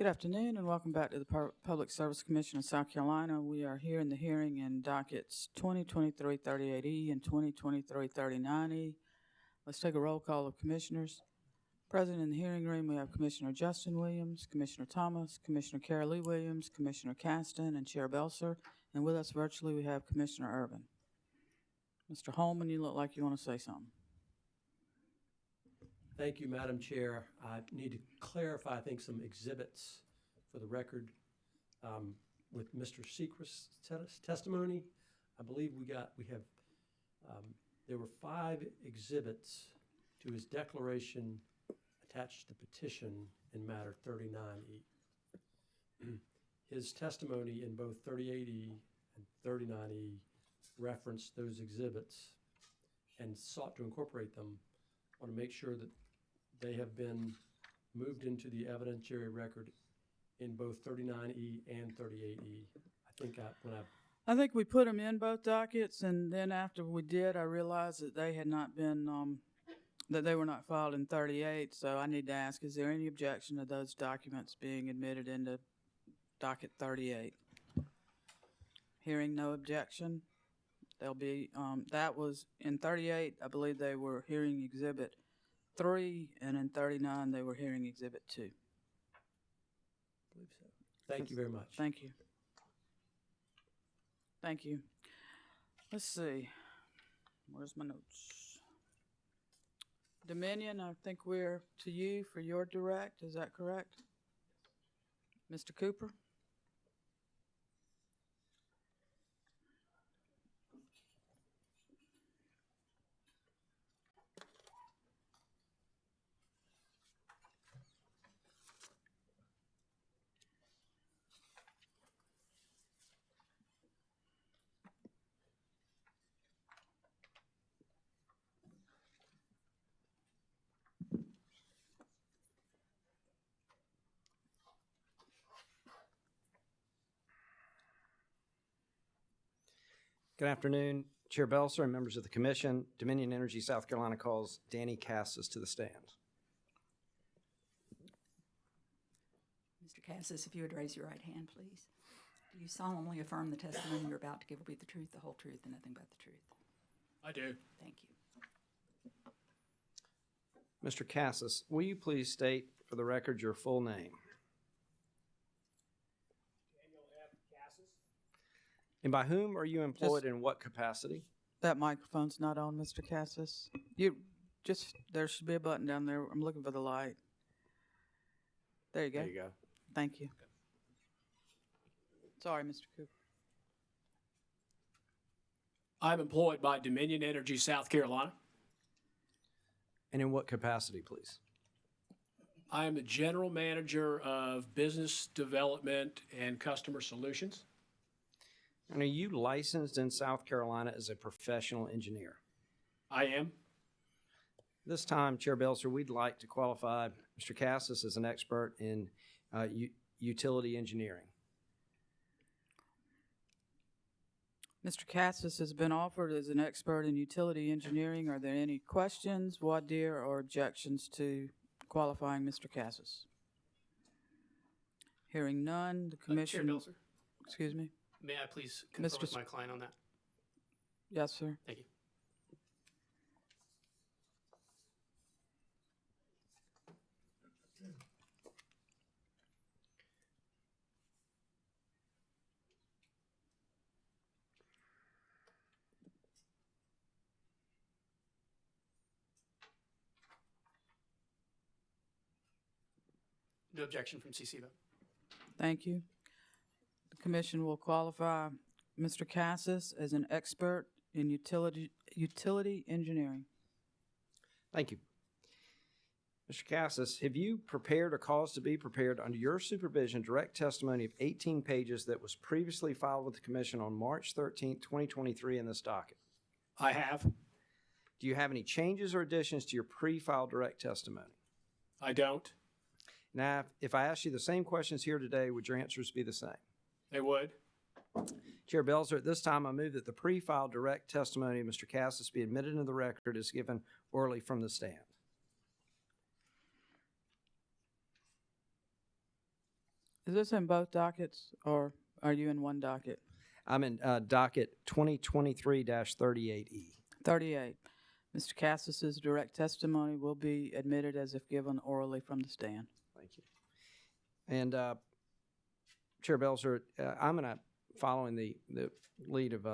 Good afternoon and welcome back to the Public Service Commission of South Carolina. We are here in the hearing in dockets 2023-38E and 2023-39E. Let's take a roll call of commissioners. Present in the hearing room, we have Commissioner Justin Williams, Commissioner Thomas, Commissioner Carol Lee Williams, Commissioner Caston, and Chair Belser. And with us virtually, we have Commissioner Urban. Mr. Holman, you look like you want to say something. Thank you, Madam Chair. I need to clarify, I think, some exhibits for the record with Mr. Sechrist's testimony. I believe there were 5 exhibits to his declaration attached to the petition in matter 39E. His testimony in both 38E and 39E referenced those exhibits and sought to incorporate them. I want to make sure that they have been moved into the evidentiary record in both 39E and 38E. I think we put them in both dockets, and then after we did, I realized that they had not been, that they were not filed in 38. So I need to ask, is there any objection to those documents being admitted into docket 38? Hearing no objection, they'll be, that was in 38, I believe they were hearing exhibit 3, and in 39 they were hearing exhibit 2. I believe so. Thank you very much. Thank you. Thank you. Let's see. Where's my notes? Dominion, I think we're to you for your direct. Is that correct? Mr. Cooper? Good afternoon, Chair Belser and members of the Commission. Dominion Energy South Carolina calls Danny Cassis to the stand. Mr. Cassis, if you would raise your right hand, please. Do you solemnly affirm the testimony you're about to give will be the truth, the whole truth, and nothing but the truth? I do. Thank you. Mr. Cassis, will you please state for the record your full name? And by whom are you employed in what capacity? That microphone's not on, Mr. Cassis. There should be a button down there. I'm looking for the light. There you go. There you go. Thank you. Sorry, Mr. Cooper. I'm employed by Dominion Energy South Carolina. And in what capacity, please? I am the General Manager of Business Development and Customer Solutions. And are you licensed in South Carolina as a professional engineer? I am. This time, Chair Belser, we'd like to qualify Mr. Cassis as an expert in utility engineering. Mr. Cassis has been offered as an expert in utility engineering. Are there any questions, voir dire, or objections to qualifying Mr. Cassis? Hearing none, the commission... Chair Belser. Excuse me? May I please consult with my client on that? Yes, sir. Thank you. No objection from CCBO. Thank you. The commission will qualify Mr. Cassis as an expert in utility engineering. Thank you. Mr. Cassis, have you prepared or caused to be prepared under your supervision direct testimony of 18 pages that was previously filed with the Commission on March 13, 2023 in this docket? I have. Do you have any changes or additions to your pre-filed direct testimony? I don't. Now, if I asked you the same questions here today, would your answers be the same? They would. Chair Belser, at this time, I move that the pre-filed direct testimony of Mr. Cassis be admitted into the record as given orally from the stand. Is this in both dockets, or are you in one docket? I'm in docket 2023-38E. 38. Mr. Cassis's direct testimony will be admitted as if given orally from the stand. Thank you. And Chair Belzer, I'm going to, following the lead of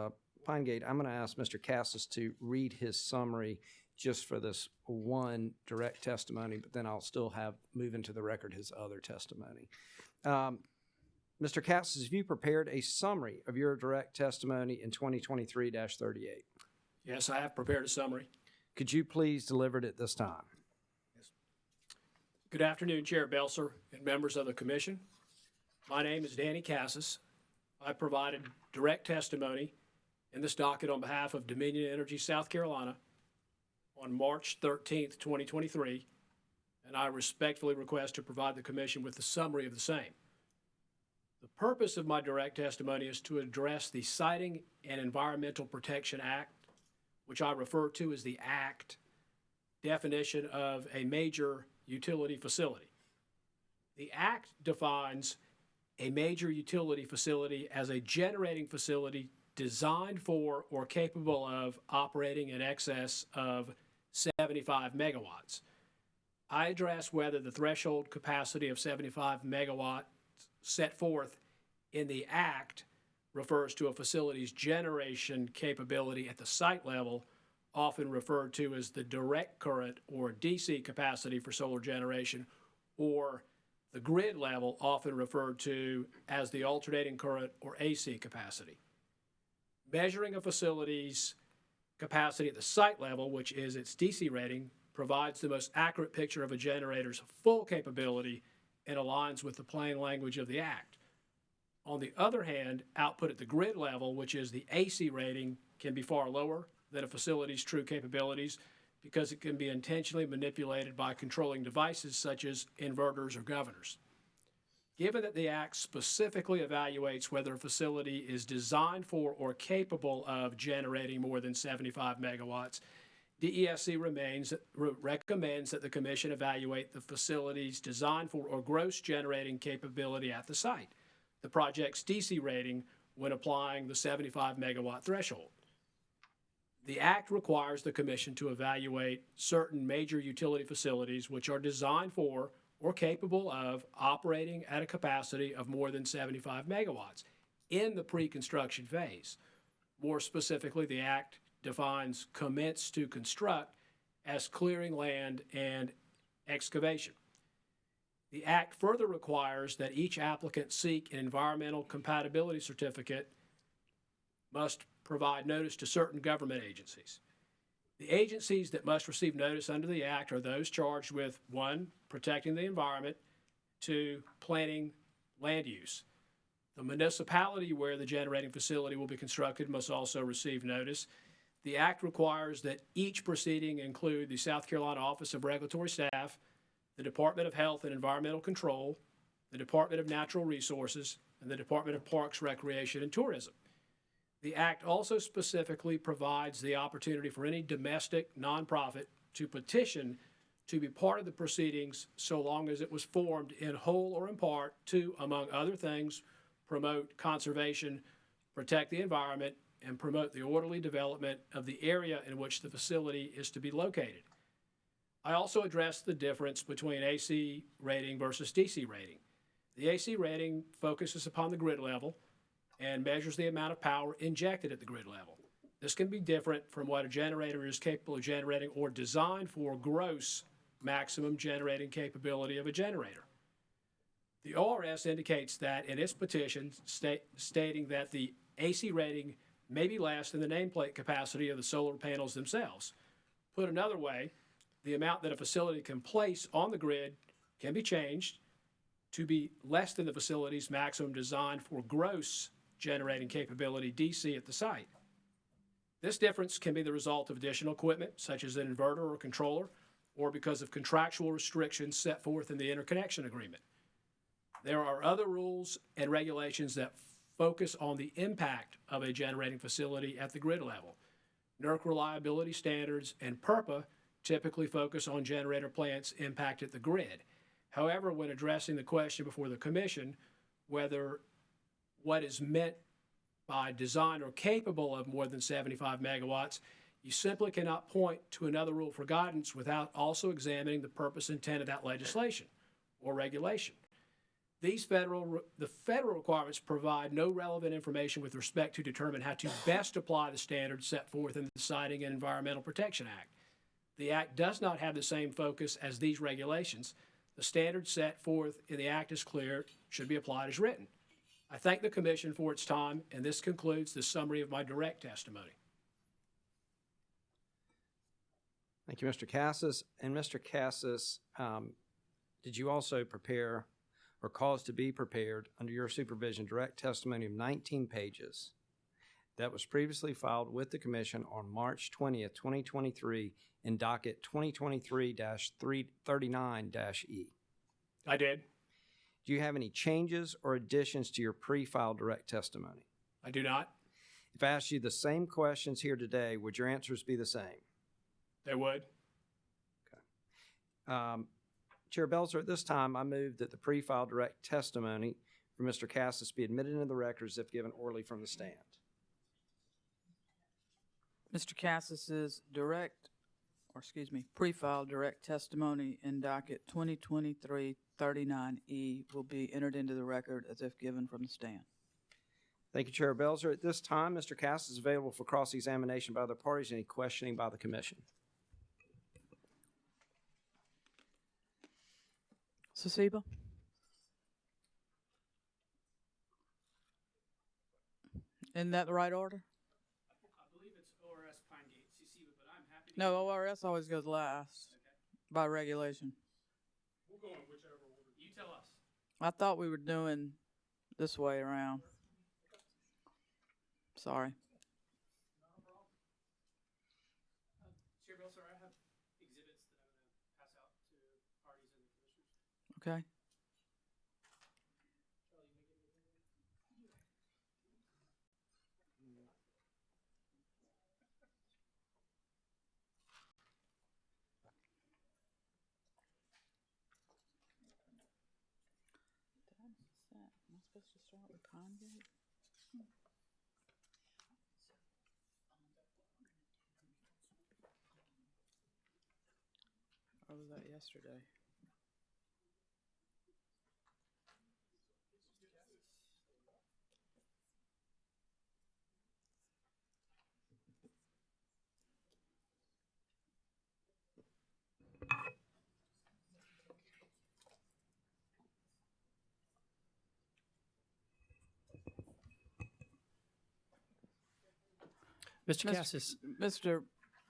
Pinegate, I'm going to ask Mr. Cassis to read his summary just for this one direct testimony, but then I'll still move into the record his other testimony. Mr. Cassis, have you prepared a summary of your direct testimony in 2023-38? Yes, I have prepared a summary. Could you please deliver it at this time? Good afternoon, Chair Belzer and members of the Commission. My name is Danny Cassis. I provided direct testimony in this docket on behalf of Dominion Energy South Carolina on March 13th, 2023, and I respectfully request to provide the Commission with the summary of the same. The purpose of my direct testimony is to address the Siting and Environmental Protection Act, which I refer to as the ACT definition of a major utility facility. The ACT defines a major utility facility as a generating facility designed for or capable of operating in excess of 75 megawatts. I address whether the threshold capacity of 75 megawatts set forth in the Act refers to a facility's generation capability at the site level, often referred to as the direct current or DC capacity for solar generation, or the grid level, often referred to as the alternating current or AC capacity. Measuring a facility's capacity at the site level, which is its DC rating, provides the most accurate picture of a generator's full capability and aligns with the plain language of the Act. On the other hand, output at the grid level, which is the AC rating, can be far lower than a facility's true capabilities because it can be intentionally manipulated by controlling devices such as inverters or governors. Given that the Act specifically evaluates whether a facility is designed for or capable of generating more than 75 megawatts, DESC recommends that the Commission evaluate the facility's design for or gross generating capability at the site, the project's DC rating when applying the 75 megawatt threshold. The Act requires the Commission to evaluate certain major utility facilities which are designed for or capable of operating at a capacity of more than 75 megawatts in the pre-construction phase. More specifically, the Act defines commence to construct as clearing land and excavation. The Act further requires that each applicant seek an environmental compatibility certificate must provide notice to certain government agencies. The agencies that must receive notice under the Act are those charged with 1, protecting the environment, 2, planning land use. The municipality where the generating facility will be constructed must also receive notice. The Act requires that each proceeding include the South Carolina Office of Regulatory Staff, the Department of Health and Environmental Control, the Department of Natural Resources, and the Department of Parks, Recreation, and Tourism. The Act also specifically provides the opportunity for any domestic nonprofit to petition to be part of the proceedings so long as it was formed in whole or in part to, among other things, promote conservation, protect the environment, and promote the orderly development of the area in which the facility is to be located. I also addressed the difference between AC rating versus DC rating. The AC rating focuses upon the grid level and measures the amount of power injected at the grid level. This can be different from what a generator is capable of generating or designed for gross maximum generating capability of a generator. The ORS indicates that in its petition stating that the AC rating may be less than the nameplate capacity of the solar panels themselves. Put another way, the amount that a facility can place on the grid can be changed to be less than the facility's maximum designed for gross generating capability DC at the site. This difference can be the result of additional equipment, such as an inverter or controller, or because of contractual restrictions set forth in the interconnection agreement. There are other rules and regulations that focus on the impact of a generating facility at the grid level. NERC reliability standards and PURPA typically focus on generator plants' impact at the grid. However, when addressing the question before the Commission, whether what is meant by design or capable of more than 75 megawatts, you simply cannot point to another rule for guidance without also examining the purpose and intent of that legislation or regulation. The federal requirements provide no relevant information with respect to determine how to best apply the standards set forth in the Siting and Environmental Protection Act. The Act does not have the same focus as these regulations. The standards set forth in the Act is clear, should be applied as written. I thank the Commission for its time, and this concludes the summary of my direct testimony. Thank you, Mr. Cassis. And Mr. Cassis, did you also prepare or cause to be prepared under your supervision direct testimony of 19 pages that was previously filed with the Commission on March 20th, 2023 in docket 2023-39-E? I did. Do you have any changes or additions to your pre-filed direct testimony? I do not. If I asked you the same questions here today, would your answers be the same? They would. Chair Belzer, at this time, I move that the pre-filed direct testimony for Mr. Cassis be admitted into the record as if given orally from the stand. Mr. Cassis's pre-filed direct testimony in docket 2023-39E will be entered into the record as if given from the stand. Thank you, Chair Belzer. At this time, Mr. Cassis is available for cross-examination by other parties. Any questioning by the Commission? Sasiba? Isn't that the right order? I believe it's ORS Pinegate, CC, but I'm happy to. No, ORS always goes last by regulation. We'll go in whichever order. You tell us. I thought we were doing this way around. Sorry. Chair Bill, sir, I have exhibits that I'm going to pass out to parties and the commissioners. Okay. Am I supposed to start with Pinegate? Or was that yesterday? Mr. Cassis. Mr.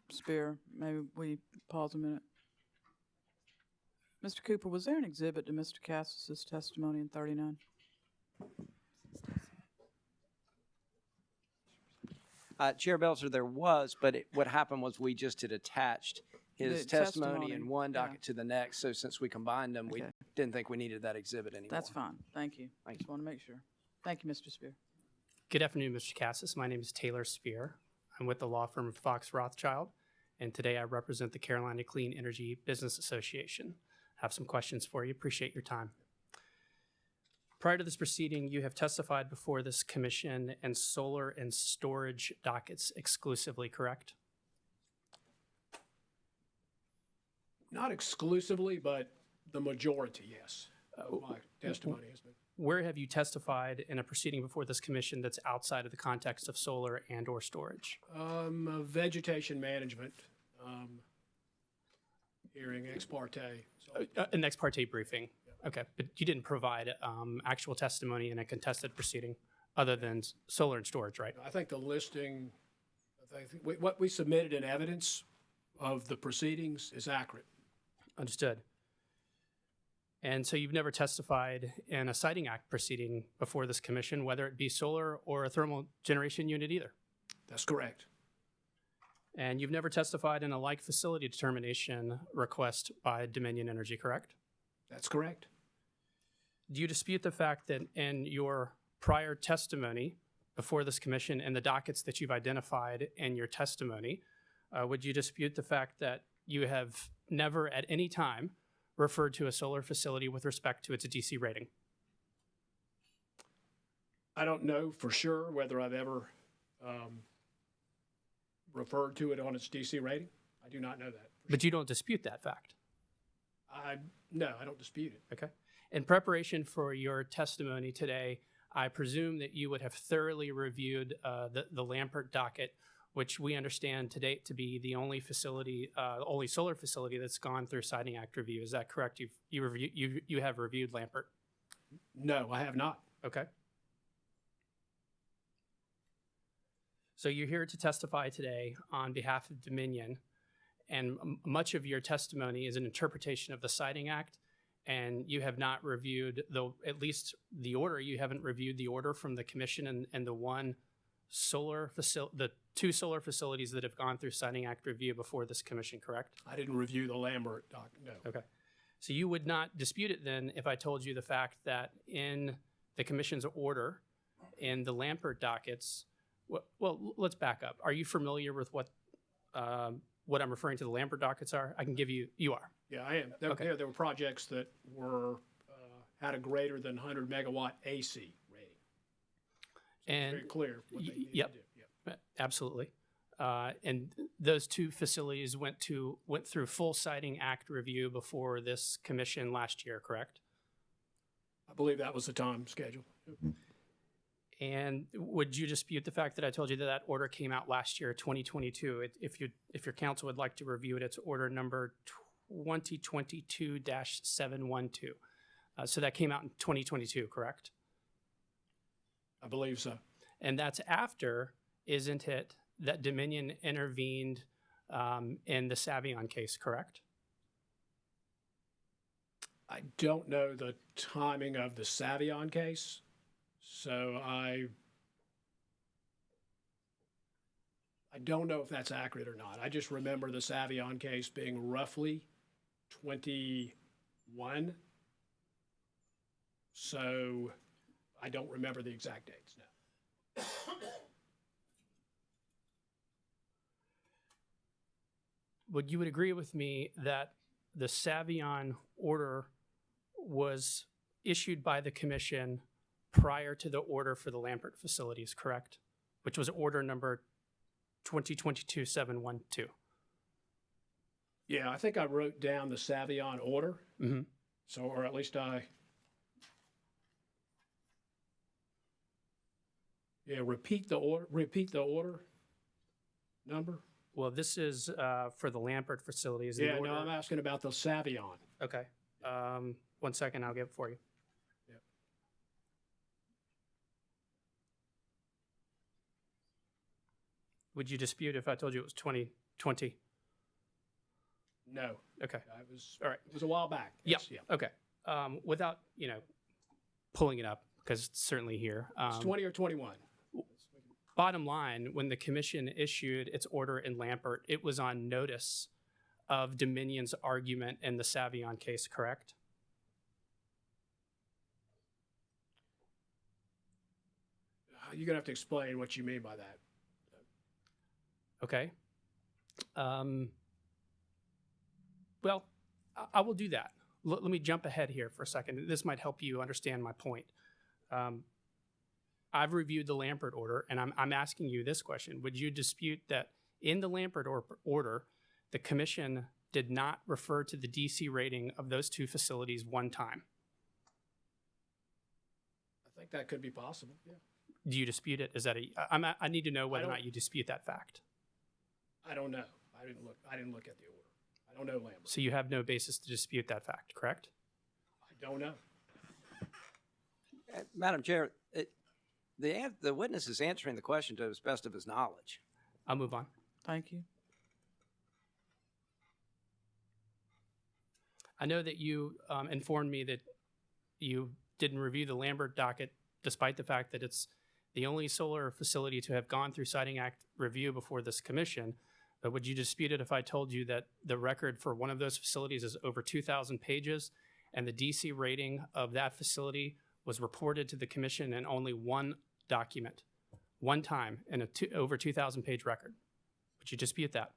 Spear, maybe we pause a minute. Mr. Cooper, was there an exhibit to Mr. Cassis's testimony in 39? Chair Belzer, there was, but what happened was we just had attached his The testimony testimony, in one docket yeah. to the next. So since we combined them, we Okay. didn't think we needed that exhibit anymore. That's fine. Thank you. Thank Just want to make sure. Thank you, Mr. Spear. Good afternoon, Mr. Cassis. My name is Taylor Spear. I'm with the law firm Fox Rothschild, and today I represent the Carolina Clean Energy Business Association. I have some questions for you. Appreciate your time. Prior to this proceeding, you have testified before this commission in solar and storage dockets exclusively, correct? Not exclusively, but the majority, yes, of my testimony has been. Where have you testified in a proceeding before this commission that's outside of the context of solar and or storage? Vegetation management, hearing ex parte. So, An ex parte briefing. Okay, but you didn't provide actual testimony in a contested proceeding other than solar and storage, right? I think the listing, what we submitted in evidence of the proceedings is accurate. Understood. And so you've never testified in a Siting Act proceeding before this commission, whether it be solar or a thermal generation unit either? That's correct. And you've never testified in a like facility determination request by Dominion Energy, correct? That's correct. Do you dispute the fact that in your prior testimony before this commission and the dockets that you've identified in your testimony, would you dispute the fact that you have never at any time referred to a solar facility with respect to its DC rating? I don't know for sure whether I've ever referred to it on its DC rating. I do not know that. But you don't dispute that fact. No, I don't dispute it. Okay. In preparation for your testimony today, I presume that you would have thoroughly reviewed the Lampert docket, which we understand to date to be the only facility, only solar facility that's gone through Siting Act review. Is that correct? You have reviewed Lampert. No, I have not. Okay. So you're here to testify today on behalf of Dominion, and much of your testimony is an interpretation of the Siting Act, and you have not reviewed, at least the order, you haven't reviewed the order from the commission and the two solar facilities that have gone through Siting Act review before this commission, correct? I didn't review the Lambert doc, no. Okay. So you would not dispute it then if I told you the fact that in the commission's order, in the Lampert dockets, well, let's back up. Are you familiar with what I'm referring to the Lampert dockets are? I can give you, you are. Yeah, I am. Okay. There were projects that were had a greater than 100 megawatt AC rating. So And it's very clear what they needed yep. to do. Yep. Absolutely. And those two facilities went through full Siting Act review before this commission last year, correct? I believe that was the time schedule. And would you dispute the fact that I told you that that order came out last year, 2022? If your council would like to review it, it's order number 2022-712. So that came out in 2022, correct? I believe so. And that's after, isn't it, that Dominion intervened in the Savion case, correct? I don't know the timing of the Savion case, so I don't know if that's accurate or not. I just remember the Savion case being roughly 21, so I don't remember the exact dates now. You would agree with me that the Savion order was issued by the commission prior to the order for the Lampert facilities, correct? Which was order number 2022-712. Yeah, I think I wrote down the Savion order. Mm-hmm. So, or at least repeat the order number. Well, this is for the Lampert facilities. Yeah, no, I'm asking about the Savion. Okay. 1 second, I'll get it for you. Yep. Would you dispute if I told you it was 2020? No. Okay. All right. It was a while back. Yep. Yeah. Okay. Without, pulling it up, because it's certainly here. It's 20 or 21. Bottom line, when the commission issued its order in Lampert, it was on notice of Dominion's argument in the Savion case, correct? You're going to have to explain what you mean by that. Okay. Well, I will do that. Let me jump ahead here for a second. This might help you understand my point. I've reviewed the Lampert order, and I'm asking you this question. Would you dispute that in the Lampert order, the commission did not refer to the DC rating of those two facilities one time? I think that could be possible, yeah. Do you dispute it? Is that I need to know whether or not you dispute that fact. I don't know. I didn't look at the order. I don't know Lambert. So you have no basis to dispute that fact, correct? I don't know. Madam Chair, the witness is answering the question to the best of his knowledge. I'll move on. Thank you. I know that you informed me that you didn't review the Lambert docket, despite the fact that it's the only solar facility to have gone through Siting Act review before this commission. But would you dispute it if I told you that the record for one of those facilities is over 2,000 pages, and the DC rating of that facility was reported to the commission in only one document, one time, in over 2,000 page record? Would you dispute that?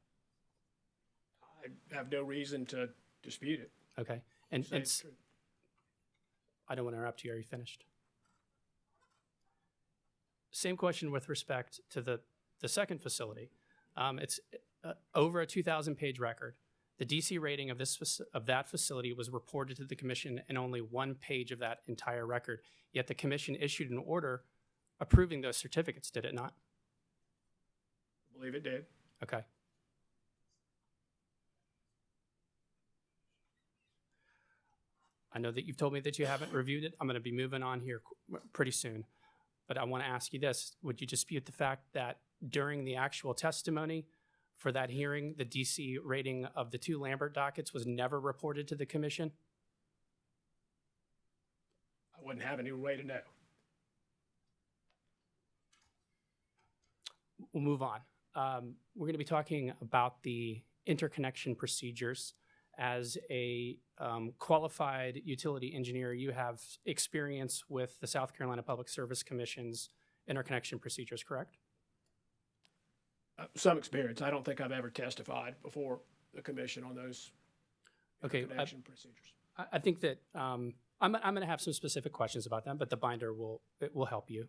I have no reason to dispute it. Okay. And I don't want to interrupt you. Are you finished? same question with respect to the second facility. It's over a 2,000-page record. The DC rating of that facility was reported to the commission in only 1 page of that entire record. Yet the commission issued an order approving those certificates, did it not? I believe it did. Okay. I know that you've told me that you haven't reviewed it. I'm going to be moving on here pretty soon. But I want to ask you this. Would you dispute the fact that during the actual testimony for that hearing, the DC rating of the 2 Lambert dockets was never reported to the commission? I wouldn't have any way to know. We'll move on. We're going to be talking about the interconnection procedures. As a qualified utility engineer, you have experience with the South Carolina Public Service Commission's interconnection procedures, correct? Some experience. I don't think I've ever testified before the commission on those interconnection procedures. I think that I'm going to have some specific questions about them, but the binder will help you.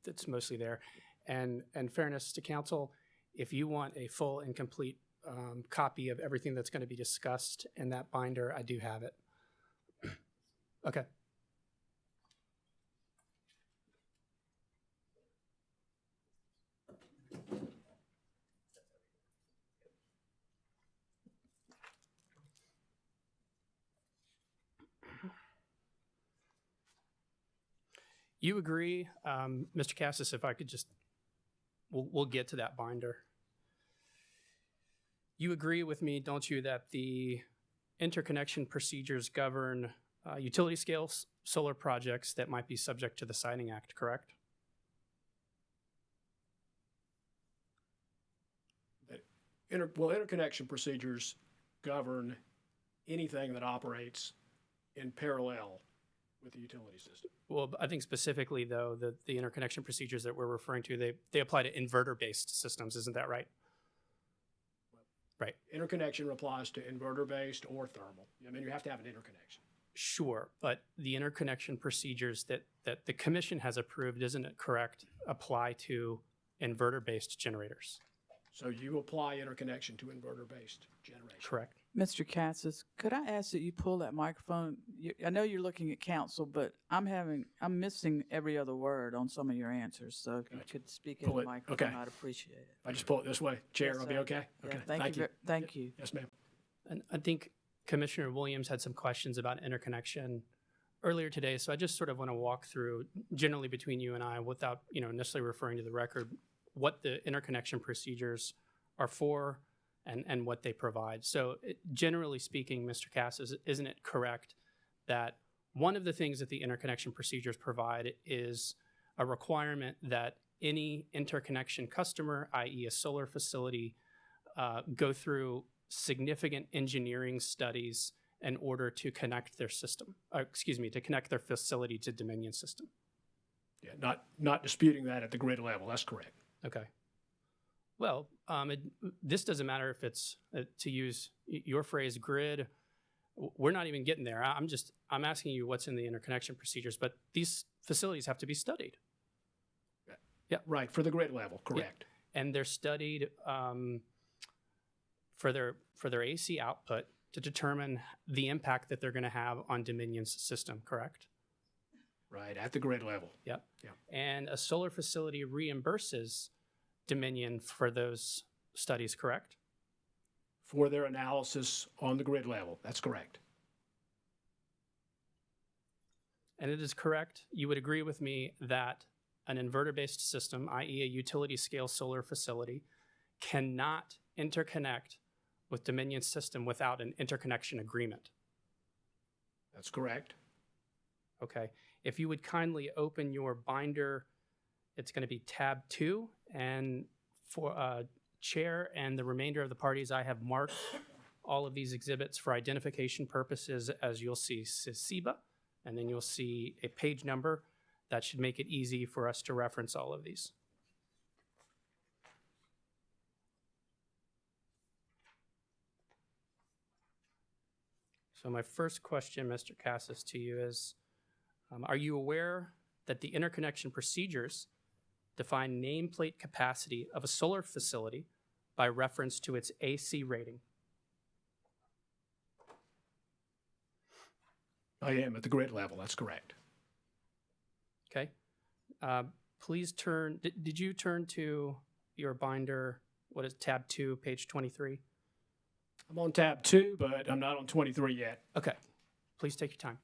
It's mostly there. And fairness to council, if you want a full and complete copy of everything that's going to be discussed in that binder, I do have it. Okay. You agree, Mr. Cassis, if I could just, we'll get to that binder. You agree with me, don't you, that the interconnection procedures govern utility scale solar projects that might be subject to the Siting Act, correct? Interconnection procedures govern anything that operates in parallel with the utility system. Well, I think specifically, though, the interconnection procedures that we're referring to, they apply to inverter-based systems, isn't that right? Right. Interconnection applies to inverter-based or thermal. I mean, you have to have an interconnection. Sure, but the interconnection procedures that the commission has approved, isn't it correct, apply to inverter-based generators? So you apply interconnection to inverter-based generation. Correct. Mr. Cassis, could I ask that you pull that microphone? I know you're looking at council, but I'm missing every other word on some of your answers. So if you could speak in Pull the it. microphone, Okay. I'd appreciate it. If I just pull it this way, Chair, Yes, I'll be sir. okay? Yeah, Okay, thank you. Thank you. Yes, ma'am. And I think Commissioner Williams had some questions about interconnection earlier today, so I just sort of want to walk through, generally between you and I, without necessarily referring to the record, what the interconnection procedures are for and what they provide. So generally speaking, Mr. Cassis, isn't it correct that one of the things that the interconnection procedures provide is a requirement that any interconnection customer, i.e. a solar facility, go through significant engineering studies in order to connect their system, to connect their facility to Dominion system? Yeah, not disputing that at the grid level. That's correct. Okay. Well, this doesn't matter if it's, to use your phrase, grid. We're not even getting there. I'm asking you what's in the interconnection procedures, but these facilities have to be studied. Yeah. Right, for the grid level, correct. Yeah. And they're studied for their AC output to determine the impact that they're going to have on Dominion's system, correct? Right, at the grid level. Yep. Yeah. And a solar facility reimburses Dominion for those studies, correct? For their analysis on the grid level. That's correct. And it is correct, you would agree with me, that an inverter-based system, i.e. a utility-scale solar facility, cannot interconnect with Dominion's system without an interconnection agreement. That's correct. Okay. If you would kindly open your binder, it's going to be tab 2, and for chair and the remainder of the parties, I have marked all of these exhibits for identification purposes, as you'll see CISIBA, and then you'll see a page number. That should make it easy for us to reference all of these. So my first question, Mr. Cassis, to you is, are you aware that the interconnection procedures define nameplate capacity of a solar facility by reference to its AC rating. I am at the grid level, that's correct. Okay. Please turn, did you turn to your binder, what is tab 2, page 23? I'm on tab 2, but I'm not on 23 yet. Okay. Please take your time.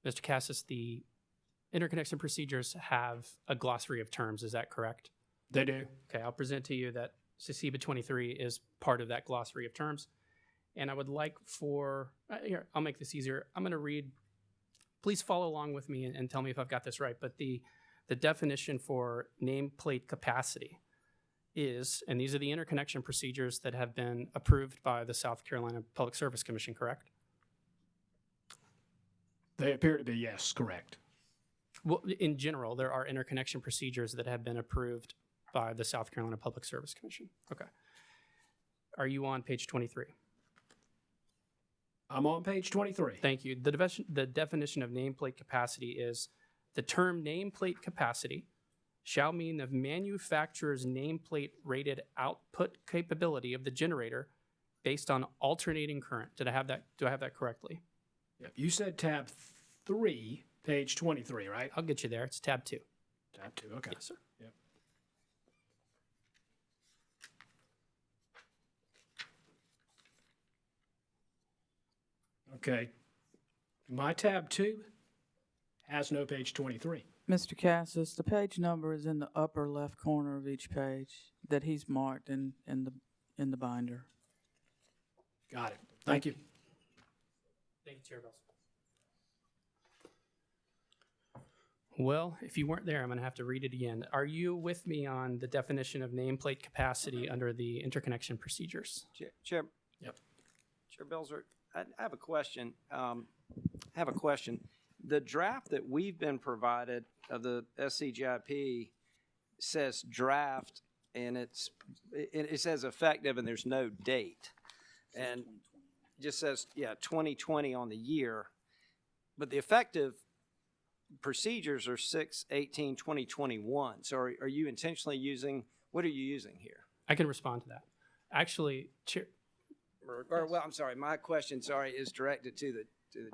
Mr. Cassis, the interconnection procedures have a glossary of terms, is that correct? They do. Okay, I'll present to you that CCBA 23 is part of that glossary of terms. And I would like for, here, I'll make this easier. I'm going to read, please follow along with me and tell me if I've got this right. But the definition for nameplate capacity is, and these are the interconnection procedures that have been approved by the South Carolina Public Service Commission, correct? They appear to be, yes, correct. Well, in general, there are interconnection procedures that have been approved by the South Carolina Public Service Commission. Okay. Are you on page 23? I'm on page 23. Thank you. The definition of nameplate capacity is the term nameplate capacity shall mean the manufacturer's nameplate rated output capability of the generator based on alternating current. Did I have that? Do I have that correctly? Yep. You said tab 3, page 23, right? I'll get you there. It's tab 2. Tab 2, okay. Yes, sir. Yep. Okay. My tab 2 has no page 23. Mr. Cassis, the page number is in the upper left corner of each page that he's marked in the binder. Got it. Thank you. Thank you, Chair Belson. Well, if you weren't there, I'm going to have to read it again. Are you with me on the definition of nameplate capacity under the interconnection procedures? Chair. Yep. Chair Belzer, I have a question. The draft that we've been provided of the SCGIP says draft, and it says effective, and there's no date, and it just says 2020 on the year, but the effective procedures are 6/18/2021. So are you intentionally using, what are you using here? I can respond to that. Actually, Chair. Well, I'm sorry, my question, is directed to the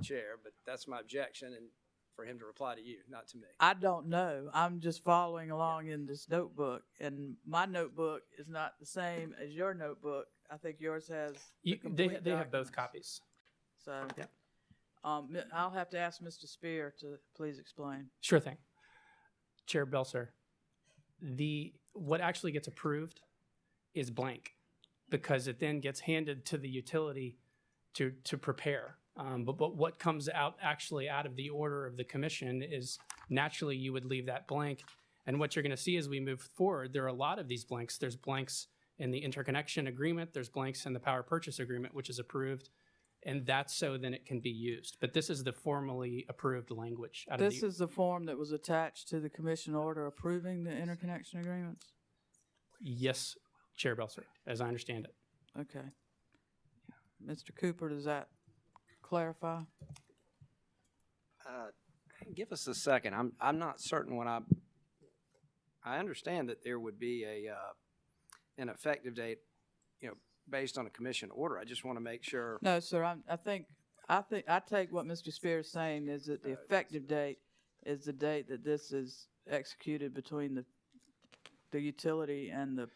chair, but that's my objection, and for him to reply to you, not to me. I don't know. I'm just following along in this notebook, and my notebook is not the same as your notebook. I think yours has the complete They have both documents. copies. So, Yeah. I'll have to ask Mr. Spear to please explain. Sure thing. Chair Belser, what actually gets approved is blank because it then gets handed to the utility to prepare. But what comes out of the order of the commission is naturally you would leave that blank. And what you're going to see as we move forward, there are a lot of these blanks. There's blanks in the interconnection agreement. There's blanks in the power purchase agreement, which is approved. And that's so then it can be used. But this is the formally approved language. This is the form that was attached to the commission order approving the interconnection agreements? Yes, Chair Belser, as I understand it. Okay. Mr. Cooper, does that clarify? Give us a second. I'm not certain what I understand that there would be an effective date, based on a commission order. I just want to make sure. No, sir. I take what Mr. Spear is saying is that the effective date is the date that this is executed between the utility and the.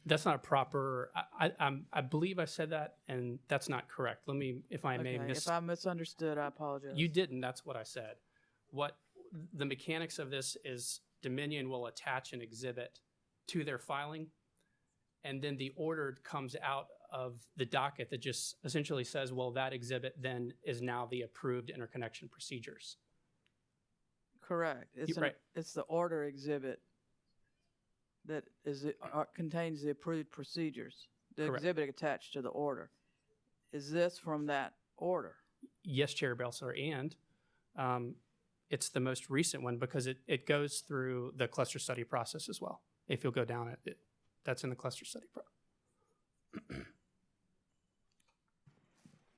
That's not a proper. I believe I said that, and that's not correct. Let me, if I may, If I misunderstood, I apologize. You didn't. That's what I said. What the mechanics of this is, Dominion will attach an exhibit to their filing. And then the order comes out of the docket that just essentially says, well, that exhibit then is now the approved interconnection procedures. Correct. It's the order exhibit that contains the approved procedures. The Correct. Exhibit attached to the order. Is this from that order? Yes, Chair Belser, and it's the most recent one because it goes through the cluster study process as well. if you'll go down it, that's in the cluster study.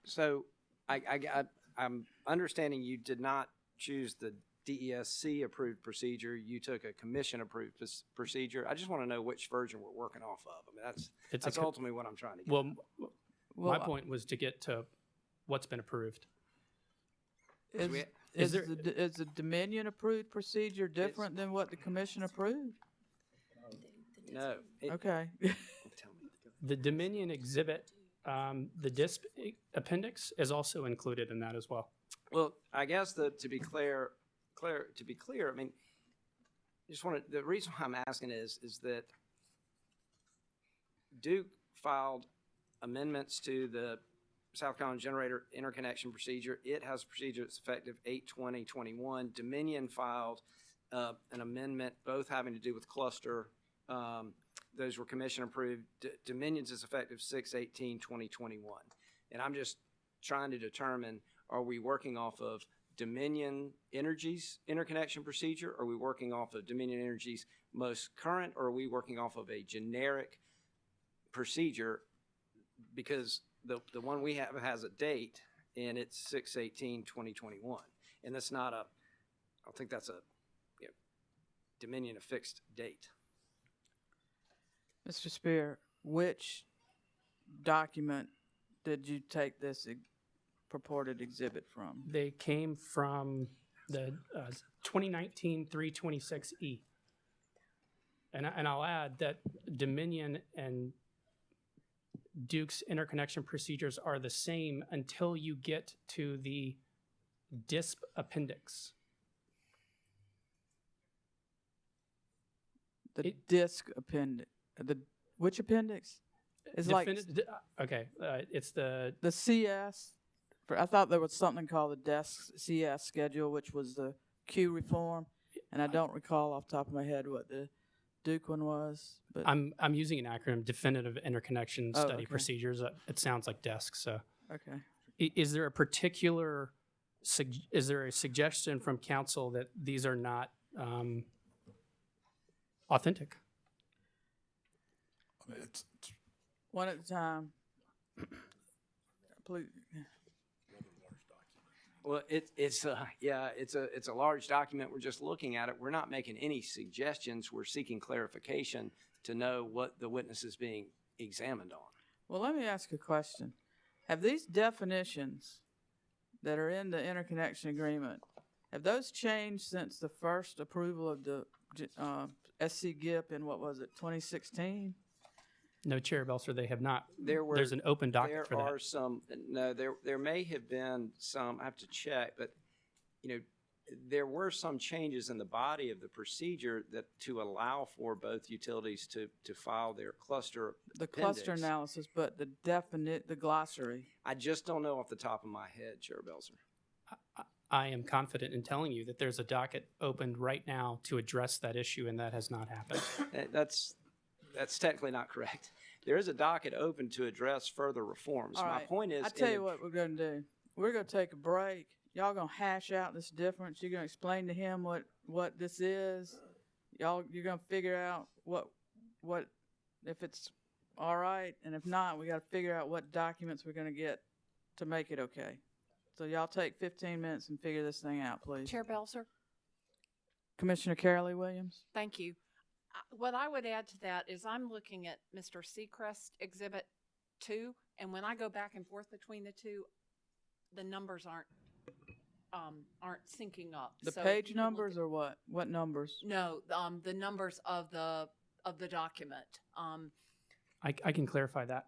So I'm understanding you did not choose the DESC approved procedure. You took a commission approved procedure. I just want to know which version we're working off of. I mean, that's ultimately what I'm trying to get. Well, my Well, point was to get to what's been approved. Is the Dominion approved procedure different than what the commission approved? No. Okay. Tell me. The Dominion exhibit, the DISP appendix is also included in that as well. Well, I guess to be clear, I mean, the reason why I'm asking is that Duke filed amendments to the South Carolina Generator Interconnection Procedure. It has a procedure that's effective 8/20/21. Dominion filed an amendment, both having to do with cluster. Those were commission approved. Dominion's is effective 6/18/2021. And I'm just trying to determine, are we working off of Dominion Energy's interconnection procedure? Or are we working off of Dominion Energy's most current, or are we working off of a generic procedure? Because the one we have has a date, and it's 6/18/2021. And that's not I don't think that's a Dominion affixed date. Mr. Spear, which document did you take this purported exhibit from? They came from the 2019 326E. And I'll add that Dominion and Duke's interconnection procedures are the same until you get to the DISP appendix. The DISC appendix. Which appendix? It's like Okay, it's the the CS. I thought there was something called the DESC CS schedule, which was the Q reform, and I don't recall off the top of my head what the Duke one was. But I'm using an acronym, Definitive Interconnection Oh, Study okay. Procedures. It sounds like DESC. So, okay. is there a particular is there a suggestion from council that these are not authentic? I mean, it's One at a time. Please. Well, it's a large document. We're just looking at it. We're not making any suggestions. We're seeking clarification to know what the witness is being examined on. Well, let me ask a question. Have these definitions that are in the interconnection agreement, have those changed since the first approval of the SC GIP in, what was it, 2016? No, Chair Belser, they have not. There's There's an open docket for that. There are some. No, there may have been some. I have to check, but there were some changes in the body of the procedure that to allow for both utilities to file their cluster. The appendix. cluster analysis, but the glossary. I just don't know off the top of my head, Chair Belser. I am confident in telling you that there's a docket opened right now to address that issue, and that has not happened. That's technically not correct. There is a docket open to address further reforms. All My right. point is, I tell you what we're going to do. We're going to take a break. Y'all going to hash out this difference. You're going to explain to him what this is. You're going to figure out what if it's all right, and if not, we got to figure out what documents we're going to get to make it okay. So y'all take 15 minutes and figure this thing out, please. Chair Belser, Commissioner Carolee Williams. thank you. What I would add to that is I'm looking at Mr. Seacrest Exhibit 2, and when I go back and forth between the two, the numbers aren't syncing up. The So page you can look numbers at- or what? What numbers? No, the numbers of the document. I can clarify that.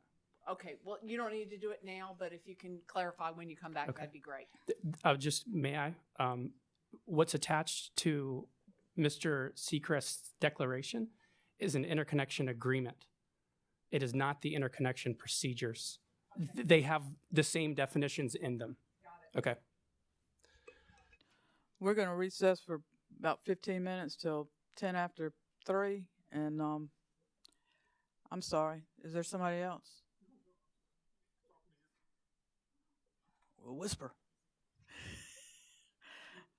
Okay, well, you don't need to do it now, but if you can clarify when you come back, Okay. that'd be great. May I? What's attached to Mr. Seacrest's declaration is an interconnection agreement. It is not the interconnection procedures. They have the same definitions in them. Okay. We're going to recess for about 15 minutes till 10 after 3, and I'm sorry. Is there somebody else? Well, whisper.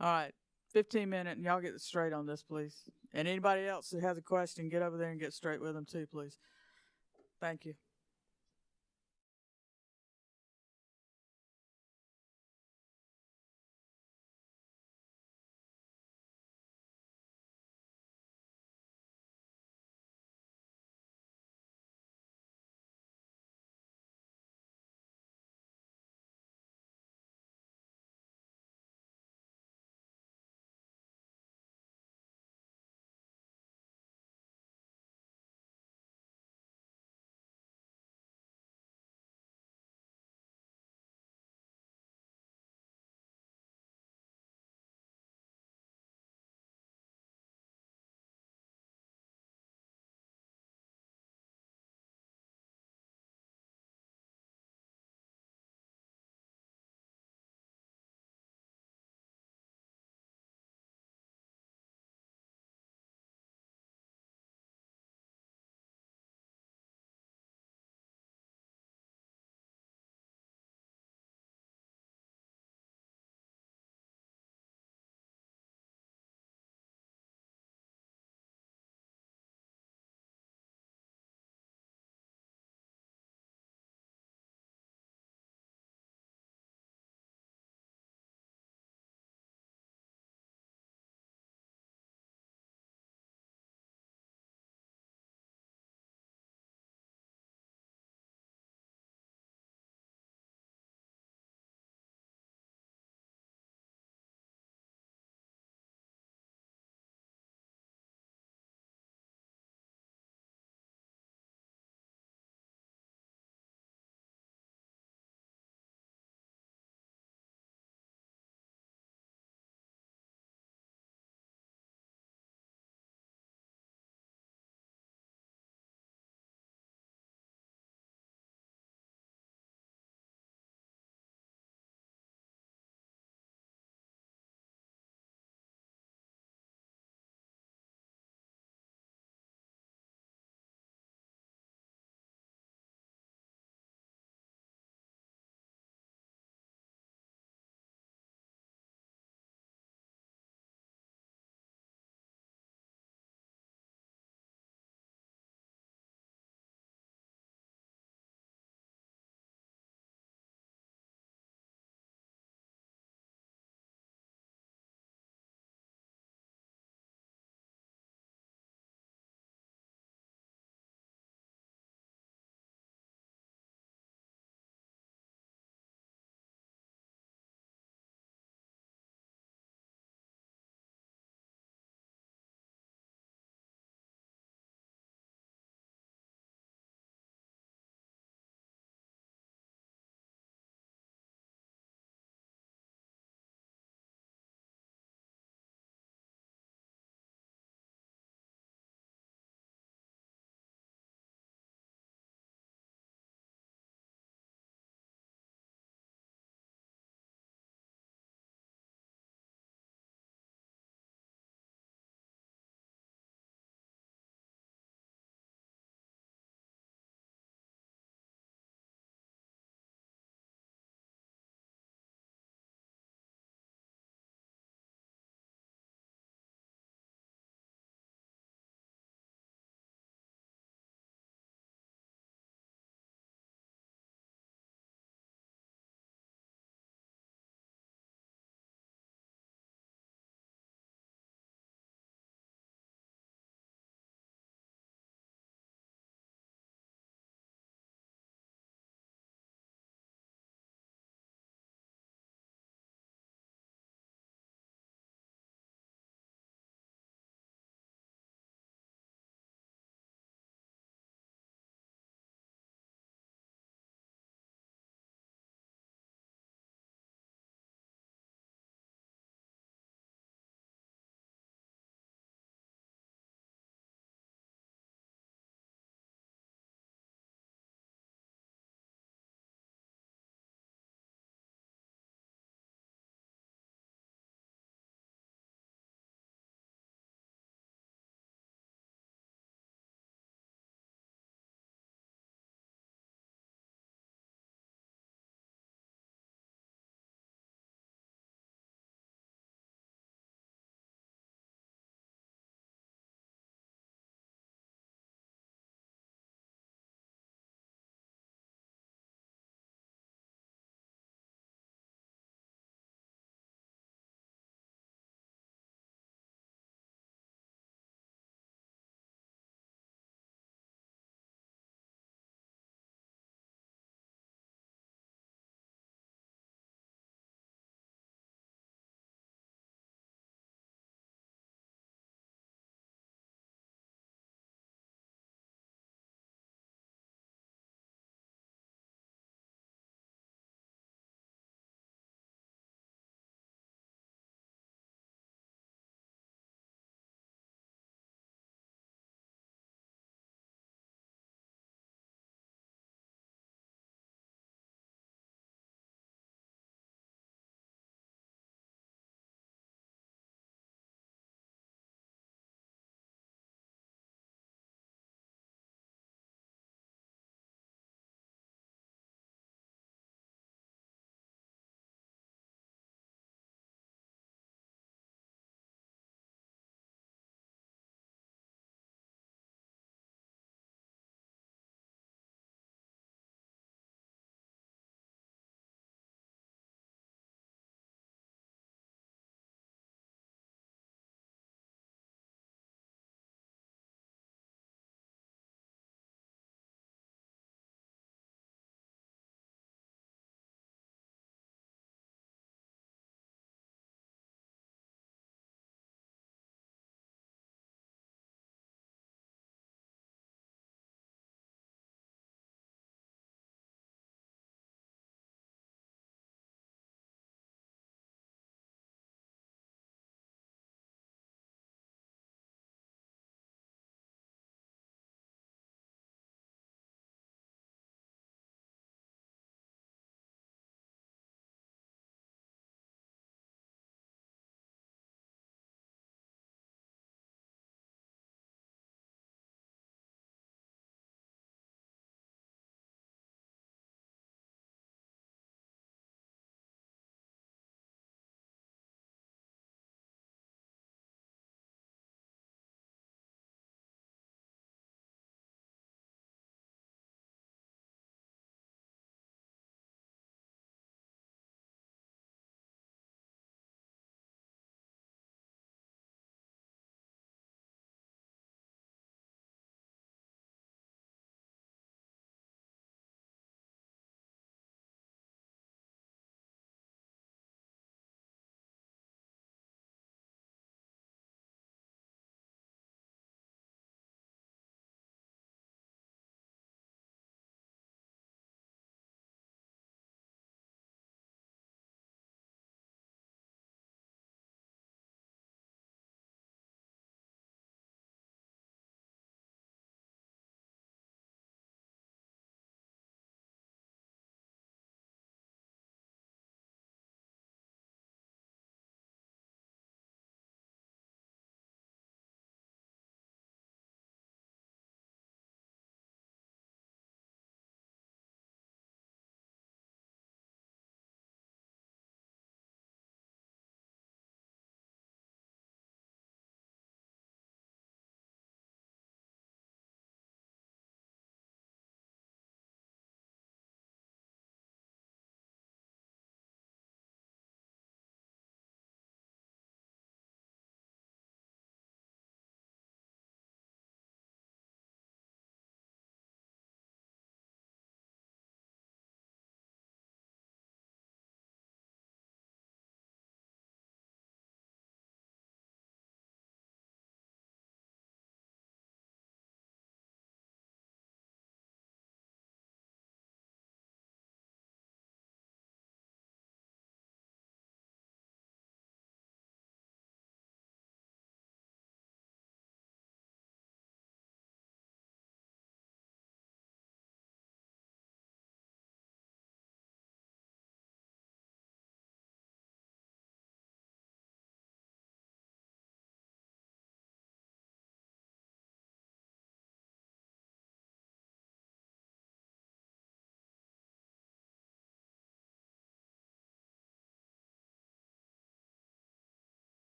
All right. 15-minute, and y'all get straight on this, please. And anybody else that has a question, get over there and get straight with them too, please. Thank you.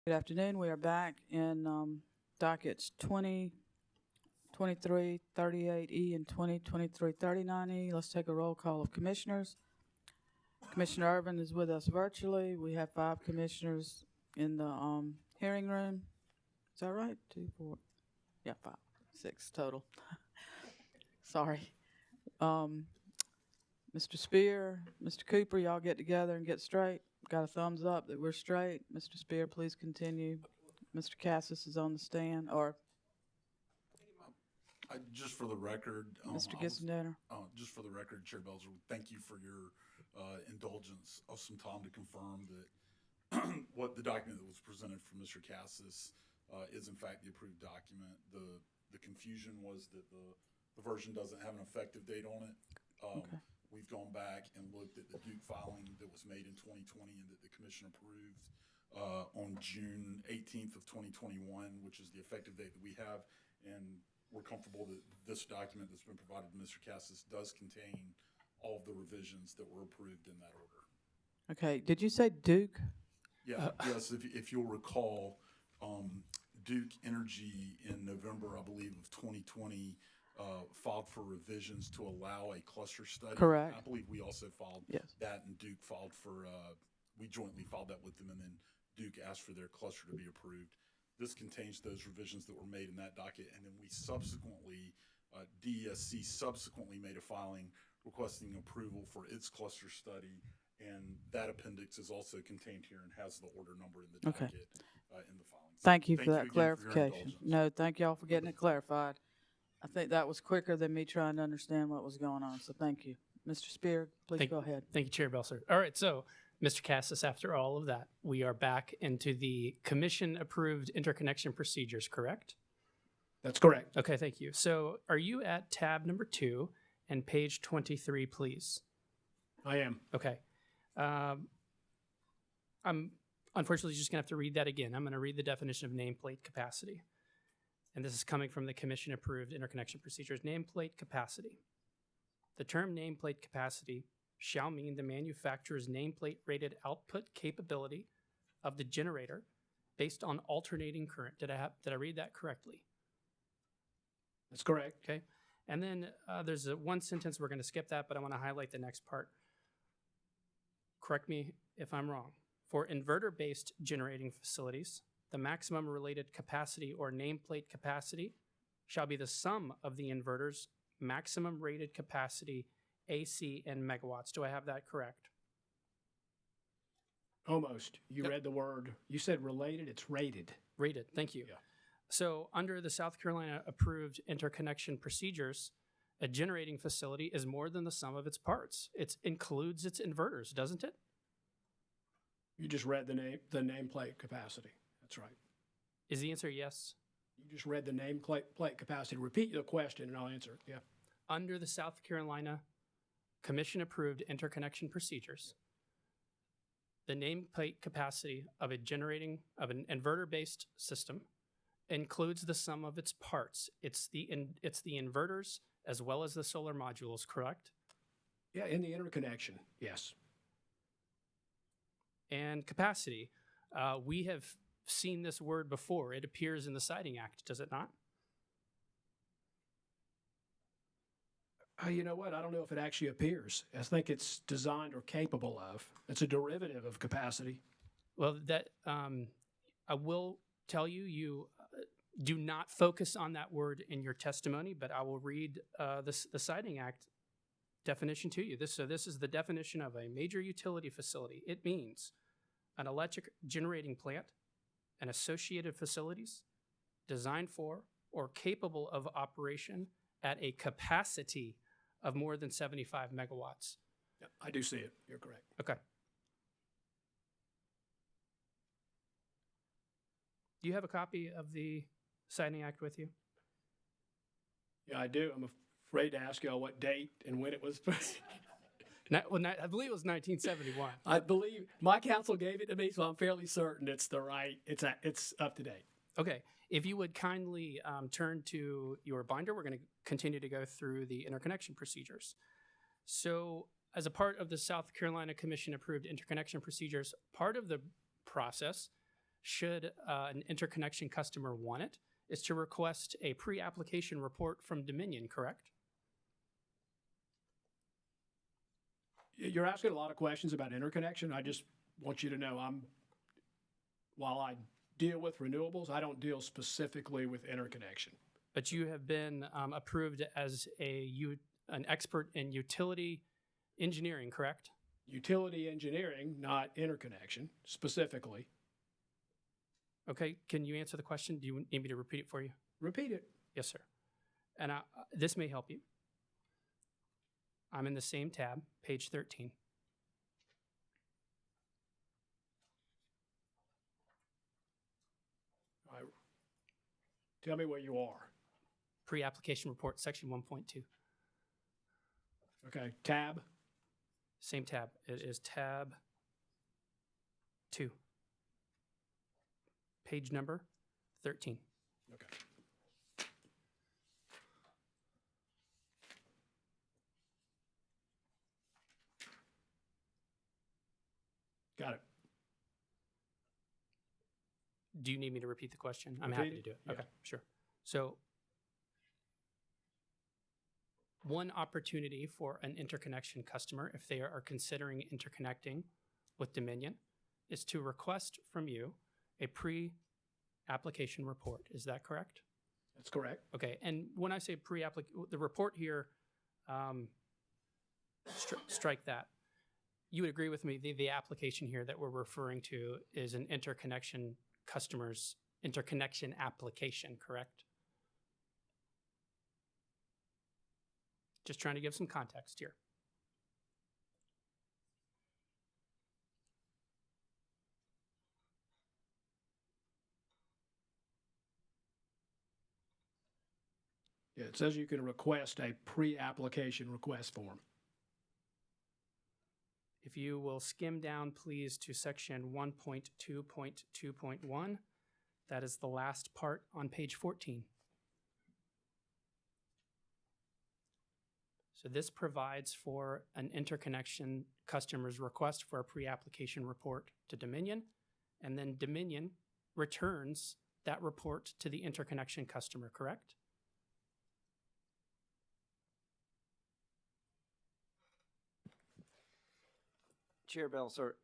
Good afternoon. We are back in dockets 20, 23, 38E, and 20, 23, 39E. Let's take a roll call of commissioners. Commissioner Irvin is with us virtually. We have 5 commissioners in the hearing room. Is that right? 2, 4, yeah, 5, 6 total. Sorry. Mr. Spear, Mr. Cooper, y'all get together and get straight. Got a thumbs up that we're straight. Mr. Spear, please continue. Mr. Cassis is on the stand, or Just for the record, Mr. Gissendaner. just for the record, Chair Belzer, thank you for your indulgence of some time to confirm that what the document that was presented from Mr. Cassis is in fact the approved document. The confusion was that the version doesn't have an effective date on it. Okay. We've gone back and looked at the Duke filing that was made in 2020 and that the commission approved on June 18th of 2021, which is the effective date that we have. And we're comfortable that this document that's been provided to Mr. Cassis does contain all of the revisions that were approved in that order. Okay, did you say Duke? Yeah, yes, if you'll recall, Duke Energy in November, I believe, of 2020, filed for revisions to allow a cluster study. Correct. I believe we also filed Yes. that, and Duke filed for, we jointly filed that with them, and then Duke asked for their cluster to be approved. This contains those revisions that were made in that docket, and then we subsequently, DESC subsequently made a filing requesting approval for its cluster study, and that appendix is also contained here and has the order number in the Okay. docket in the filing. Thank you for that again for your clarification. indulgence. No, thank y'all for getting it clarified. I think that was quicker than me trying to understand what was going on, so thank you. Mr. Spear, please go ahead. Thank you, Chair Belser. All right, so Mr. Cassis, after all of that, we are back into the commission-approved interconnection procedures, correct? That's correct. Okay, thank you. So are you at tab number 2 and page 23, please? I am. Okay. I'm unfortunately just going to have to read that again. I'm going to read the definition of nameplate capacity. And this is coming from the commission-approved interconnection procedures. Nameplate capacity. The term nameplate capacity shall mean the manufacturer's nameplate rated output capability of the generator based on alternating current. Did I read that correctly? That's correct. Okay. And then there's one sentence, we're going to skip that, but I want to highlight the next part. Correct me if I'm wrong. For inverter-based generating facilities, the maximum related capacity or nameplate capacity shall be the sum of the inverter's maximum rated capacity AC in megawatts. Do I have that correct? Almost. You Yep. read the word. You said related. It's rated. Rated. Thank you. Yeah. So under the South Carolina approved interconnection procedures, a generating facility is more than the sum of its parts. It includes its inverters, doesn't it? You just read the nameplate capacity. That's right. Is the answer yes? You just read the nameplate capacity. Repeat the question and I'll answer. Yeah. Under the South Carolina commission-approved interconnection procedures, the nameplate capacity of an inverter-based system includes the sum of its parts. It's the inverters as well as the solar modules, correct? Yeah, in the interconnection. Yes. And capacity, we have seen this word before. It appears in the Siting Act, does it not? You know what? I don't know if it actually appears. I think it's designed or capable of. It's a derivative of capacity. Well, that I will tell you, you do not focus on that word in your testimony, but I will read the Siting Act definition to you. This is the definition of a major utility facility. It means an electric generating plant and associated facilities designed for or capable of operation at a capacity of more than 75 megawatts. Yeah, I do see it. You're correct. Okay. Do you have a copy of the Siting Act with you? Yeah, I do. I'm afraid to ask y'all what date and when it was. I believe it was 1971. I believe my counsel gave it to me, so I'm fairly certain it's up to date. Okay. If you would kindly turn to your binder, we're going to continue to go through the interconnection procedures. So as a part of the South Carolina Commission approved interconnection procedures, part of the process should an interconnection customer want it, is to request a pre-application report from Dominion, correct? You're asking a lot of questions about interconnection. I just want you to know while I deal with renewables, I don't deal specifically with interconnection. But you have been approved as an expert in utility engineering, correct? Utility engineering, not interconnection, specifically. Okay, can you answer the question? Do you need me to repeat it for you? Repeat it. Yes, sir. And this may help you. I'm in the same tab, page 13. All right. Tell me where you are. Pre-application report, section 1.2. Okay, tab. Same tab. It is tab 2. Page number 13. Okay. Got it. Do you need me to repeat the question? I'm Repeat happy to it, do it. yeah. Okay, sure. So one opportunity for an interconnection customer, if they are considering interconnecting with Dominion, is to request from you a pre-application report. Is that correct? That's correct. Okay, and when I say the report here, strike that. You would agree with me, the application here that we're referring to is an interconnection customer's interconnection application, correct? Just trying to give some context here. Yeah, it says you can request a pre-application request form. If you will skim down, please, to section 1.2.2.1, that is the last part on page 14. So this provides for an interconnection customer's request for a pre-application report to Dominion, and then Dominion returns that report to the interconnection customer, correct? Chair Bell, sir,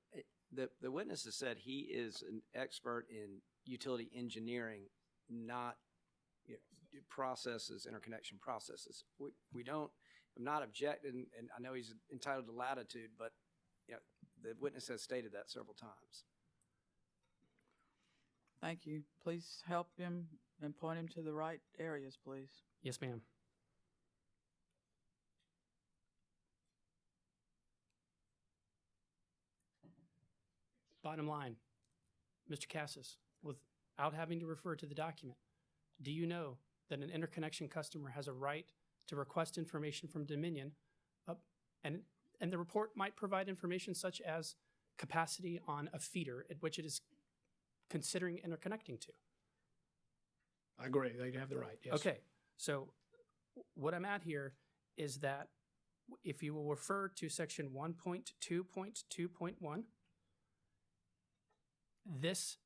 the witness has said he is an expert in utility engineering, not processes, interconnection processes. We don't, I'm not objecting, and I know he's entitled to latitude, but the witness has stated that several times. Thank you. Please help him and point him to the right areas, please. Yes, ma'am. Bottom line, Mr. Cassis, without having to refer to the document, do you know that an interconnection customer has a right to request information from Dominion, and the report might provide information such as capacity on a feeder at which it is considering interconnecting to? I agree. They have the right, yes. Okay, so what I'm at here is that if you will refer to section 1.2.2.1, this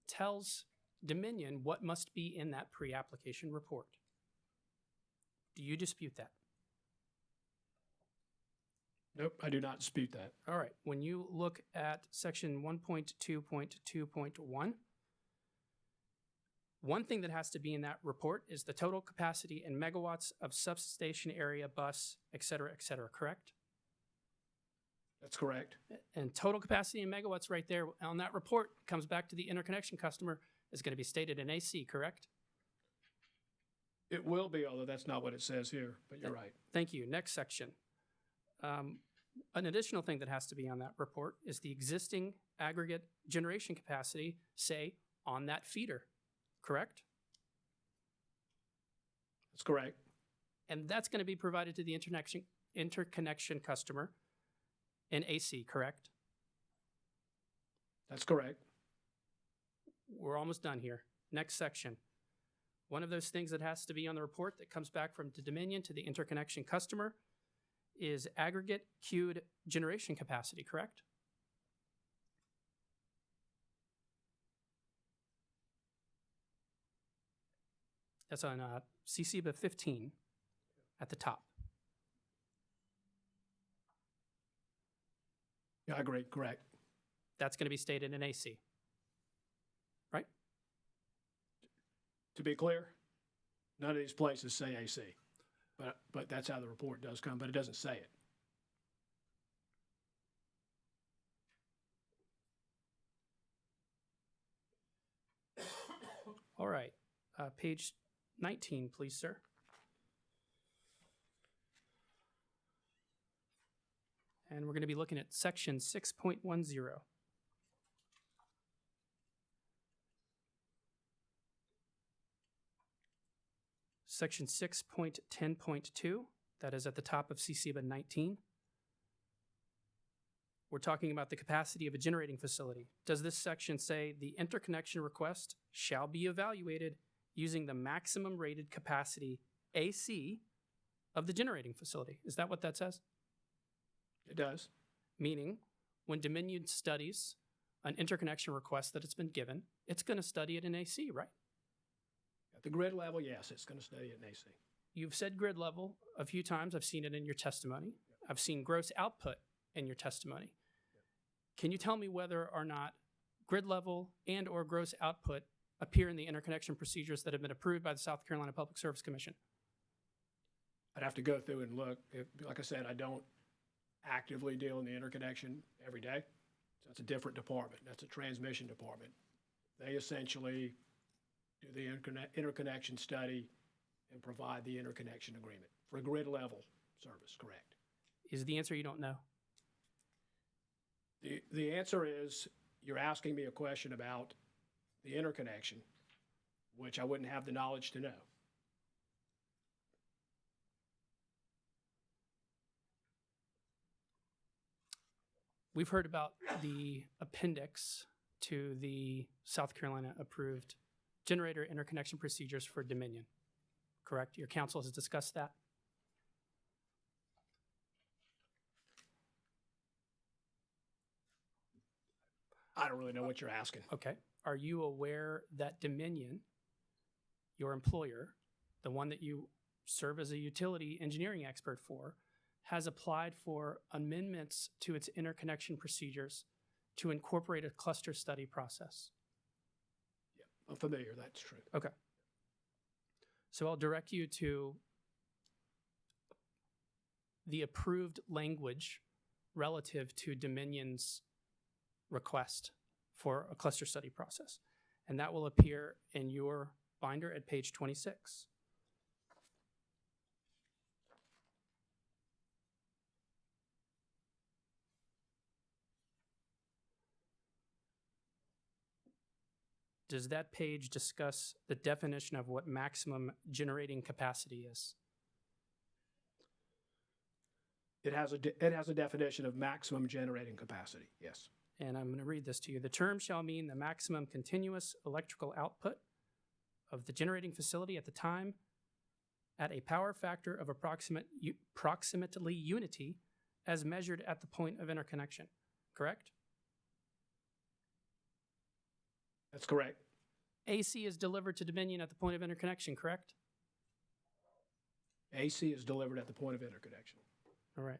tells Dominion what must be in that pre-application report. Do you dispute that? Nope, I do not dispute that. All right. When you look at section 1.2.2.1, one thing that has to be in that report is the total capacity in megawatts of substation area, bus, et cetera, correct? That's correct. And total capacity in megawatts right there on that report comes back to the interconnection customer is going to be stated in AC, correct? It will be, although that's not what it says here, but you're right. Thank you. Next section. An additional thing that has to be on that report is the existing aggregate generation capacity, say, on that feeder, correct? That's correct. And that's going to be provided to the interconnection customer in AC, correct? That's correct. We're almost done here. Next section. One of those things that has to be on the report that comes back from the Dominion to the interconnection customer is aggregate queued generation capacity, correct? That's on CCBA 15 at the top. Yeah, I agree, correct. That's going to be stated in AC, right? To be clear, none of these places say AC, but that's how the report does come, but it doesn't say it. All right. Page 19, please, sir. And we're going to be looking at section 6.10. Section 6.10.2, that is at the top of CCBA 19. We're talking about the capacity of a generating facility. Does this section say the interconnection request shall be evaluated using the maximum rated capacity AC of the generating facility? Is that what that says? It does. Meaning, when Dominion studies an interconnection request that it's been given, it's going to study it in AC, right? At the grid level, yes, it's going to study it in AC. You've said grid level a few times. I've seen it in your testimony. I've seen gross output in your testimony. Can you tell me whether or not grid level and or gross output appear in the interconnection procedures that have been approved by the South Carolina Public Service Commission? I'd have to go through and look. Like I said, I don't actively deal in the interconnection every day. So that's a different department. That's a transmission department. They essentially do the interconnection study and provide the interconnection agreement for a grid level service, correct? Is the answer you don't know? The answer is you're asking me a question about the interconnection, which I wouldn't have the knowledge to know. We've heard about the appendix to the South Carolina approved generator interconnection procedures for Dominion, correct? Your council has discussed that? I don't really know what you're asking. Okay. Are you aware that Dominion, your employer, the one that you serve as a utility engineering expert for, has applied for amendments to its interconnection procedures to incorporate a cluster study process? Yeah, I'm familiar, that's true. Okay. So I'll direct you to the approved language relative to Dominion's request for a cluster study process. And that will appear in your binder at page 26. Does that page discuss the definition of what maximum generating capacity is? It has a definition of maximum generating capacity, yes. And I'm going to read this to you. The term shall mean the maximum continuous electrical output of the generating facility at the time at a power factor of approximately unity as measured at the point of interconnection. Correct? That's correct. AC is delivered to Dominion at the point of interconnection, correct? AC is delivered at the point of interconnection. All right.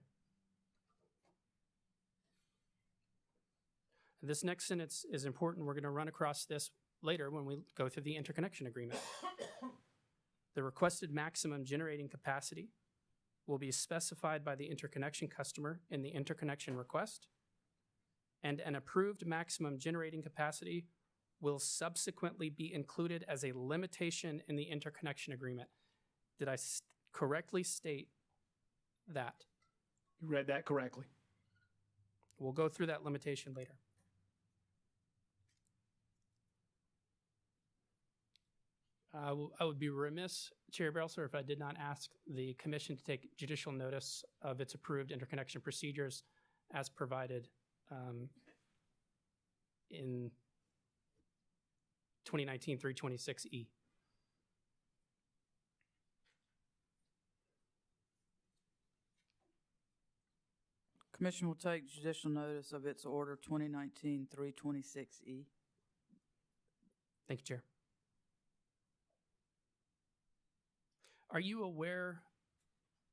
This next sentence is important. We're going to run across this later when we go through the interconnection agreement. The requested maximum generating capacity will be specified by the interconnection customer in the interconnection request, and an approved maximum generating capacity will subsequently be included as a limitation in the interconnection agreement. Did I correctly state that? You read that correctly. We'll go through that limitation later. I would be remiss, Chair Barrelsor, if I did not ask the Commission to take judicial notice of its approved interconnection procedures as provided in 2019-326E. Commission will take judicial notice of its order 2019-326E. Thank you, Chair. Are you aware,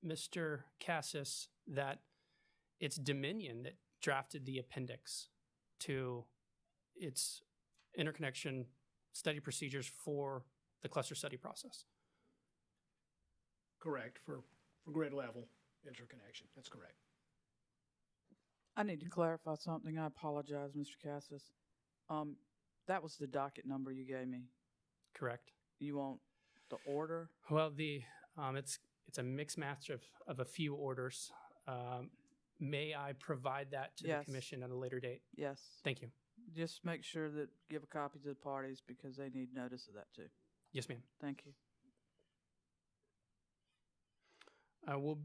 Mr. Cassis, that it's Dominion that drafted the appendix to its interconnection study procedures for the cluster study process? Correct, for grid level interconnection. That's correct. I need to clarify something. I apologize, Mr. Cassis. That was the docket number you gave me. Correct. You want the order? Well, it's a mixed match of a few orders. May I provide that to Yes. the commission at a later date? Yes. Thank you. Just make sure that give a copy to the parties because they need notice of that too. Yes, ma'am. Thank you. We'll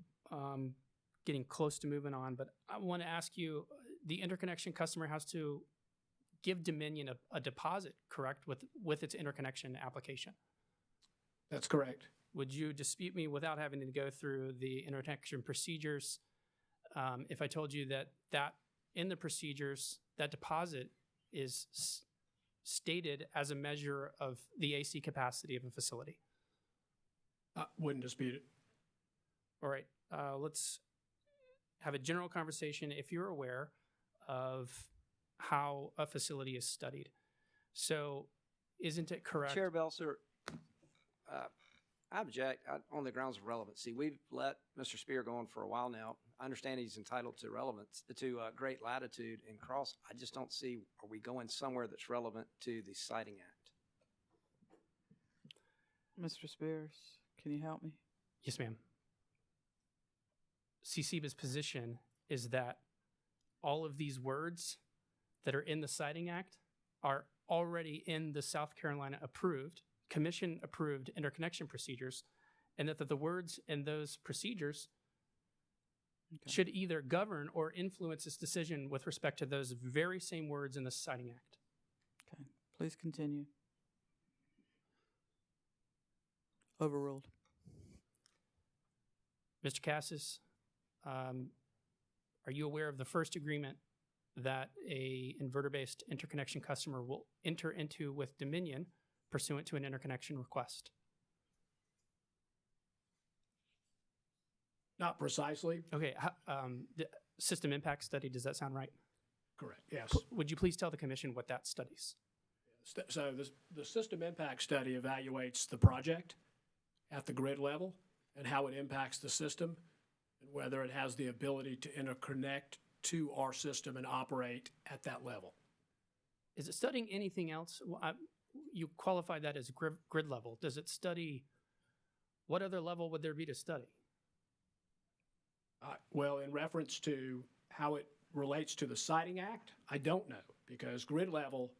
getting close to moving on, but I want to ask you: the interconnection customer has to give Dominion a deposit, correct, with its interconnection application? That's correct. Would you dispute me without having to go through the interconnection procedures if I told you that in the procedures, that deposit is stated as a measure of the AC capacity of a facility? Wouldn't dispute it. All right, let's have a general conversation if you're aware of how a facility is studied. So isn't it correct? Chair Belser, I object on the grounds of relevancy. We've let Mr. Spear go on for a while now. I understand he's entitled to relevance, to great latitude and cross. I just don't see, are we going somewhere that's relevant to the Siting Act? Mr. Spears, can you help me? Yes, ma'am. CCBA's position is that all of these words that are in the Siting Act are already in the South Carolina approved, commission approved interconnection procedures, and that the words in those procedures should either govern or influence its decision with respect to those very same words in the Siting Act. Okay, please continue. Overruled. Mr. Cassis, are you aware of the first agreement that a inverter-based interconnection customer will enter into with Dominion pursuant to an interconnection request? Not precisely. Okay, the system impact study, does that sound right? Correct. Yes. Would you please tell the commission what that studies? So the system impact study evaluates the project at the grid level and how it impacts the system and whether it has the ability to interconnect to our system and operate at that level. Is it studying anything else? You qualify that as grid level. Does it study, what other level would there be to study? Well, in reference to how it relates to the Siting Act, I don't know, because grid level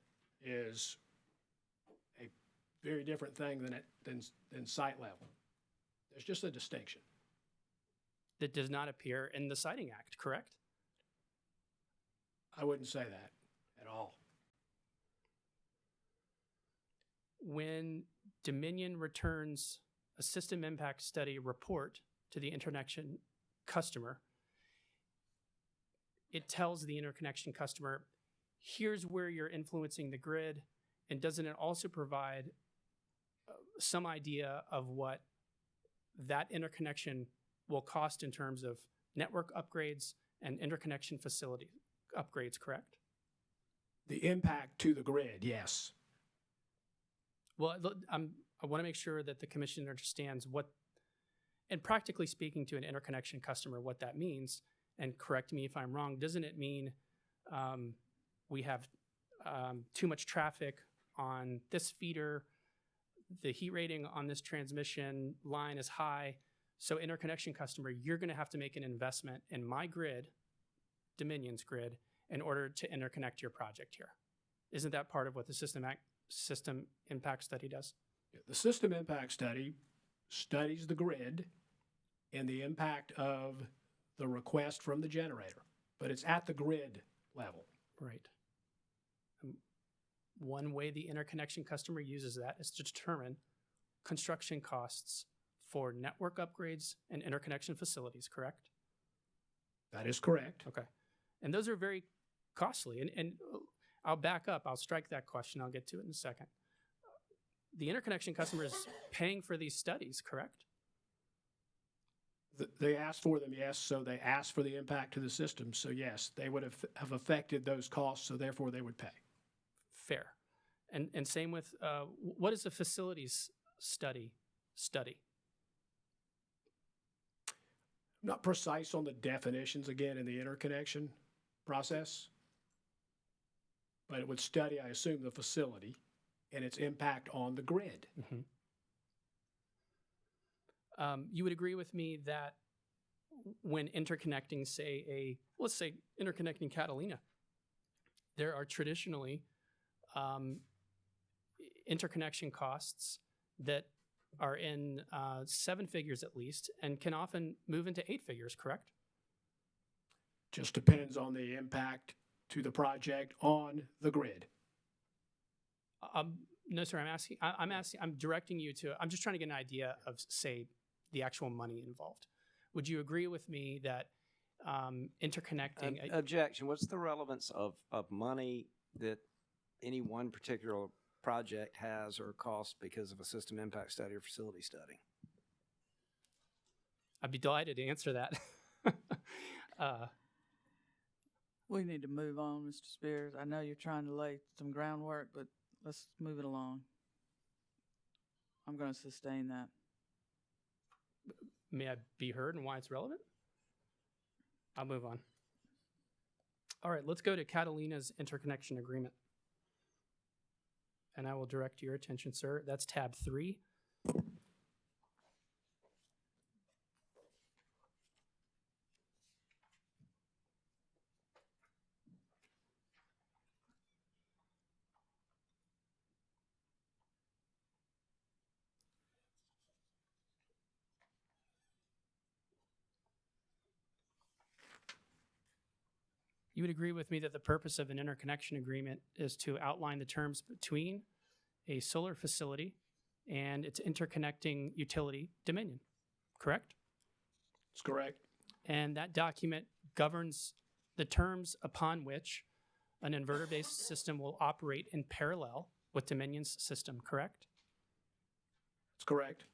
is a very different thing than site level. There's just a distinction. That does not appear in the Siting Act, correct? I wouldn't say that at all. When Dominion returns a system impact study report to the interconnection customer, it tells the interconnection customer, here's where you're influencing the grid, and doesn't it also provide some idea of what that interconnection will cost in terms of network upgrades and interconnection facility upgrades, correct? The impact to the grid, yes. Well, I want to make sure that the commission understands what, and practically speaking to an interconnection customer, what that means, and correct me if I'm wrong, doesn't it mean we have too much traffic on this feeder, the heat rating on this transmission line is high, so interconnection customer, you're going to have to make an investment in my grid, Dominion's grid, in order to interconnect your project here. Isn't that part of what the system impact study does? The system impact study studies the grid and the impact of the request from the generator, but it's at the grid level. Right. One way the interconnection customer uses that is to determine construction costs for network upgrades and interconnection facilities, correct? That is correct. Okay. And those are very costly. And I'll back up. I'll strike that question. I'll get to it in a second. The interconnection customer is paying for these studies, correct? They asked for them, yes, so they asked for the impact to the system, so yes, they would have affected those costs, so therefore they would pay. Fair. And same with, what is a facilities study? I'm not precise on the definitions, again, in the interconnection process, but it would study, I assume, the facility and its impact on the grid. You would agree with me that when interconnecting, let's say interconnecting Catalina, there are traditionally interconnection costs that are in 7 figures at least and can often move into 8 figures, correct? Just depends on the impact to the project on the grid. No, sir, I'm directing you to, I'm just trying to get an idea of, say, the actual money involved. Would you agree with me that interconnecting... Objection. What's the relevance of money that any one particular project has or costs because of a system impact study or facility study? I'd be delighted to answer that. We need to move on, Mr. Spears. I know you're trying to lay some groundwork, but let's move it along. I'm going to sustain that. May I be heard and why it's relevant? I'll move on. All right, let's go to Catalina's interconnection agreement. And I will direct your attention, sir. That's tab 3. You would agree with me that the purpose of an interconnection agreement is to outline the terms between a solar facility and its interconnecting utility, Dominion, correct? That's correct. And that document governs the terms upon which an inverter-based system will operate in parallel with Dominion's system, correct? That's correct.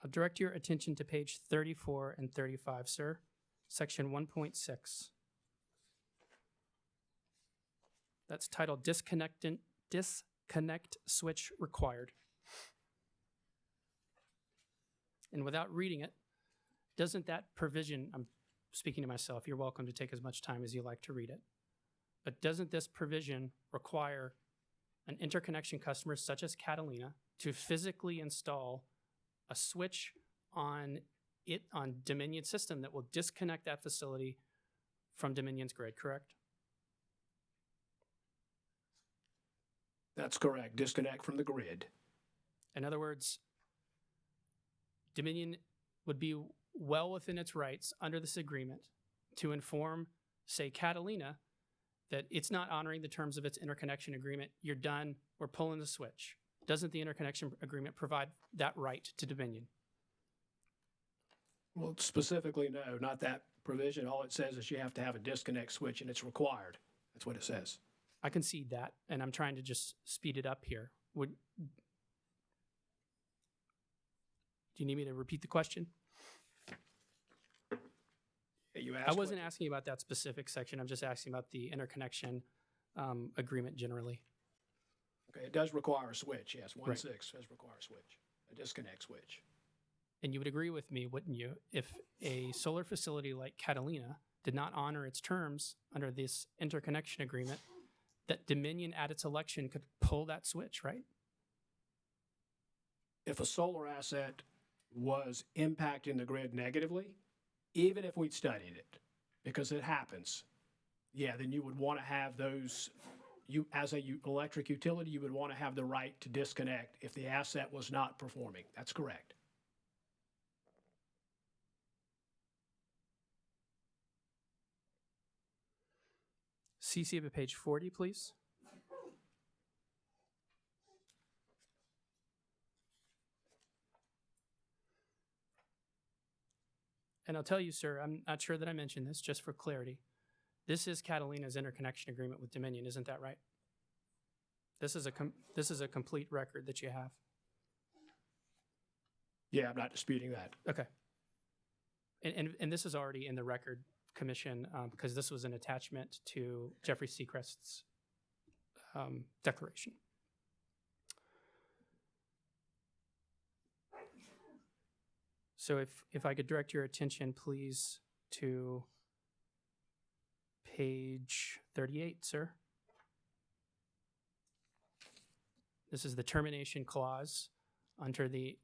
I'll direct your attention to page 34 and 35, sir. Section 1.6. That's titled Disconnect Switch Required. And without reading it, doesn't that provision, I'm speaking to myself, you're welcome to take as much time as you like to read it, but doesn't this provision require an interconnection customer such as Catalina to physically install a switch on Dominion's system that will disconnect that facility from Dominion's grid, correct? That's correct. Disconnect from the grid. In other words, Dominion would be well within its rights under this agreement to inform, say, Catalina, that it's not honoring the terms of its interconnection agreement. You're done. We're pulling the switch. Doesn't the interconnection agreement provide that right to Dominion? Well, specifically, no, not that provision. All it says is you have to have a disconnect switch, and it's required. That's what it says. I concede that, and I'm trying to just speed it up here. Do you need me to repeat the question? You asked I wasn't asking about that specific section. I'm just asking about the interconnection agreement generally. Okay, it does require a switch, yes. 1.6 Right. does require a switch, a disconnect switch. And you would agree with me, wouldn't you, if a solar facility like Catalina did not honor its terms under this interconnection agreement, that Dominion at its election could pull that switch, right? If a solar asset was impacting the grid negatively, even if we'd studied it, because it happens, yeah, then you would want to have those, as a electric utility, you would want to have the right to disconnect if the asset was not performing. That's correct. CC of page 40, please. And I'll tell you, sir, I'm not sure that I mentioned this, just for clarity. This is Catalina's interconnection agreement with Dominion, isn't that right? This is a complete record that you have. Yeah, I'm not disputing that. Okay. And this is already in the record, Commission, because this was an attachment to Jeffrey Seacrest's declaration. So if I could direct your attention, please, to page 38, sir. This is the termination clause under the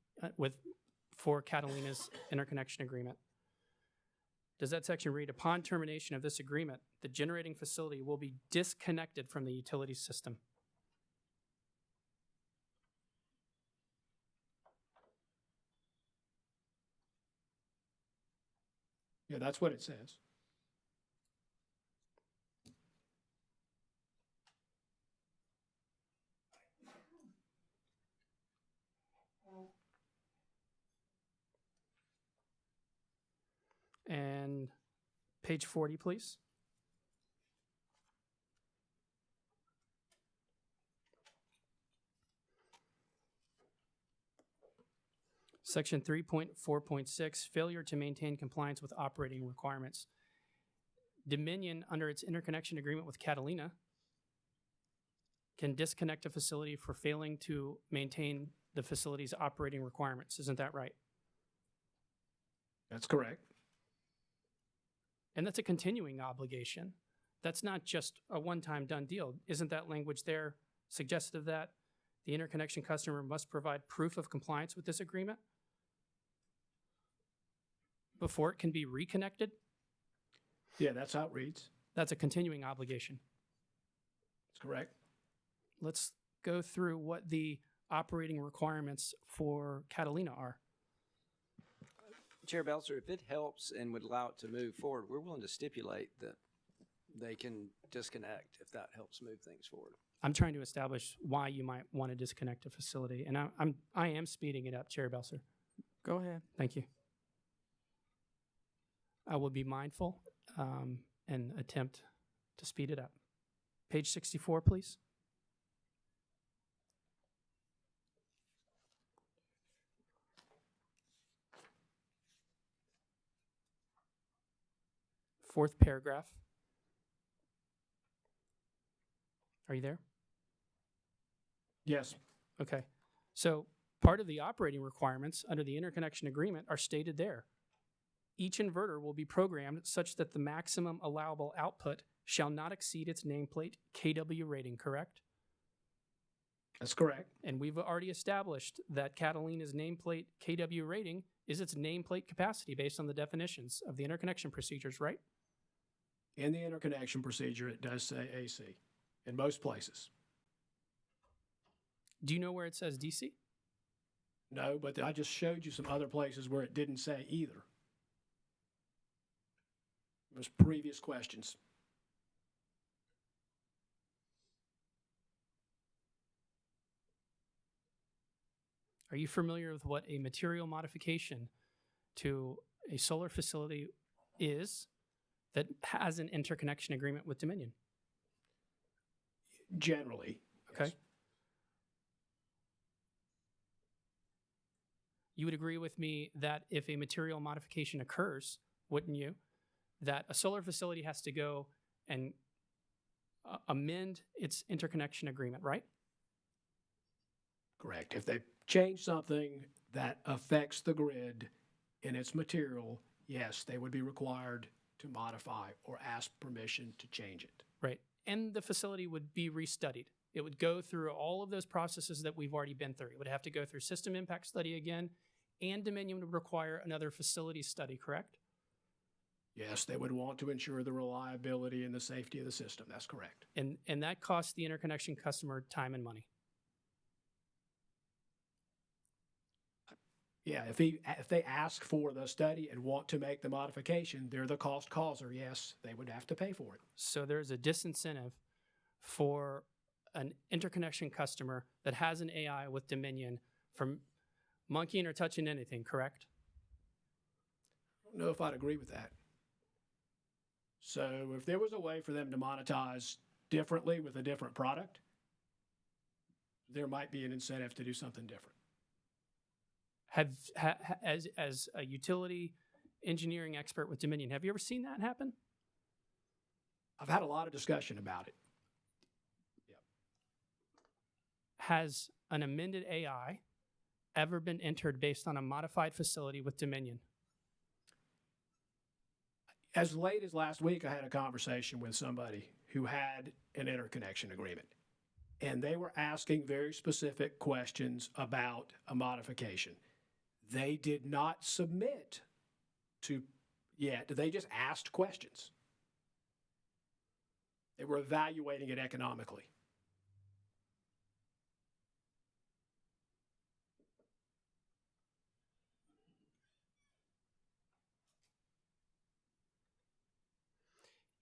for Catalina's interconnection agreement. Does that section read, upon termination of this agreement, the generating facility will be disconnected from the utility system? Yeah, that's what it says. And page 40, please. Section 3.4.6, failure to maintain compliance with operating requirements. Dominion, under its interconnection agreement with Catalina, can disconnect a facility for failing to maintain the facility's operating requirements. Isn't that right? That's correct. And that's a continuing obligation. That's not just a one-time done deal. Isn't that language there suggestive that the interconnection customer must provide proof of compliance with this agreement before it can be reconnected? Yeah, that's how it reads. That's a continuing obligation. That's correct. Let's go through what the operating requirements for Catalina are. Chair Belzer, if it helps and would allow it to move forward, we're willing to stipulate that they can disconnect if that helps move things forward. I'm trying to establish why you might want to disconnect a facility, and I am speeding it up, Chair Belzer. Go ahead. Thank you. I will be mindful and attempt to speed it up. Page 64, please. Fourth paragraph. Are you there? Yes. Okay. So part of the operating requirements under the interconnection agreement are stated there. Each inverter will be programmed such that the maximum allowable output shall not exceed its nameplate kW rating, correct? That's correct. And we've already established that Catalina's nameplate kW rating is its nameplate capacity based on the definitions of the interconnection procedures, right? In the interconnection procedure, it does say AC in most places. Do you know where it says DC? No, but I just showed you some other places where it didn't say either. Those previous questions. Are you familiar with what a material modification to a solar facility is that has an interconnection agreement with Dominion? Generally. Okay. Yes. You would agree with me that if a material modification occurs, wouldn't you, that a solar facility has to go and amend its interconnection agreement, right? Correct. If they change something that affects the grid in its material, yes, they would be required to modify or ask permission to change it. Right. And the facility would be restudied. It would go through all of those processes that we've already been through. It would have to go through system impact study again, and Dominion would require another facility study, correct? Yes, they would want to ensure the reliability and the safety of the system. That's correct. And that costs the interconnection customer time and money. Yeah, if they ask for the study and want to make the modification, they're the cost causer. Yes, they would have to pay for it. So there's a disincentive for an interconnection customer that has an AI with Dominion from monkeying or touching anything, correct? I don't know if I'd agree with that. So if there was a way for them to monetize differently with a different product, there might be an incentive to do something different. As a utility engineering expert with Dominion, have you ever seen that happen? I've had a lot of discussion about it. Has an amended AI ever been entered based on a modified facility with Dominion? As late as last week, I had a conversation with somebody who had an interconnection agreement, and they were asking very specific questions about a modification. They did not submit to yet. They just asked questions. They were evaluating it economically.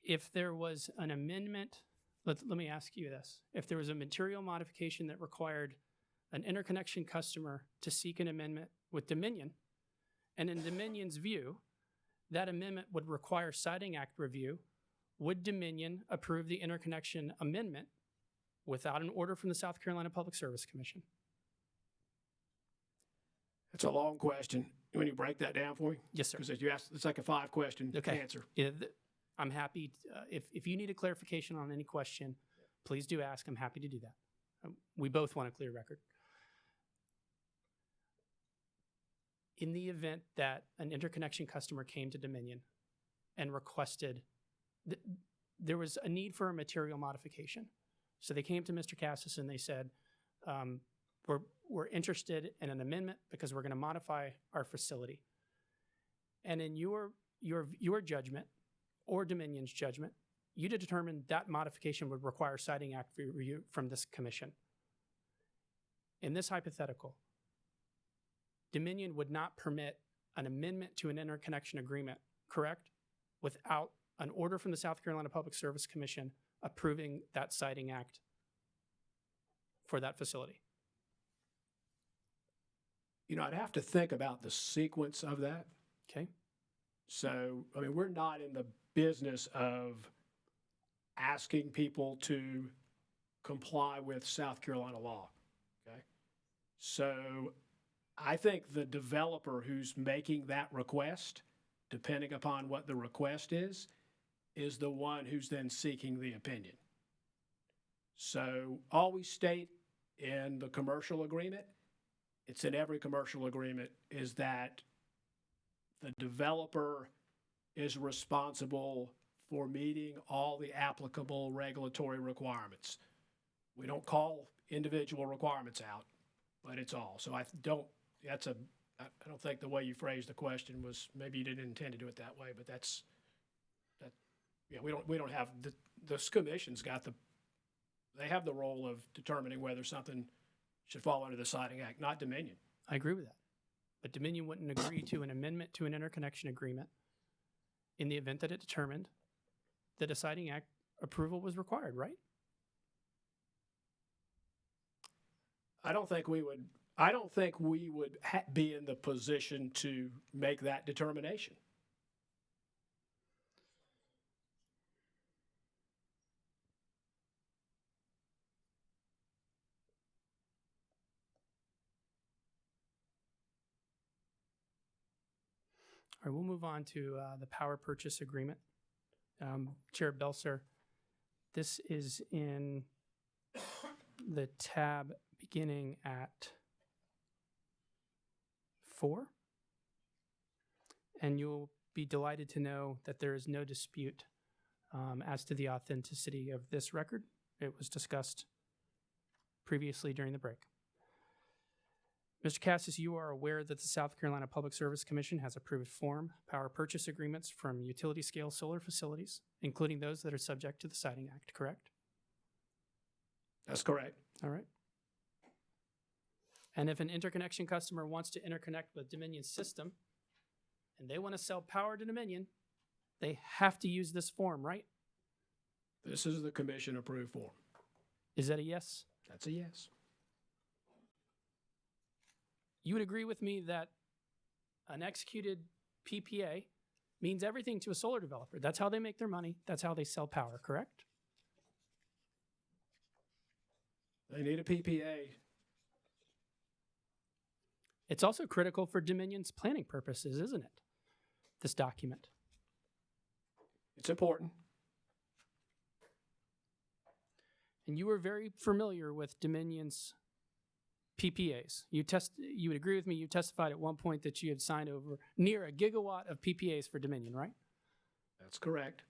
If there was an amendment, let me ask you this. If there was a material modification that required an interconnection customer to seek an amendment with Dominion, and in Dominion's view, that amendment would require Siting Act review, would Dominion approve the interconnection amendment without an order from the South Carolina Public Service Commission? It's a long question. When you break that down for me? Yes, sir. Because you asked, it's like a 5-question answer. Yeah, I'm happy. If you need a clarification on any question, please do ask. I'm happy to do that. We both want a clear record. In the event that an interconnection customer came to Dominion and requested, there was a need for a material modification. So they came to Mr. Cassis and they said, we're interested in an amendment because we're going to modify our facility. And in your judgment, or Dominion's judgment, you determined that modification would require Siting Act review from this commission. In this hypothetical, Dominion would not permit an amendment to an interconnection agreement, correct? Without an order from the South Carolina Public Service Commission approving that Siting Act for that facility. You know, I'd have to think about the sequence of that. Okay. So, I mean, we're not in the business of asking people to comply with South Carolina law, okay? So I think the developer who's making that request, depending upon what the request is the one who's then seeking the opinion. So all we state in the commercial agreement, it's in every commercial agreement, is that the developer is responsible for meeting all the applicable regulatory requirements. We don't call individual requirements out, but it's all. So I don't think the way you phrased the question was, maybe you didn't intend to do it that way, but we don't have, this commission's got they have the role of determining whether something should fall under the Siting Act, not Dominion. I agree with that. But Dominion wouldn't agree to an amendment to an interconnection agreement in the event that it determined that a Siting Act approval was required, right? I don't think we would be in the position to make that determination. All right, we'll move on to the power purchase agreement. Chair Belser, this is in the tab beginning at 4. And you'll be delighted to know that there is no dispute as to the authenticity of this record. It was discussed previously during the break. Mr. Cassis, you are aware that the South Carolina Public Service Commission has approved form power purchase agreements from utility-scale solar facilities, including those that are subject to the Siting Act, correct? That's correct. All right. And if an interconnection customer wants to interconnect with Dominion's system and they want to sell power to Dominion, they have to use this form, right? This is the commission-approved form. Is that a yes? That's a yes. You would agree with me that an executed PPA means everything to a solar developer. That's how they make their money. That's how they sell power, correct? They need a PPA. It's also critical for Dominion's planning purposes, isn't it? This document. It's important. And you were very familiar with Dominion's PPAs. You would agree with me, you testified at one point that you had signed over near a gigawatt of PPAs for Dominion, right? That's correct.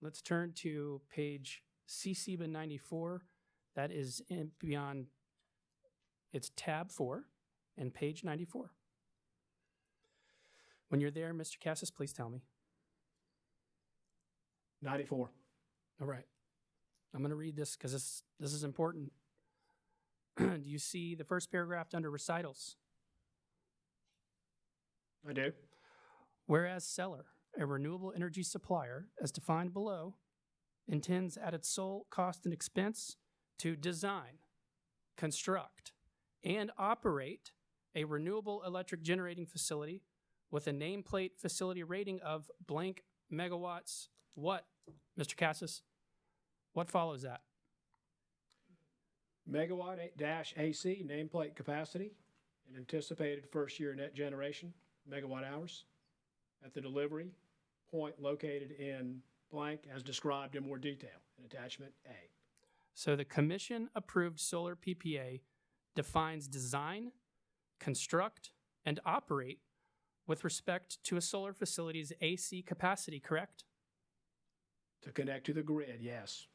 Let's turn to page CCBA 94. That is beyond, it's tab 4 and page 94. When you're there, Mr. Cassis, please tell me. 94. All right. I'm going to read this because this is important. Do you see the first paragraph under recitals? I do. Whereas seller, a renewable energy supplier, as defined below, intends at its sole cost and expense to design, construct, and operate a renewable electric generating facility with a nameplate facility rating of blank megawatts. What, Mr. Cassis? What follows that? Megawatt dash AC nameplate capacity and anticipated first year net generation, megawatt hours, at the delivery point located in blank as described in more detail in attachment A. So the commission-approved solar PPA defines design, construct, and operate with respect to a solar facility's AC capacity, correct? To connect to the grid, yes.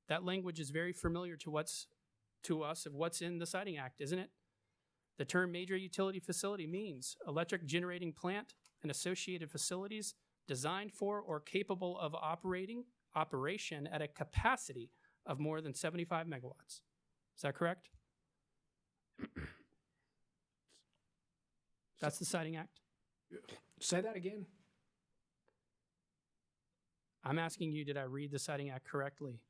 That language is very familiar to us of what's in the Siting Act, isn't it? The term major utility facility means electric generating plant and associated facilities designed for or capable of operation at a capacity of more than 75 megawatts. Is that correct? That's the Siting Act. Say that again. I'm asking you, did I read the Siting Act correctly?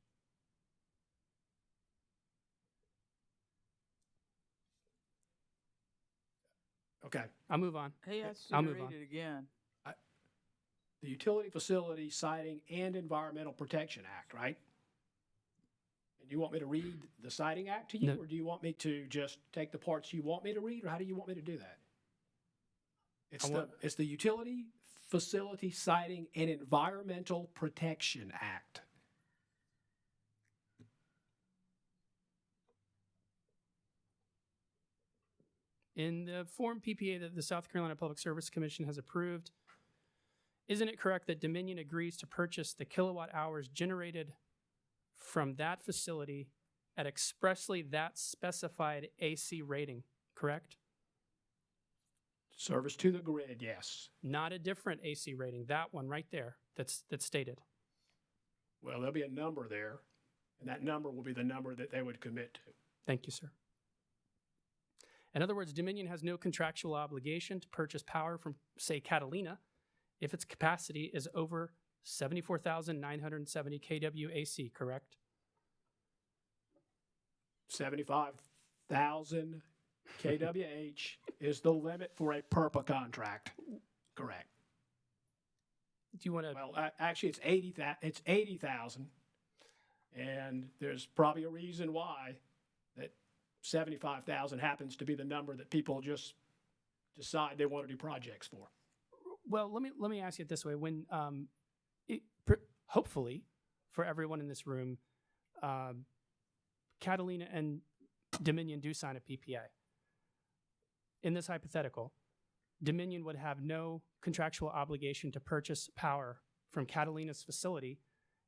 Okay. I'll move on. He has I'll to move read on. it again. The Utility Facility Siting and Environmental Protection Act, right? And you want me to read the Siting Act to you, No. or do you want me to just take the parts you want me to read, or how do you want me to do that? It's the Utility Facility Siting and Environmental Protection Act. In the Form PPA that the South Carolina Public Service Commission has approved, isn't it correct that Dominion agrees to purchase the kilowatt hours generated from that facility at expressly that specified AC rating, correct? Service to the grid, yes. Not a different AC rating, that one right there that's stated. Well, there'll be a number there, and that number will be the number that they would commit to. Thank you, sir. In other words, Dominion has no contractual obligation to purchase power from, say, Catalina if its capacity is over 74,970 kW AC, correct? 75,000 kWh is the limit for a PERPA contract. Correct. Do you want to? Well, actually, it's 80,000, and there's probably a reason why that 75,000 happens to be the number that people just decide they want to do projects for. Well, let me ask you it this way: when hopefully for everyone in this room, Catalina and Dominion do sign a PPA. In this hypothetical, Dominion would have no contractual obligation to purchase power from Catalina's facility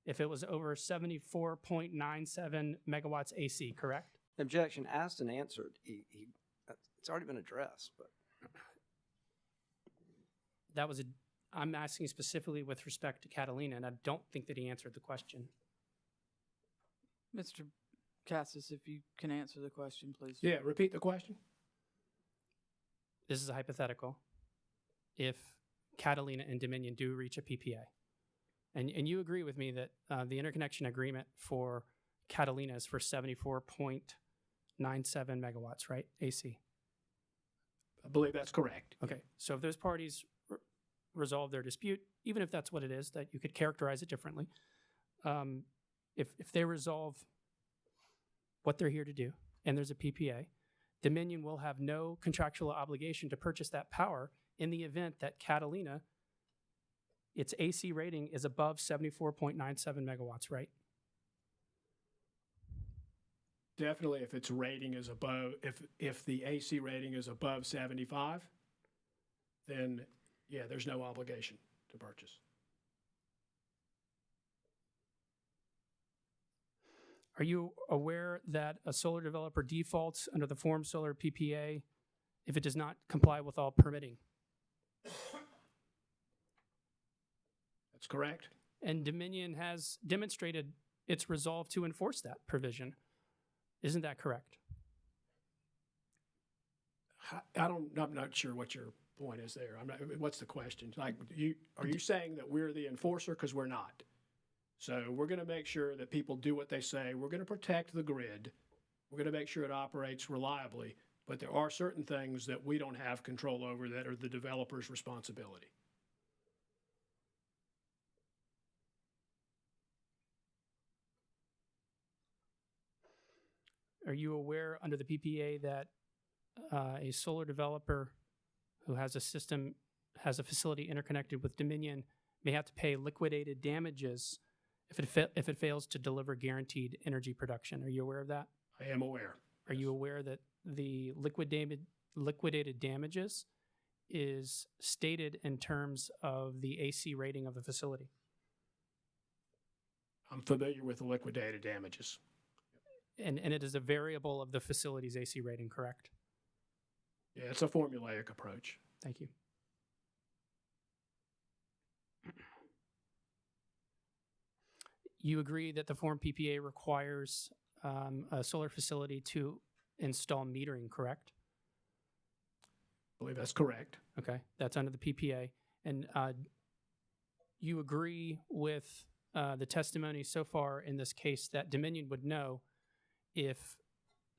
if it was over 74.97 megawatts AC, correct? Objection asked and answered. It's already been addressed, but I'm asking specifically with respect to Catalina, and I don't think that he answered the question. Mr. Cassis, if you can answer the question, please. Yeah, repeat the question. This is a hypothetical. If Catalina and Dominion do reach a PPA, and you agree with me that the interconnection agreement for Catalina is for 74.97 megawatts, right? AC. I believe that's correct. Okay, so if those parties resolve their dispute, even if that's what it is, that you could characterize it differently. If they resolve what they're here to do, and there's a PPA, Dominion will have no contractual obligation to purchase that power in the event that Catalina, its AC rating is above 74.97 megawatts, right? Definitely, if its rating is above, if the AC rating is above 75, then yeah, there's no obligation to purchase. Are you aware that a solar developer defaults under the Form Solar PPA if it does not comply with all permitting? That's correct. And Dominion has demonstrated its resolve to enforce that provision. Isn't that correct? I'm not sure what your point is there. What's the question? Like, are you saying that we're the enforcer? Because we're not. So we're going to make sure that people do what they say. We're going to protect the grid. We're going to make sure it operates reliably. But there are certain things that we don't have control over that are the developer's responsibility. Are you aware under the PPA that a solar developer who has a system, has a facility interconnected with Dominion, may have to pay liquidated damages if it fails to deliver guaranteed energy production? Are you aware of that? I am aware. Are you aware that the liquidated damages is stated in terms of the AC rating of the facility? I'm familiar with the liquidated damages. And it is a variable of the facility's AC rating, correct? Yeah, it's a formulaic approach. Thank you. You agree that the Form PPA requires a solar facility to install metering, correct? I believe that's correct. Okay, that's under the PPA. And you agree with the testimony so far in this case that Dominion would know if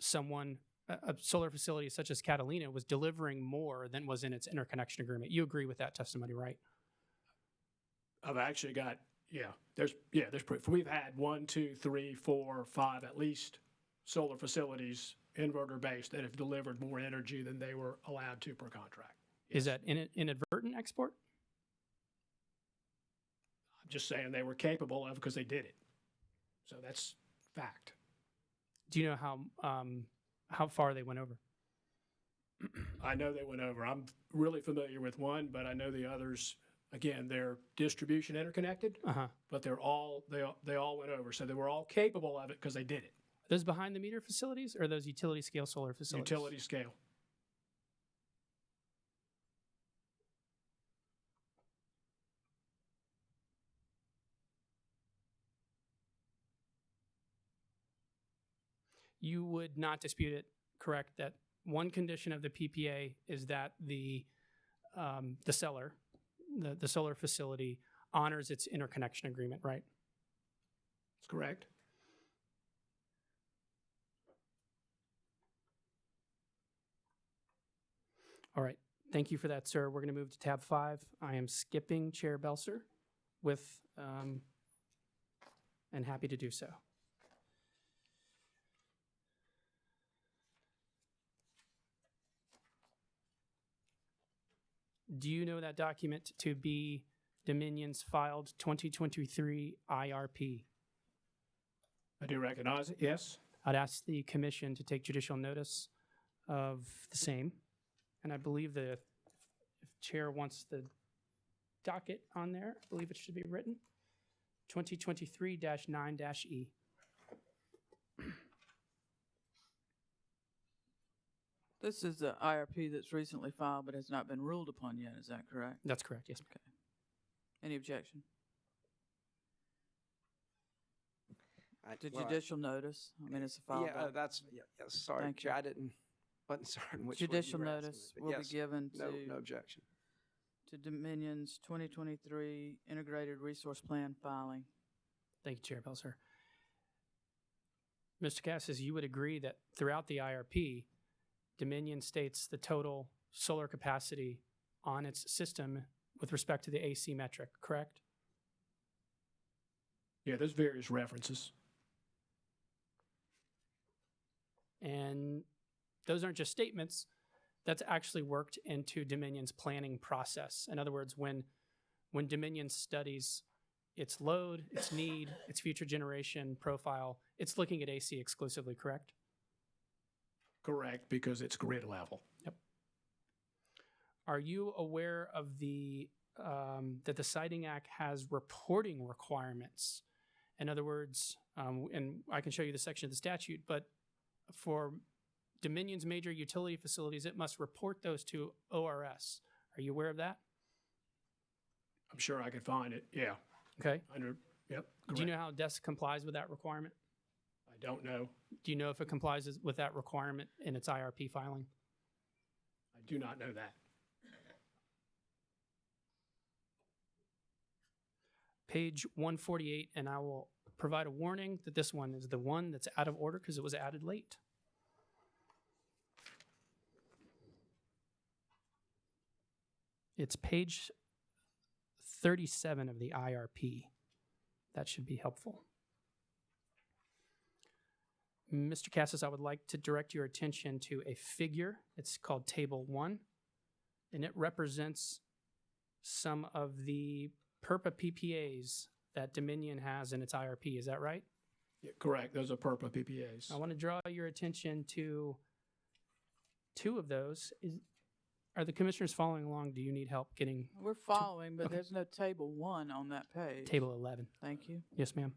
someone, a solar facility such as Catalina, was delivering more than was in its interconnection agreement. You agree with that testimony, right? I've actually got, there's proof. We've had 1, 2, 3, 4, 5, at least solar facilities, inverter-based, that have delivered more energy than they were allowed to per contract. Yes. Is that inadvertent export? I'm just saying they were capable of because they did it. So that's fact. Do you know how far they went over? I know they went over. I'm really familiar with one, but I know the others. Again, they're distribution interconnected, but they all went over. So they were all capable of it because they did it. Those behind the meter facilities or those utility scale solar facilities? Utility scale. You would not dispute it, correct, that one condition of the PPA is that the seller, the solar facility, honors its interconnection agreement, right? That's correct. All right. Thank you for that, sir. We're going to move to tab 5. I am skipping Chair Belser with, and happy to do so. Do you know that document to be Dominion's filed 2023 IRP? I do recognize it, yes. I'd ask the commission to take judicial notice of the same. And I believe if chair wants the docket on there, I believe it should be written 2023-9-E. This is the IRP that's recently filed but has not been ruled upon yet, is that correct? That's correct, yes. Okay. Any objection? To judicial notice? I mean, it's a file. Sorry, Thank Chair, you. wasn't certain which Judicial one you were asking notice me, but will yes, be given no objection. to Dominion's 2023 Integrated Resource Plan filing. Thank you, Chair Belser. Mr. Cassis, you would agree that throughout the IRP, Dominion states the total solar capacity on its system with respect to the AC metric, correct? Yeah, there's various references. And those aren't just statements. That's actually worked into Dominion's planning process. In other words, when Dominion studies its load, its need, its future generation profile, it's looking at AC exclusively, correct? Correct, because it's grid level. Yep. Are you aware of that the Siting Act has reporting requirements? In other words, and I can show you the section of the statute, but for Dominion's major utility facilities, it must report those to ORS. Are you aware of that? I'm sure I could find it. Yeah. Okay. Yep. Do you know how DESC complies with that requirement? I don't know. Do you know if it complies with that requirement in its IRP filing? I do not know that. Page 148, and I will provide a warning that this one is the one that's out of order because it was added late. It's page 37 of the IRP. That should be helpful. Mr. Cassis, I would like to direct your attention to a figure. It's called Table 1, and it represents some of the PURPA PPAs that Dominion has in its IRP. Is that right? Yeah, correct. Those are PURPA PPAs. I want to draw your attention to two of those. Are the commissioners following along? Do you need help getting We're following, but okay. there's no table 1 on that page. Table 11? Thank you. Yes, ma'am.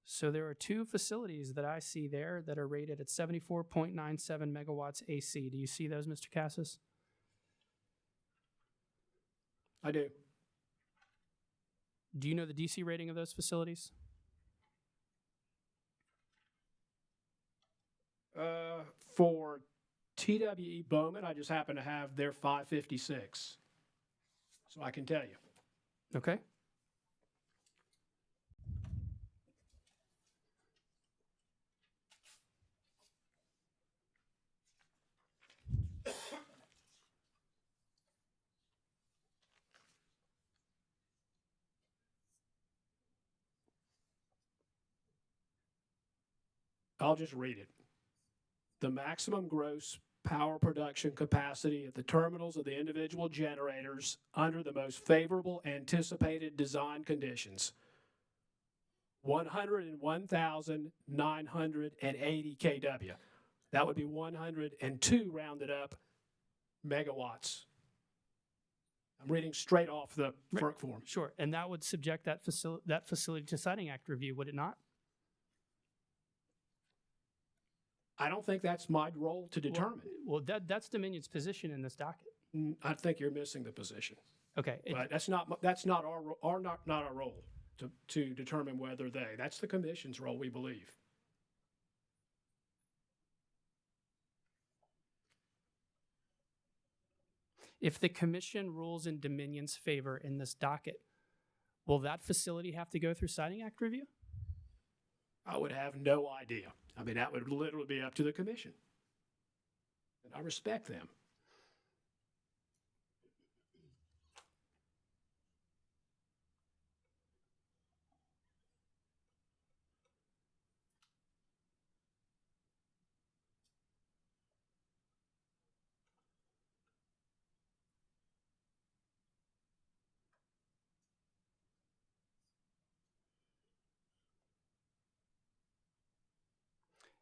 So there are two facilities that I see there that are rated at 74.97 megawatts AC. Do you see those, Mr. Cassis? I do. Do you know the DC rating of those facilities? For TWE Bowman, I just happen to have their 556. So I can tell you. Okay. I'll just read it. The maximum gross power production capacity at the terminals of the individual generators under the most favorable anticipated design conditions. 101,980 kW. That would be 102 rounded up megawatts. I'm reading straight off the FERC form. Sure. And that would subject that facility to Siting Act review, would it not? I don't think that's my role to determine. Well, that's Dominion's position in this docket. I think you're missing the position. Okay. But that's not our role to determine whether that's the commission's role, we believe. If the commission rules in Dominion's favor in this docket, will that facility have to go through Siting Act review? I would have no idea. I mean, that would literally be up to the commission. And I respect them.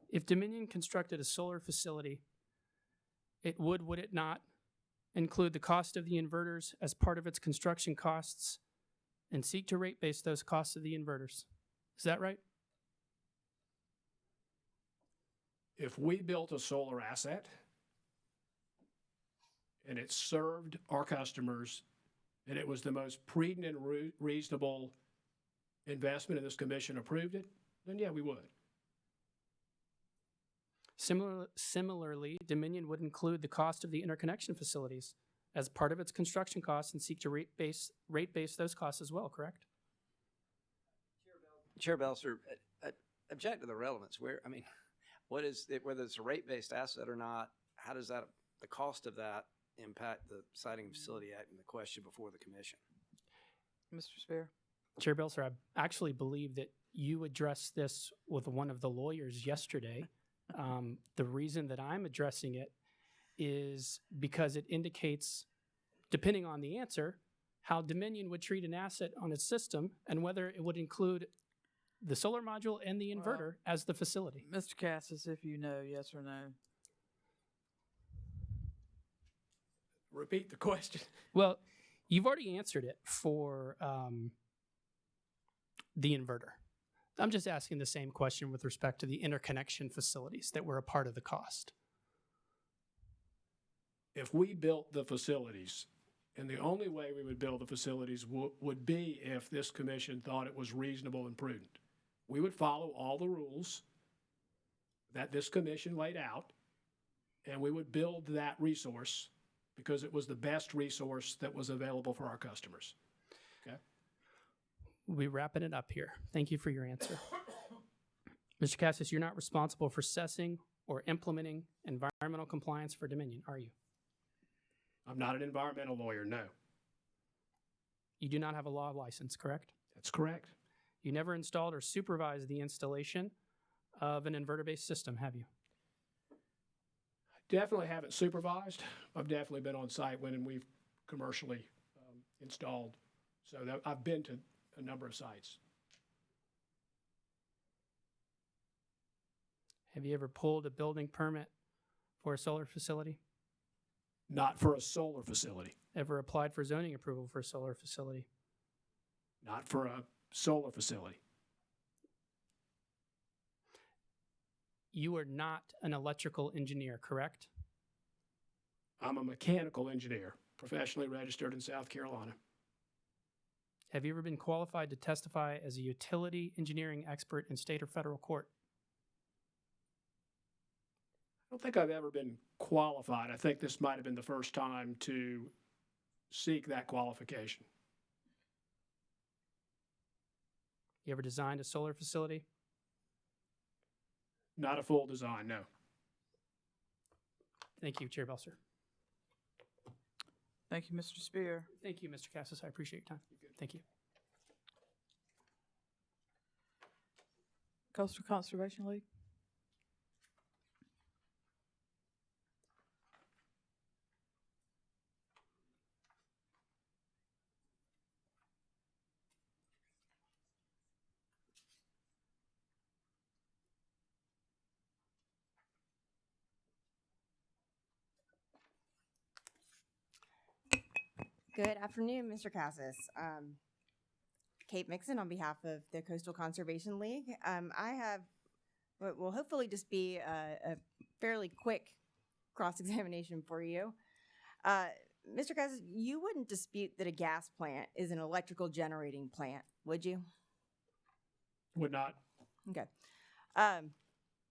If Dominion constructed a solar facility, would it not include the cost of the inverters as part of its construction costs and seek to rate base those costs of the inverters? Is that right? If we built a solar asset and it served our customers and it was the most prudent and reasonable investment and this commission approved it, then yeah, we would. Similarly, Dominion would include the cost of the interconnection facilities as part of its construction costs and seek to rate base those costs as well, correct? Chair Belser, object to the relevance. Whether it's a rate-based asset or not, how does that, the cost of that impact the Siting Facility Act and the question before the commission? Mr. Spear? Chair Belser, I actually believe that you addressed this with one of the lawyers yesterday. The reason that I'm addressing it is because it indicates, depending on the answer, how Dominion would treat an asset on its system and whether it would include the solar module and the inverter as the facility. Mr. Cassis, if you know, yes or no. Repeat the question. Well, you've already answered it for the inverter. I'm just asking the same question with respect to the interconnection facilities that were a part of the cost. If we built the facilities, and the only way we would build the facilities would be if this commission thought it was reasonable and prudent. We would follow all the rules that this commission laid out, and we would build that resource because it was the best resource that was available for our customers. Okay? We're wrapping it up here. Thank you for your answer. Mr. Cassis, you're not responsible for assessing or implementing environmental compliance for Dominion, are you? I'm not an environmental lawyer, no. You do not have a law license, correct? That's correct. You never installed or supervised the installation of an inverter-based system, have you? Definitely haven't supervised. I've definitely been on site when we've commercially installed. So I've been to a number of sites. Have you ever pulled a building permit for a solar facility? Not for a solar facility. Ever applied for zoning approval for a solar facility? Not for a solar facility. You are not an electrical engineer, correct? I'm a mechanical engineer, professionally registered in South Carolina. Have you ever been qualified to testify as a utility engineering expert in state or federal court? I don't think I've ever been qualified. I think this might have been the first time to seek that qualification. You ever designed a solar facility? Not a full design, no. Thank you, Chair Belser. Thank you, Mr. Spear. Thank you, Mr. Cassis. I appreciate your time. Thank you. Coastal Conservation League? Good afternoon, Mr. Cassis. Kate Mixon on behalf of the Coastal Conservation League. I have what will hopefully just be a fairly quick cross-examination for you. Mr. Cassis, you wouldn't dispute that a gas plant is an electrical generating plant, would you? Would not. Okay.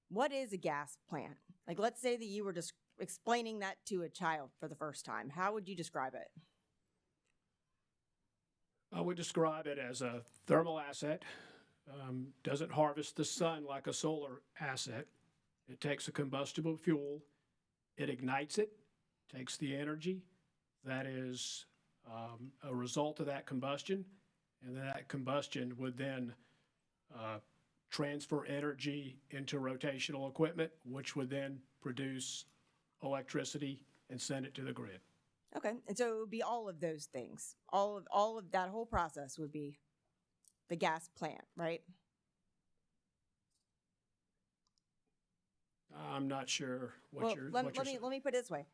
What is a gas plant? Like, let's say that you were just explaining that to a child for the first time. How would you describe it? I would describe it as a thermal asset. Doesn't harvest the sun like a solar asset. It takes a combustible fuel, it ignites it, takes the energy that is a result of that combustion, and that combustion would then transfer energy into rotational equipment, which would then produce electricity and send it to the grid. Okay, and so it would be all of those things. All of that whole process would be the gas plant, right? I'm not sure Let me put it this way.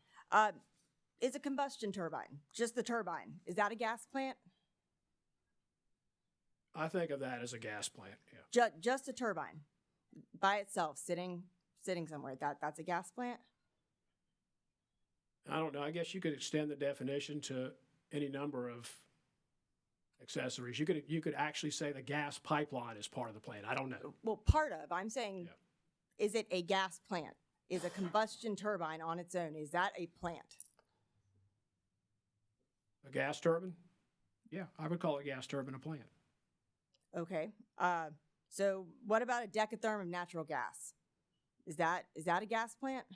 Is a combustion turbine, just the turbine, is that a gas plant? I think of that as a gas plant, yeah. Just a turbine by itself, sitting somewhere. That's a gas plant? I don't know. I guess you could extend the definition to any number of accessories. You could actually say the gas pipeline is part of the plant. I don't know. Well, part of. I'm saying, Yeah. Is it a gas plant? Is a combustion turbine on its own, is that a plant? A gas turbine? Yeah, I would call a gas turbine a plant. Okay. So what about a decatherm of natural gas? Is that a gas plant?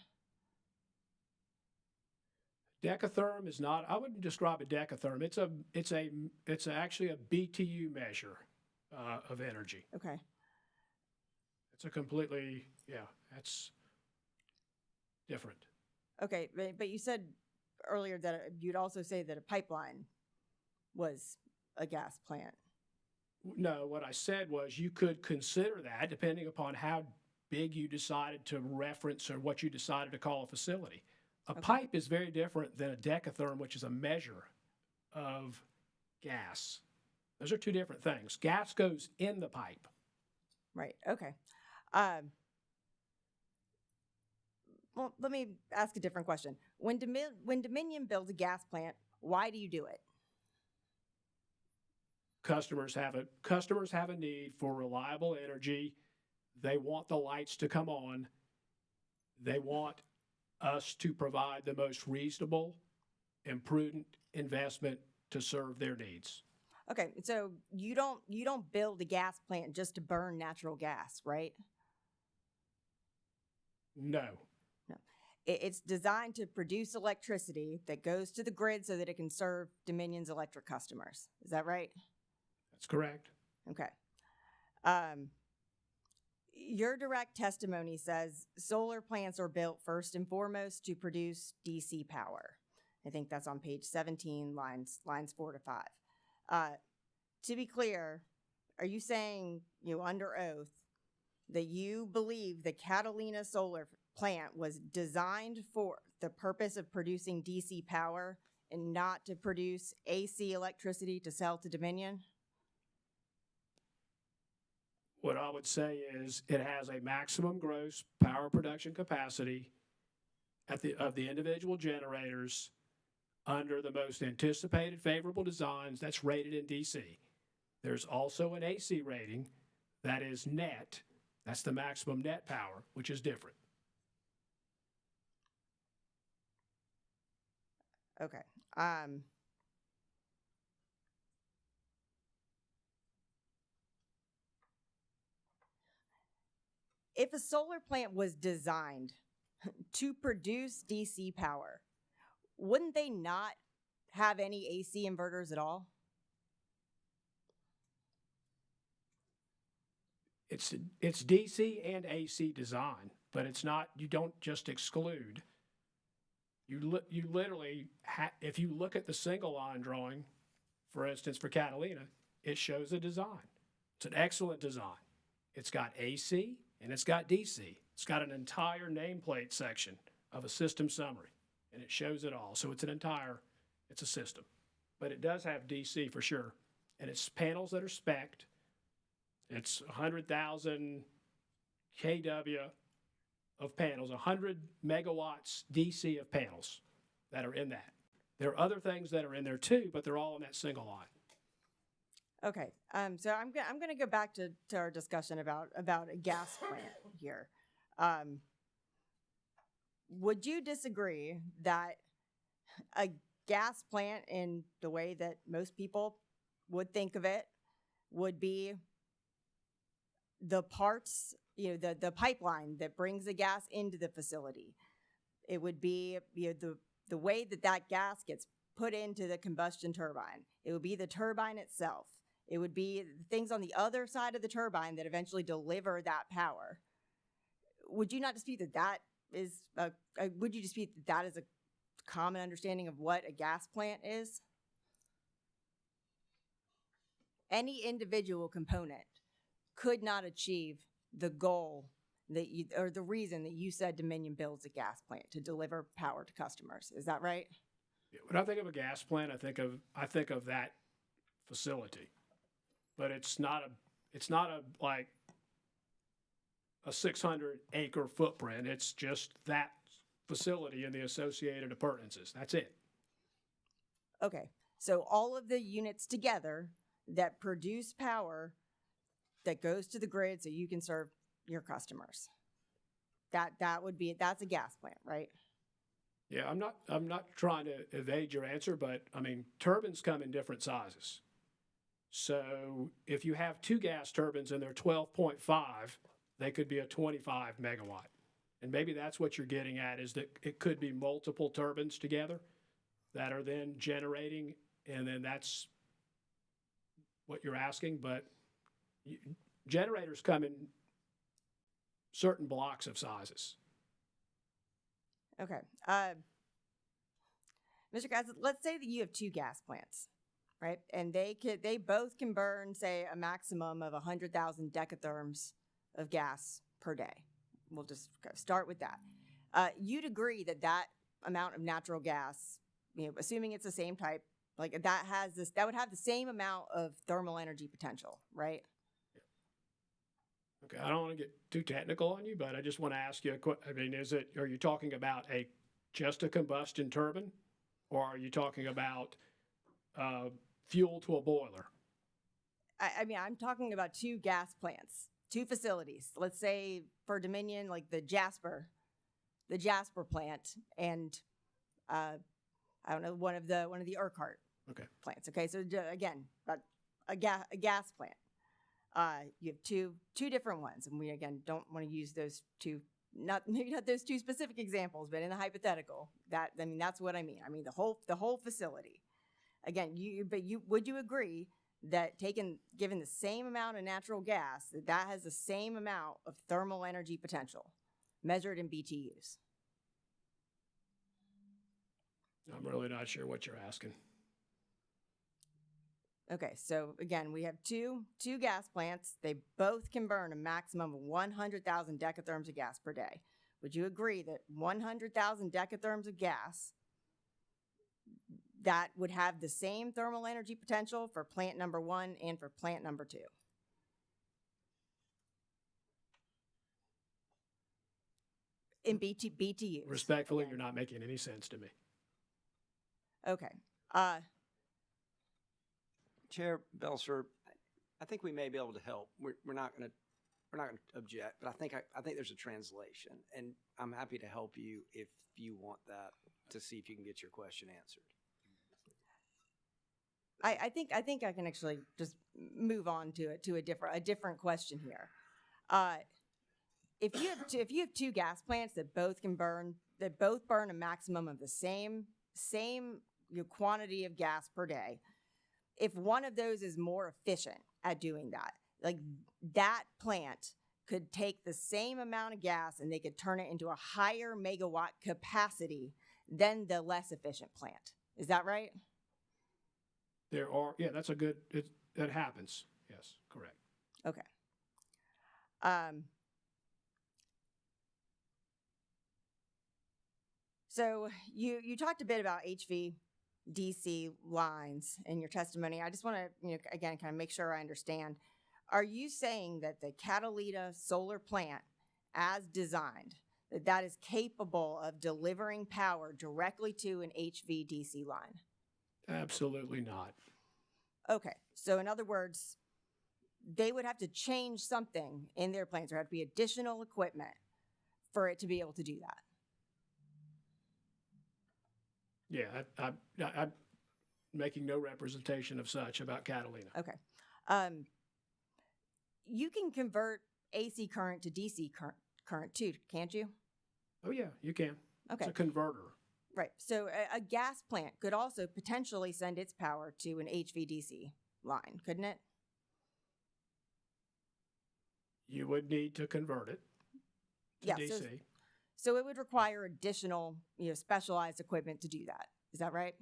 Decatherm is not, I wouldn't describe a decatherm. It's actually a BTU measure of energy. Okay. It's a completely, that's different. Okay, but you said earlier that you'd also say that a pipeline was a gas plant. No, what I said was you could consider that depending upon how big you decided to reference or what you decided to call a facility. A pipe is very different than a decatherm, which is a measure of gas. Those are two different things. Gas goes in the pipe. Right. Okay. Well, let me ask a different question. When Dominion builds a gas plant, why do you do it? Customers have a need for reliable energy. They want the lights to come on. They want us to provide the most reasonable and prudent investment to serve their needs. Okay, so you don't build a gas plant just to burn natural gas, right? No. No. It's designed to produce electricity that goes to the grid so that it can serve Dominion's electric customers. Is that right? That's correct. Okay. Your direct testimony says solar plants are built first and foremost to produce DC power. I think that's on page 17, lines 4 to 5. To be clear, are you saying, under oath, that you believe the Catalina solar plant was designed for the purpose of producing DC power and not to produce AC electricity to sell to Dominion? What I would say is it has a maximum gross power production capacity of the individual generators under the most anticipated favorable designs that's rated in DC. There's also an AC rating that is net. That's the maximum net power, which is different. Okay. If a solar plant was designed to produce DC power, wouldn't they not have any AC inverters at all? It's DC and AC design, but it's not, you don't just exclude. You literally, if you look at the single line drawing, for instance, for Catalina, it shows a design. It's an excellent design. It's got AC and it's got DC. It's got an entire nameplate section of a system summary, and it shows it all. So it's a system. But it does have DC for sure. And it's panels that are spec'd. It's 100,000 kW of panels, 100 megawatts DC of panels that are in that. There are other things that are in there too, but they're all in that single line. Okay, so I'm going to go back to our discussion about a gas plant here. Would you disagree that a gas plant, in the way that most people would think of it, would be the parts, the pipeline that brings the gas into the facility? It would be the way that gas gets put into the combustion turbine. It would be the turbine itself. It would be things on the other side of the turbine that eventually deliver that power. Would you not dispute that is a common understanding of what a gas plant is? Any individual component could not achieve the goal or the reason that you said Dominion builds a gas plant, to deliver power to customers. Is that right? Yeah, when I think of a gas plant, I think of that facility. But it's not like a 600-acre footprint. It's just that facility and the associated appurtenances. That's it. Okay. So all of the units together that produce power that goes to the grid so you can serve your customers. That's a gas plant, right? Yeah, I'm not trying to evade your answer, but I mean, turbines come in different sizes. So if you have two gas turbines and they're 12.5, they could be a 25 megawatt. And maybe that's what you're getting at, is that it could be multiple turbines together. that are then generating, and then that's what you're asking, but generators come in certain blocks of sizes. Okay. Mr. Cass, let's say that you have 2 gas plants, right? And they both can burn, say, a maximum of 100,000 decatherms of gas per day. We'll just start with that. You'd agree that that amount of natural gas, assuming it's the same type, like that would have the same amount of thermal energy potential, right? Okay, I don't want to get too technical on you, but I just want to ask you are you talking about just a combustion turbine, or are you talking about fuel to a boiler? I'm talking about 2 gas plants, 2 facilities. Let's say for Dominion, like the Jasper plant, and I don't know, one of the Urquhart plants. Okay, so again, about a gas plant. You have two different ones, and we again don't want to use those 2, maybe not those 2 specific examples, but in the hypothetical, that's what I mean. I mean the whole facility. Again, would you agree that given the same amount of natural gas, that has the same amount of thermal energy potential, measured in BTUs? I'm really not sure what you're asking. Okay, so again, we have two gas plants. They both can burn a maximum of 100,000 decatherms of gas per day. Would you agree that 100,000 decatherms of gas, that would have the same thermal energy potential for plant number 1 and for plant number 2? In BTUs. Respectfully, again. You're not making any sense to me. Okay. Chair Belser, I think we may be able to help. We're not going to object, but I think there's a translation, and I'm happy to help you if you want that to see if you can get your question answered. I think I can actually just move on to a different question here. If you have 2 gas plants that both burn a maximum of the same quantity of gas per day, if one of those is more efficient at doing that, like that plant could take the same amount of gas and they could turn it into a higher megawatt capacity than the less efficient plant. Is that right? That happens. Yes, correct. Okay. So you talked a bit about HVDC lines in your testimony. I just want to, again, kind of make sure I understand. Are you saying that the Catalina solar plant, as designed, that is capable of delivering power directly to an HVDC line? Absolutely not. Okay. So in other words, they would have to change something in their plans. There would have to be additional equipment for it to be able to do that. Yeah, I'm making no representation of such about Catalina. Okay. You can convert AC current to DC current too, can't you? Oh, yeah, you can. Okay. It's a converter. Right. So a gas plant could also potentially send its power to an HVDC line, couldn't it? You would need to convert it to DC. So it would require additional, specialized equipment to do that. Is that right?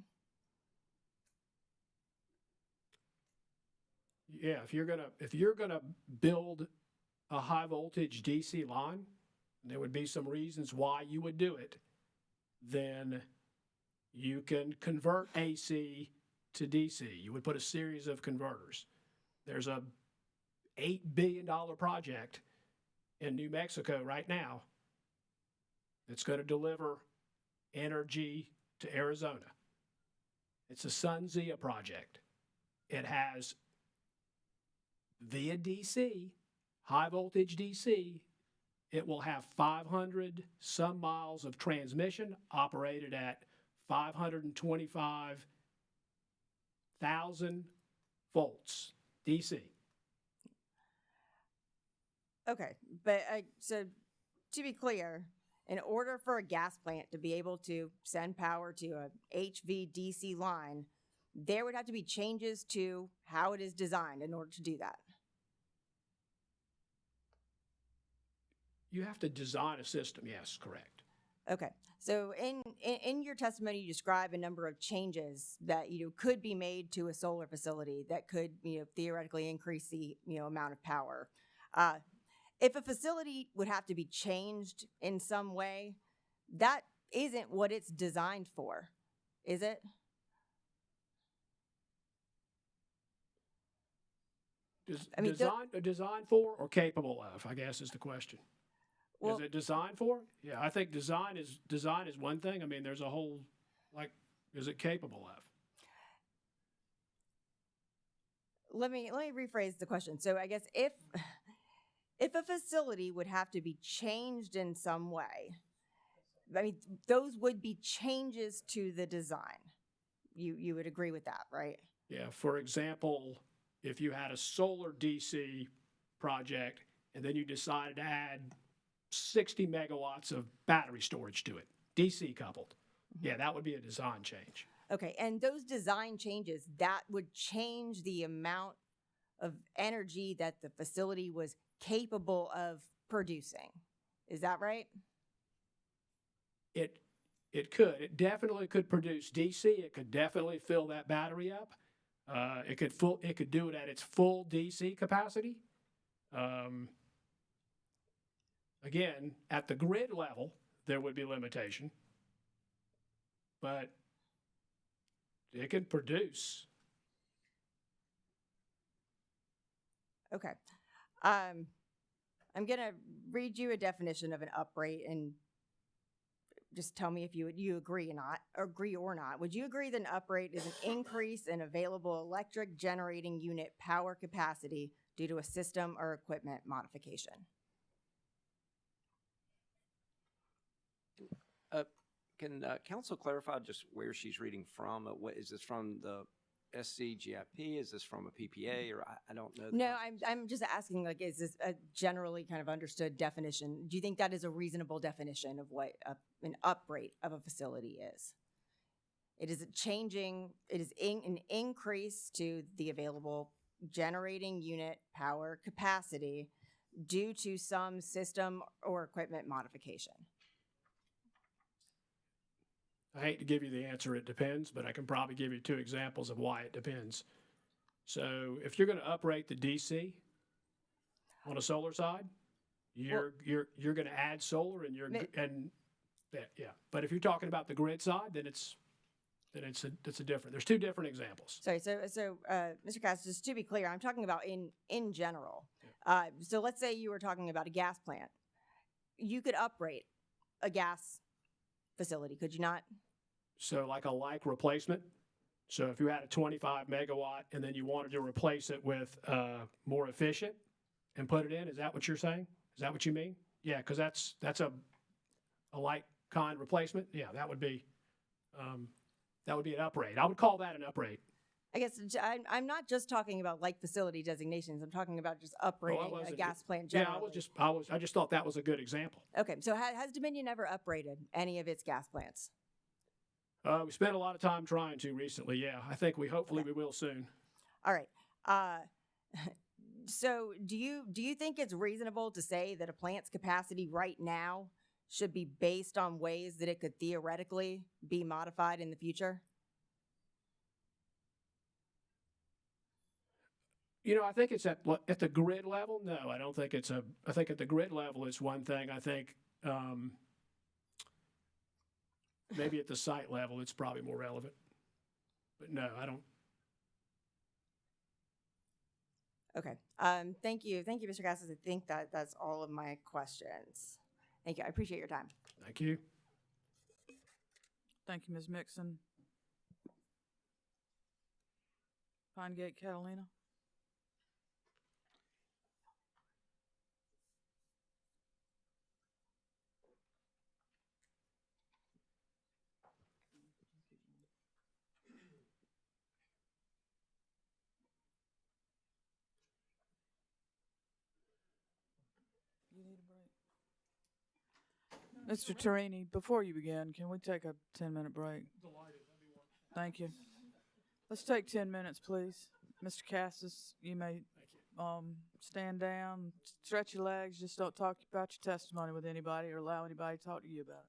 Yeah, if you're gonna build a high voltage DC line, there would be some reasons why you would do it. Then you can convert AC to DC. You would put a series of converters. There's a $8 billion project in New Mexico right now that's going to deliver energy to Arizona. It's a SunZia project. It has via DC, high voltage DC, it will have 500 some miles of transmission operated at 525,000 volts DC. Okay, but so to be clear, in order for a gas plant to be able to send power to a HVDC line, there would have to be changes to how it is designed in order to do that. You have to design a system, yes, correct. Okay, so in your testimony, you describe a number of changes that could be made to a solar facility that could theoretically increase the amount of power. If a facility would have to be changed in some way, that isn't what it's designed for, is it? Designed for or capable of, I guess is the question. Well, is it designed for? Yeah, I think design is one thing. I mean, there's a whole, is it capable of? Let me rephrase the question. So I guess if a facility would have to be changed in some way, I mean, those would be changes to the design. You would agree with that, right? Yeah. For example, if you had a solar DC project and then you decided to add 60 megawatts of battery storage to it, DC coupled. Mm-hmm. Yeah, that would be a design change. Okay, and those design changes, that would change the amount of energy that the facility was capable of producing. Is that right? It could. It definitely could produce DC. It could definitely fill that battery up. It could do it at its full DC capacity. Again, at the grid level, there would be limitation, but it can produce. Okay. I'm going to read you a definition of an uprate and just tell me if you agree or not. Would you agree that an uprate is an increase in available electric generating unit power capacity due to a system or equipment modification? Can council clarify just where she's reading from? What is this from, the SC GIP? Is this from a PPA, or I don't know? No, I'm just asking, is this a generally kind of understood definition? Do you think that is a reasonable definition of what an uprate of a facility is? It is an increase to the available generating unit power capacity due to some system or equipment modification. I hate to give you the answer, it depends, but I can probably give you 2 examples of why it depends. So if you're going to uprate the DC on a solar side, you're going to add solar yeah. But if you're talking about the grid side, then it's a different. There's 2 different examples. Sorry, so Mr. Cass, just to be clear, I'm talking about in general. Yeah. So let's say you were talking about a gas plant. You could uprate a gas facility, could you not? So like a replacement. So if you had a 25 megawatt and then you wanted to replace it with more efficient and put it in, is that what you're saying? Is that what you mean? Yeah, because that's a like kind replacement. Yeah, that would be an uprate. I would call that an uprate. I guess I'm not just talking about like facility designations. I'm talking about just uprating a gas plant generally. Yeah, I just thought that was a good example. Okay, so has Dominion ever uprated any of its gas plants? We spent a lot of time trying to recently. Yeah, I think we will soon. All right. So do you think it's reasonable to say that a plant's capacity right now should be based on ways that it could theoretically be modified in the future? I think it's at the grid level. No, I don't think I think at the grid level it's one thing. I think maybe at the site level it's probably more relevant. But no, I don't. Okay. Thank you, Mr. Cassis. I think that's all of my questions. Thank you. I appreciate your time. Thank you. Thank you, Ms. Mixon. Pinegate, Catalina. You need a break? No, Mr. Torini, before you begin, can we take a 10-minute break? Thank you. Let's take 10 minutes, please. Mr. Cassis, you may stand down, stretch your legs, just don't talk about your testimony with anybody or allow anybody to talk to you about it.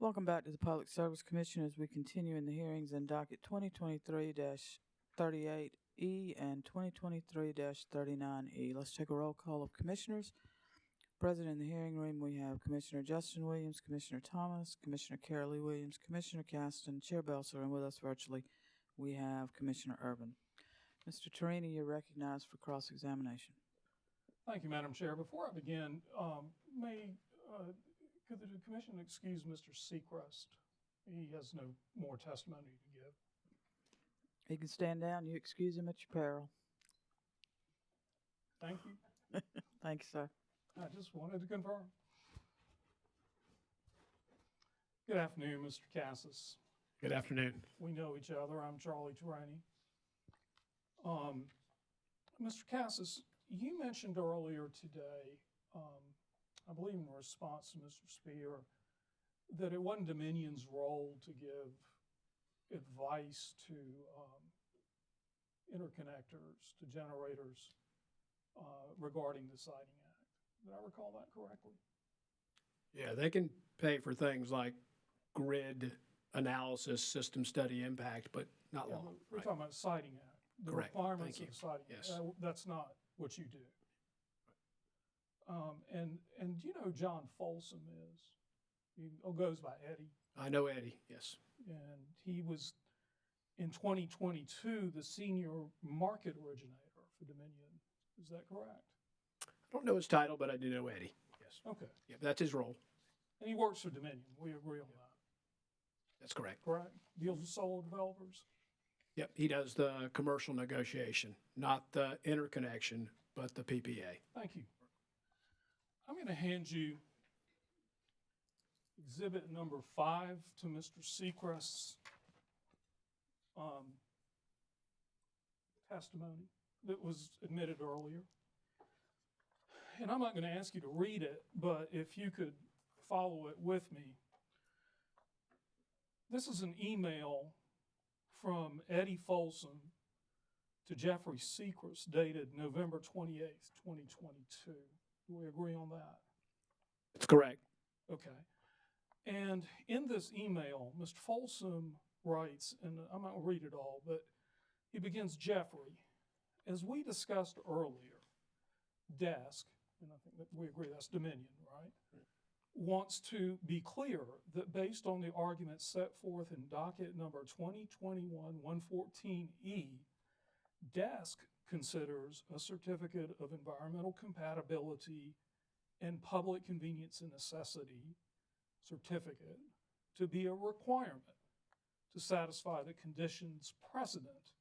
Welcome back to the Public Service Commission as we continue in the hearings in docket 2023-38E and 2023-39E. Let's take a roll call of commissioners. Present in the hearing room, we have Commissioner Justin Williams, Commissioner Thomas, Commissioner Carol Lee Williams, Commissioner Caston, Chair Belser, and with us virtually, we have Commissioner Urban. Mr. Torini, you're recognized for cross-examination. Thank you, Madam Chair. Before I begin, could the commission excuse Mr. Seacrest? He has no more testimony to give. He can stand down. You excuse him at your peril. Thank you. Thank you, sir. I just wanted to confirm. Good afternoon, Mr. Cassis. Good afternoon. We know each other. I'm Charlie Torini. Mr. Cassis, you mentioned earlier today, I believe in response to Mr. Spear, that it wasn't Dominion's role to give advice to interconnectors, to generators regarding the Siting Act. Did I recall that correctly? Yeah, they can pay for things like grid analysis, system study impact, but not Yeah, law. but we're Right. talking about Siting Act. The Correct. requirements Thank of the Siting Act. Yes. That's not what you do. And do you know who John Folsom is? He goes by Eddie. I know Eddie, yes. And he was, in 2022, the senior market originator for Dominion. Is that correct? I don't know his title, but I do know Eddie, yes. Okay. Yeah, that's his role. And he works for Dominion. We agree on that. That's correct. Correct? Deals with solar developers? Yep, he does the commercial negotiation, not the interconnection, but the PPA. Thank you. I'm going to hand you exhibit number 5 to Mr. Seacrest's testimony that was admitted earlier. And I'm not going to ask you to read it, but if you could follow it with me. This is an email from Eddie Folsom to Jeffrey Seacrest dated November 28th, 2022. Do we agree on that? That's correct. Okay. And in this email, Mr. Folsom writes, and I'm not going to read it all, but he begins, Jeffrey, as we discussed earlier, DESC, and I think that we agree that's Dominion, right, wants to be clear that based on the arguments set forth in docket number 2021-114E, DESC considers a certificate of environmental compatibility and public convenience and necessity certificate to be a requirement to satisfy the conditions precedent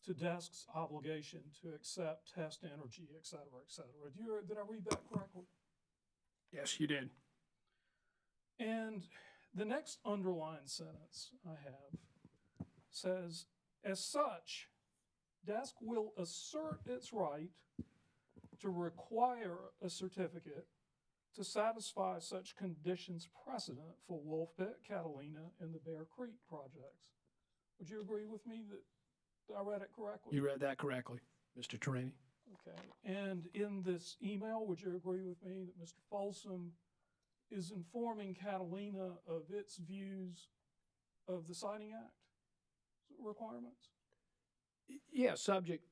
to DESC's obligation to accept, test energy, et cetera, et cetera. Did I read that correctly? Yes, you did. And the next underlined sentence I have says, as such, DESC will assert its right to require a certificate to satisfy such conditions precedent for Wolf Pit, Catalina, and the Bear Creek projects. Would you agree with me that I read it correctly? You read that correctly, Mr. Torini. Okay. And in this email, would you agree with me that Mr. Folsom is informing Catalina of its views of the Siting Act requirements? Yeah, subject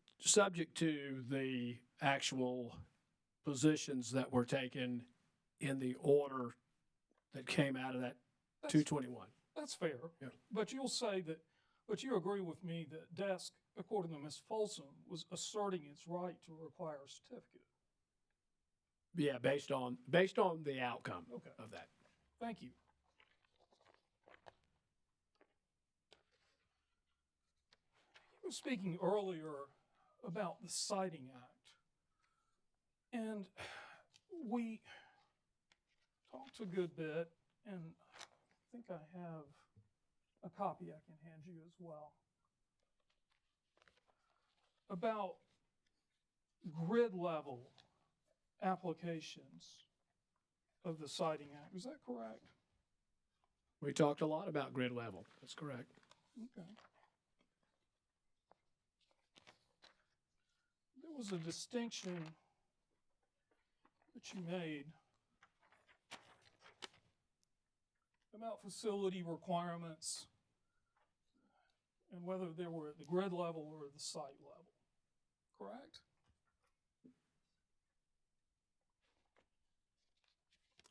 to the actual positions that were taken in the order that came out of that 221. That's fair. Yeah. But you'll say that, but you agree with me that DESC, according to Ms. Folsom, was asserting its right to require a certificate. Yeah, based on the outcome of that. Thank you. You were speaking earlier about the Siting Act, and we talked a good bit, and I think I have a copy I can hand you as well, about grid level applications of the Siting Act. Is that correct? We talked a lot about grid level. That's correct. Okay. There was a distinction that you made about facility requirements and whether they were at the grid level or the site level, correct?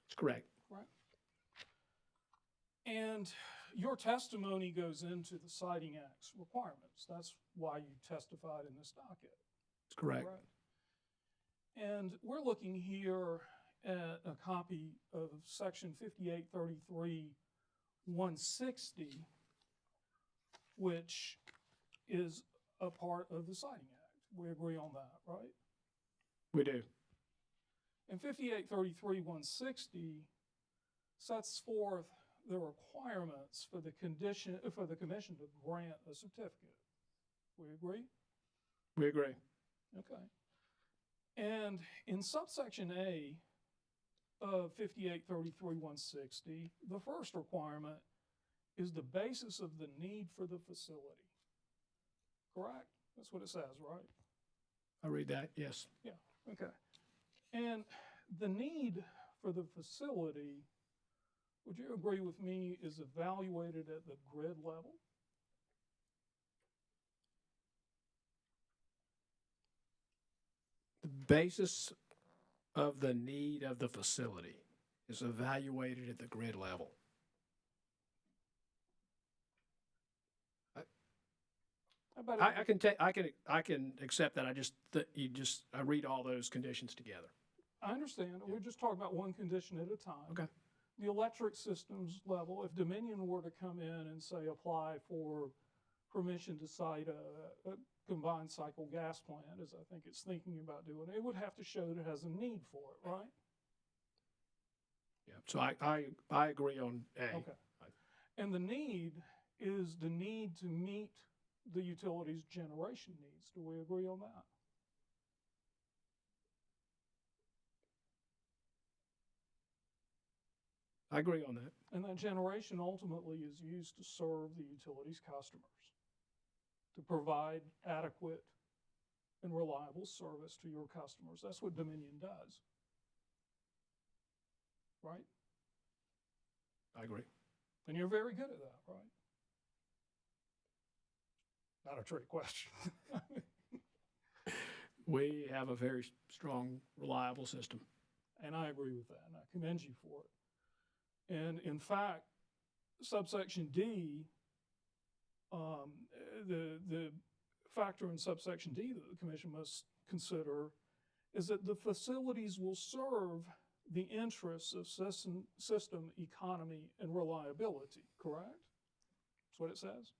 That's correct. Correct. And your testimony goes into the Siting Act's requirements. That's why you testified in this docket. That's correct. And we're looking here at a copy of Section 5833-160, which is a part of the Siting Act. We agree on that, right? We do. And 5833-160 sets forth the requirements for the commission to grant a certificate. We agree? We agree. Okay. And in subsection A of 5833-160, the first requirement is the basis of the need for the facility. Correct? That's what it says, right? I read that, yes. Yeah, okay. And the need for the facility, would you agree with me, is evaluated at the grid level? The basis of the need of the facility is evaluated at the grid level. I can accept that. I read all those conditions together. I understand. We're just talking about one condition at a time. Okay. The electric systems level, if Dominion were to come in and say apply for permission to site a combined cycle gas plant, as I think it's thinking about doing, it would have to show that it has a need for it, right? Yeah. So I agree on A. Okay. And the need is the need to meet the utility's generation needs. Do we agree on that? I agree on that. And that generation ultimately is used to serve the utility's customers, to provide adequate and reliable service to your customers. That's what Dominion does. Right? I agree. And you're very good at that, right? Not a trick question. We have a very strong, reliable system. And I agree with that, and I commend you for it. And in fact, subsection D, the factor in subsection D that the commission must consider is that the facilities will serve the interests of system economy and reliability, correct? That's what it says?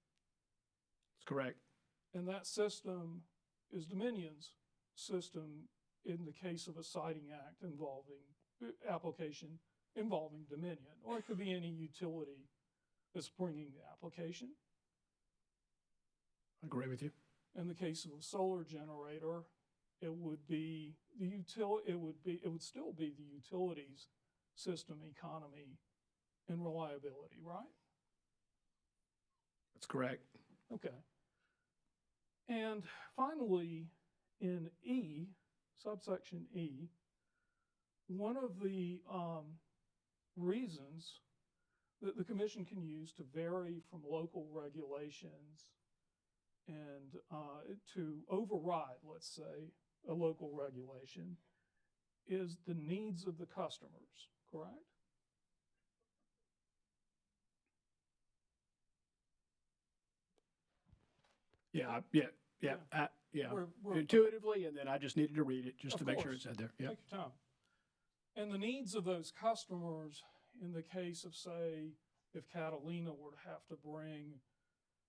That's correct. And that system is Dominion's system in the case of a Siting Act involving application involving Dominion, or it could be any utility that's bringing the application. I agree with you. In the case of a solar generator, it would be the it would still be the utility's system economy and reliability, right? That's correct. Okay. And finally, in E, subsection E, one of the reasons that the commission can use to vary from local regulations and to override, let's say, a local regulation is the needs of the customers, correct? Yeah. We're Intuitively, and then I just needed to read it just to make sure course. it said there. Yeah. Take your time. And the needs of those customers in the case of, say, if Catalina were to have to bring,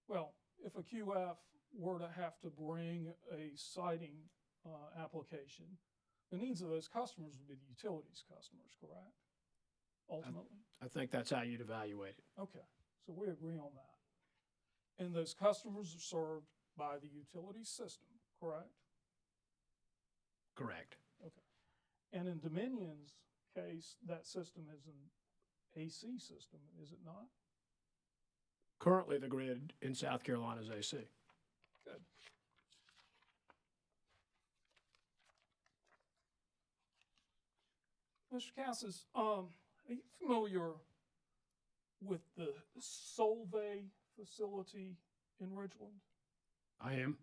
well, if a QF were to have to bring a siting application, the needs of those customers would be the utilities customers, correct? Ultimately. I think that's how you'd evaluate it. Okay, so we agree on that. And those customers are served by the utility system, correct? Correct. Okay. And in Dominion's case, that system is an AC system, is it not? Currently, the grid in South Carolina is AC. Good. Mr. Cassis, are you familiar with the Solvay facility in Ridgeland? I am.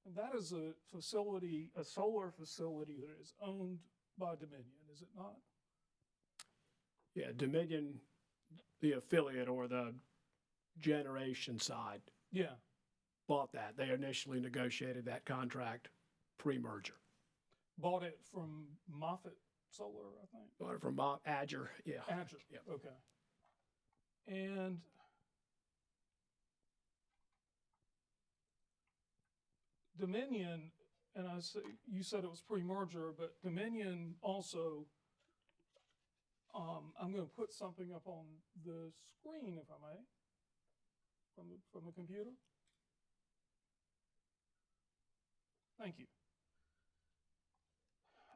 And that is a facility, a solar facility that is owned by Dominion, is it not? Yeah, Dominion, the affiliate or the generation side, Yeah. bought that. They initially negotiated that contract pre-merger. Bought it from Moffett Solar, I think. Bought it from Adger, yeah. Adger. Yep. Okay. And Dominion, and you said it was pre-merger, but Dominion also, I'm going to put something up on the screen, if I may, from the computer. Thank you.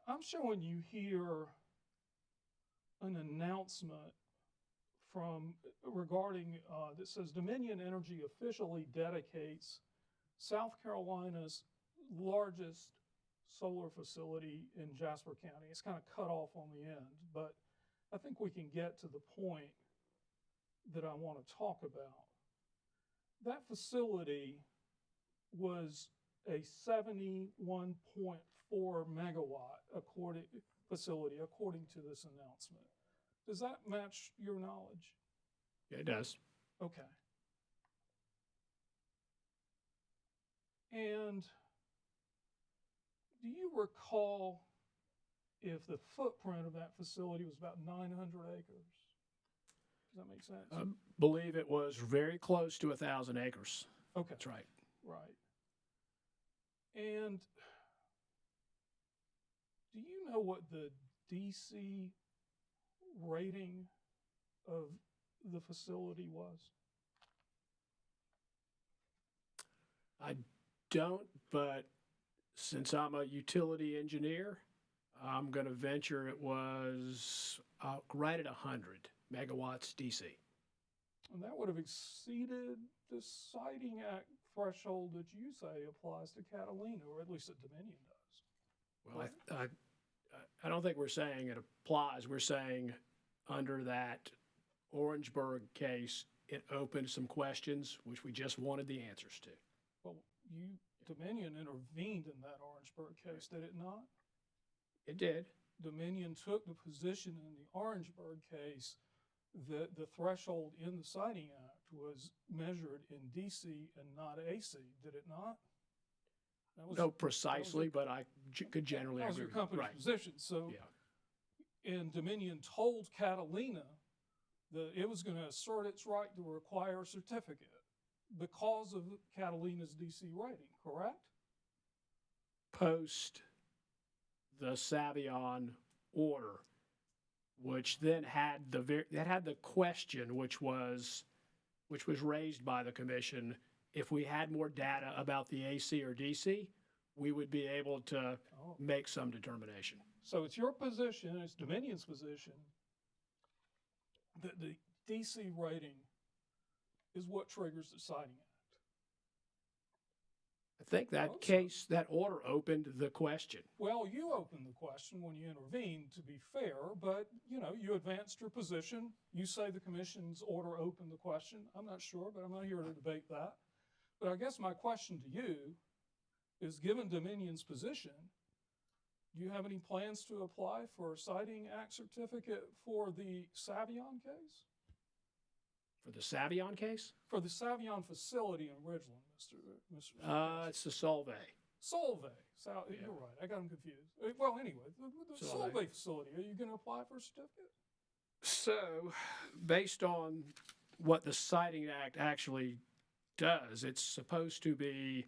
I'm showing you here an announcement regarding that says Dominion Energy officially dedicates South Carolina's largest solar facility in Jasper County. It's kind of cut off on the end, but I think we can get to the point that I want to talk about. That facility was a 71.4 megawatt facility, according to this announcement. Does that match your knowledge? Yeah, it does. Okay. And do you recall if the footprint of that facility was about 900 acres? Does that make sense? I believe it was very close to 1,000 acres. Okay. That's right. Right. And do you know what the DC rating of the facility was? I don't, but since I'm a utility engineer, I'm going to venture it was right at 100 megawatts DC. And that would have exceeded the Siting Act threshold that you say applies to Catalina, or at least that Dominion does. Well, I don't think we're saying it applies. We're saying under that Orangeburg case, it opened some questions which we just wanted the answers to. Well, Dominion intervened in that Orangeburg case, did it not? It did. Dominion took the position in the Orangeburg case that the threshold in the Siting Act was measured in DC and not AC, did it not? No, precisely, but I could generally That was agree. your company's Right. position. So, Yeah. and Dominion told Catalina that it was going to assert its right to require a certificate because of Catalina's DC rating, correct? Post the Savion order, which then had the question, which was raised by the commission. If we had more data about the AC or DC, we would be able to make some determination. So it's your position, it's Dominion's position, that the DC rating is what triggers the Siting Act. I think that case, that order opened the question. Well, you opened the question when you intervened, to be fair, but, you advanced your position. You say the commission's order opened the question. I'm not sure, but I'm not here to debate that. But I guess my question to you is, given Dominion's position, do you have any plans to apply for a Siting Act certificate for the Savion case? For the Savion case? For the Savion facility in Ridgeland, Mr. It's the Solvay. Solvay. You're right. I got them confused. Well, anyway, the Solvay facility, are you going to apply for a certificate? So, based on what the Siting Act actually does, it's supposed to be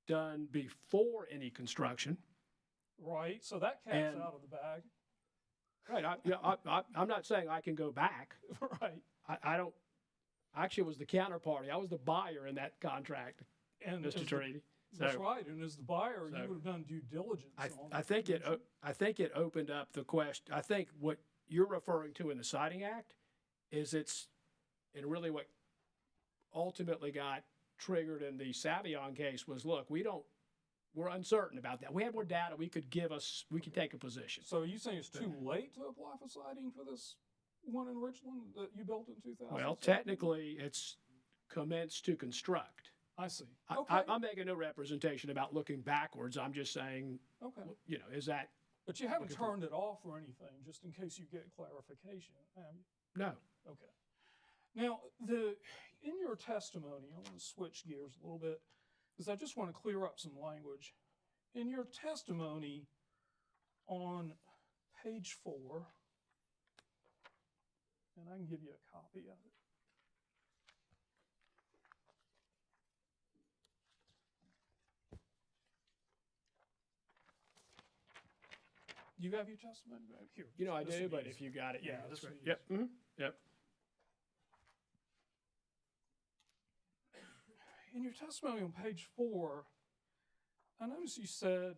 done before any construction. Right. So that cat's out of the bag. Right. I'm not saying I can go back. Right. I don't. Actually, it was the counterparty. I was the buyer in that contract, And Mr. Trady. That's right. And as the buyer, you would have done due diligence. I think it opened up the question. I think what you're referring to in the Siting Act is and really what ultimately got triggered in the Savion case was, look, we're uncertain about that. We had more data we could take a position. So are you saying it's too late to apply for siting for this one in Richland that you built in 2000? Well, technically, it's commenced to construct. I see. I- Okay. I'm making no representation about looking backwards. I'm just saying, Okay. you know, is that, But you haven't turned it off or anything, just in case you get clarification, have you? no. Okay. Now, in your testimony, I want to switch gears a little bit, because I just want to clear up some language. In your testimony on page 4, and I can give you a copy of it. You have your testimony back here. You know, I This do, will be but easy. if you got it, Yeah, that's this will right. be Yep. Yep. In your testimony on page 4, I noticed you said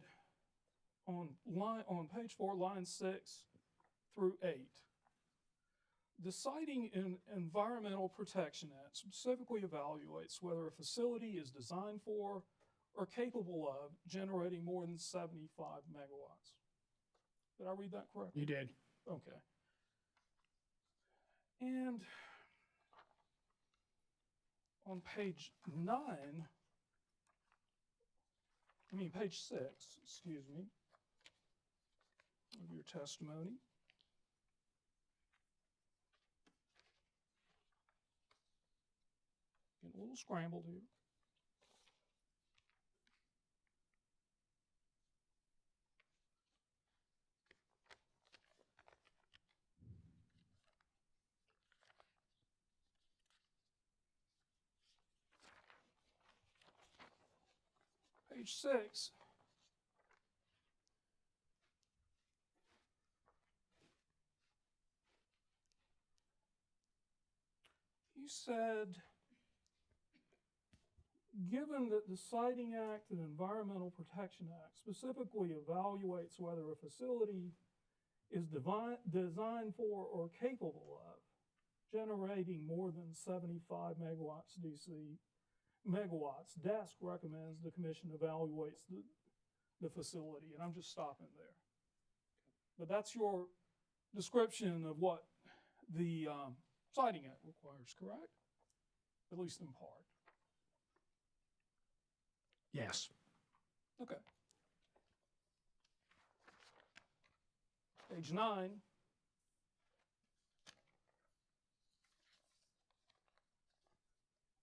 on page 4, line 6 through 8, the Citing and Environmental Protection Act specifically evaluates whether a facility is designed for or capable of generating more than 75 megawatts. Did I read that correctly? You did. Okay. And on page 9, page 6, excuse me, of your testimony, getting a little scrambled here. Page 6. You said, given that the Citing Act and Environmental Protection Act specifically evaluates whether a facility is designed for or capable of generating more than 75 megawatts DC, DESC recommends the commission evaluates the facility, and I'm just stopping there. But that's your description of what the Citing Act requires, correct? At least in part. Yes. Okay. Page 9.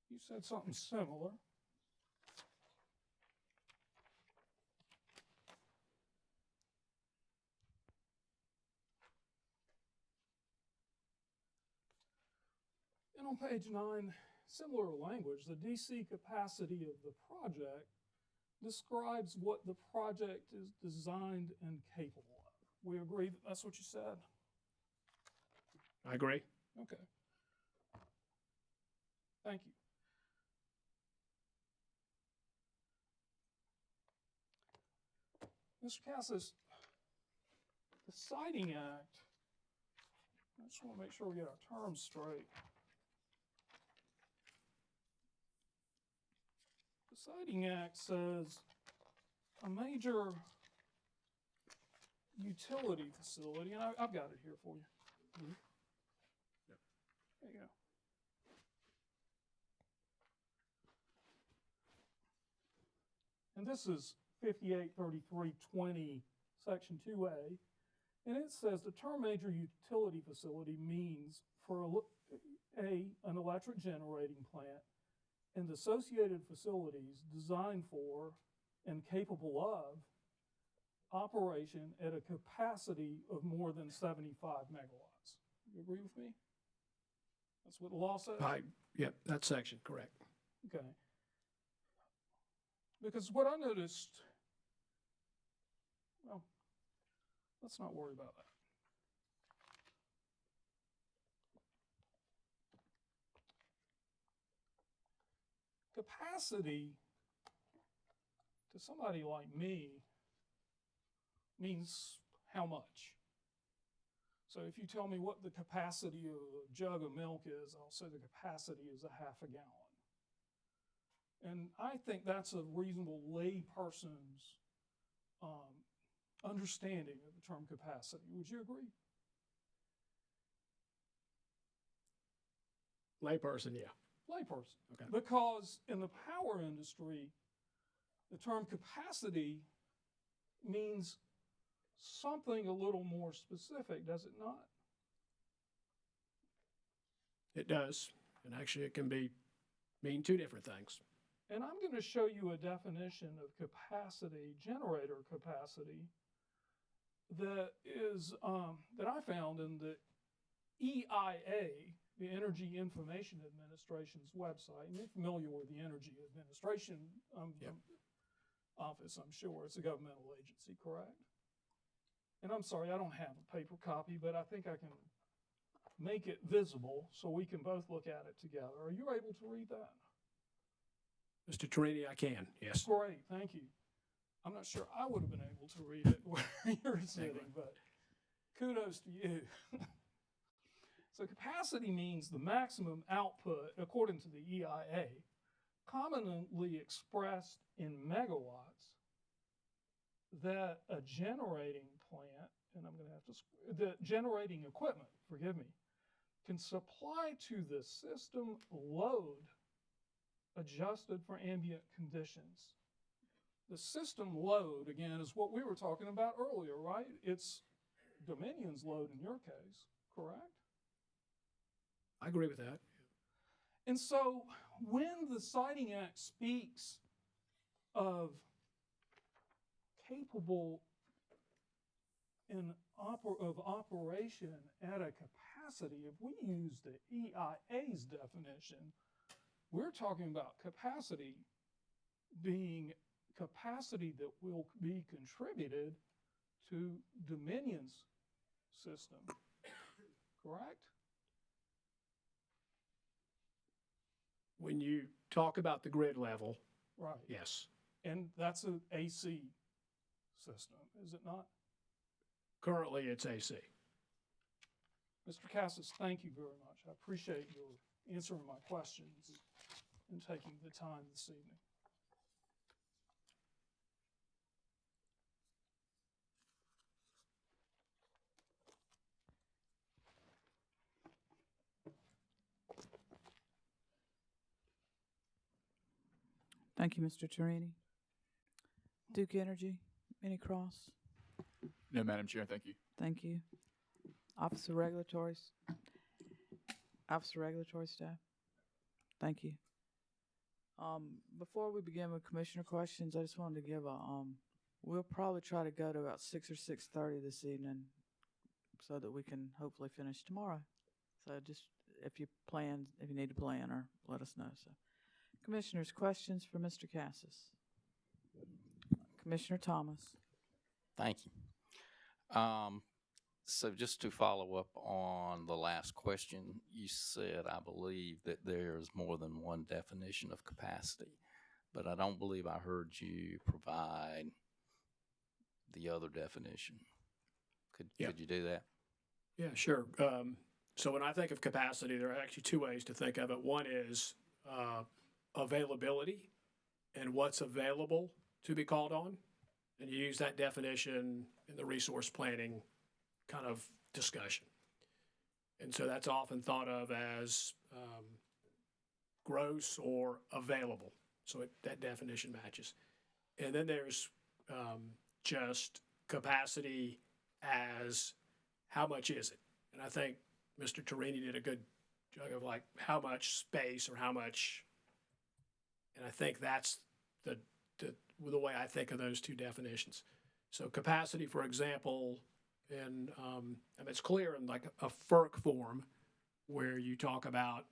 You said something similar. And on page 9, similar language, the DC capacity of the project describes what the project is designed and capable of. We agree that that's what you said? I agree. Okay. Thank you. Mr. Cassis, the Citing Act, I just want to make sure we get our terms straight. The Citing Act says a major utility facility, and I've got it here for you. Mhm. Yep. There you go. And this is 583320, Section 2A, and it says the term major utility facility means for an electric generating plant and associated facilities designed for and capable of operation at a capacity of more than 75 megawatts. You agree with me? That's what the law says? Yep, that section, correct. Okay. Because what I noticed, well, let's not worry about that. Capacity to somebody like me means how much? So if you tell me what the capacity of a jug of milk is, I'll say the capacity is a half a gallon. And I think that's a reasonable lay person's understanding of the term capacity. Would you agree? Layperson, yeah. Layperson. Okay. Because in the power industry, the term capacity means something a little more specific, does it not? It does. And actually, it can mean two different things. And I'm going to show you a definition of capacity, generator capacity, that is that I found in the EIA, the Energy Information Administration's website. And you're familiar with the Energy Administration office, I'm sure. It's a governmental agency, correct? And I'm sorry, I don't have a paper copy, but I think I can make it visible so we can both look at it together. Are you able to read that? Mr. Torini, I can, yes. Great, thank you. I'm not sure I would have been able to read it where you're sitting, but kudos to you. So capacity means the maximum output, according to the EIA, commonly expressed in megawatts, that a generating plant, and I'm going to have to, the generating equipment, forgive me, can supply to the system load adjusted for ambient conditions. The system load, again, is what we were talking about earlier, right? It's Dominion's load in your case, correct? I agree with that. And so when the Siting Act speaks of capable of operation at a capacity, if we use the EIA's definition, we're talking about capacity being capacity that will be contributed to Dominion's system, correct? When you talk about the grid level, Right. yes. And that's an AC system, is it not? Currently, it's AC. Mr. Cassis, thank you very much. I appreciate your answering my questions and taking the time this evening. Thank you, Mr. Torini. Duke Energy, any cross? No, Madam Chair, thank you. Thank you. Office of Regulatory Staff. Thank you. Before we begin with Commissioner questions, I just wanted to give we'll probably try to go to about 6 or 6:30 this evening so that we can hopefully finish tomorrow. So just if you need to plan, or let us know. So, Commissioners, questions for Mr. Cassis? Commissioner Thomas. Thank you. So just to follow up on the last question, you said, I believe, that there's more than one definition of capacity, but I don't believe I heard you provide the other definition. Could you do that? Yeah, sure. So when I think of capacity, there are actually two ways to think of it. One is availability and what's available to be called on. And you use that definition in the resource planning kind of discussion. And so that's often thought of as gross or available. So that definition matches. And then there's just capacity as how much is it? And I think Mr. Torini did a good job of like how much space or how much, and I think that's the way I think of those two definitions. So capacity, for example, and it's clear in like a FERC form where you talk about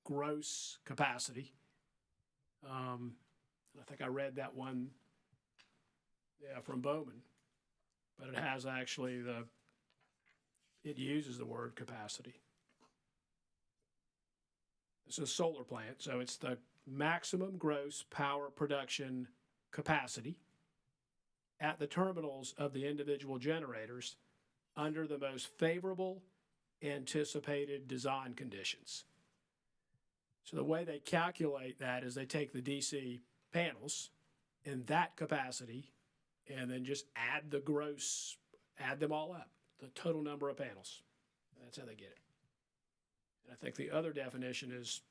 gross capacity. I think I read that one, from Bowman, but it has actually it uses the word capacity. It's a solar plant, so it's the maximum gross power production capacity at the terminals of the individual generators under the most favorable anticipated design conditions. So the way they calculate that is they take the DC panels in that capacity and then just add add them all up, the total number of panels. That's how they get it. And I think the other definition is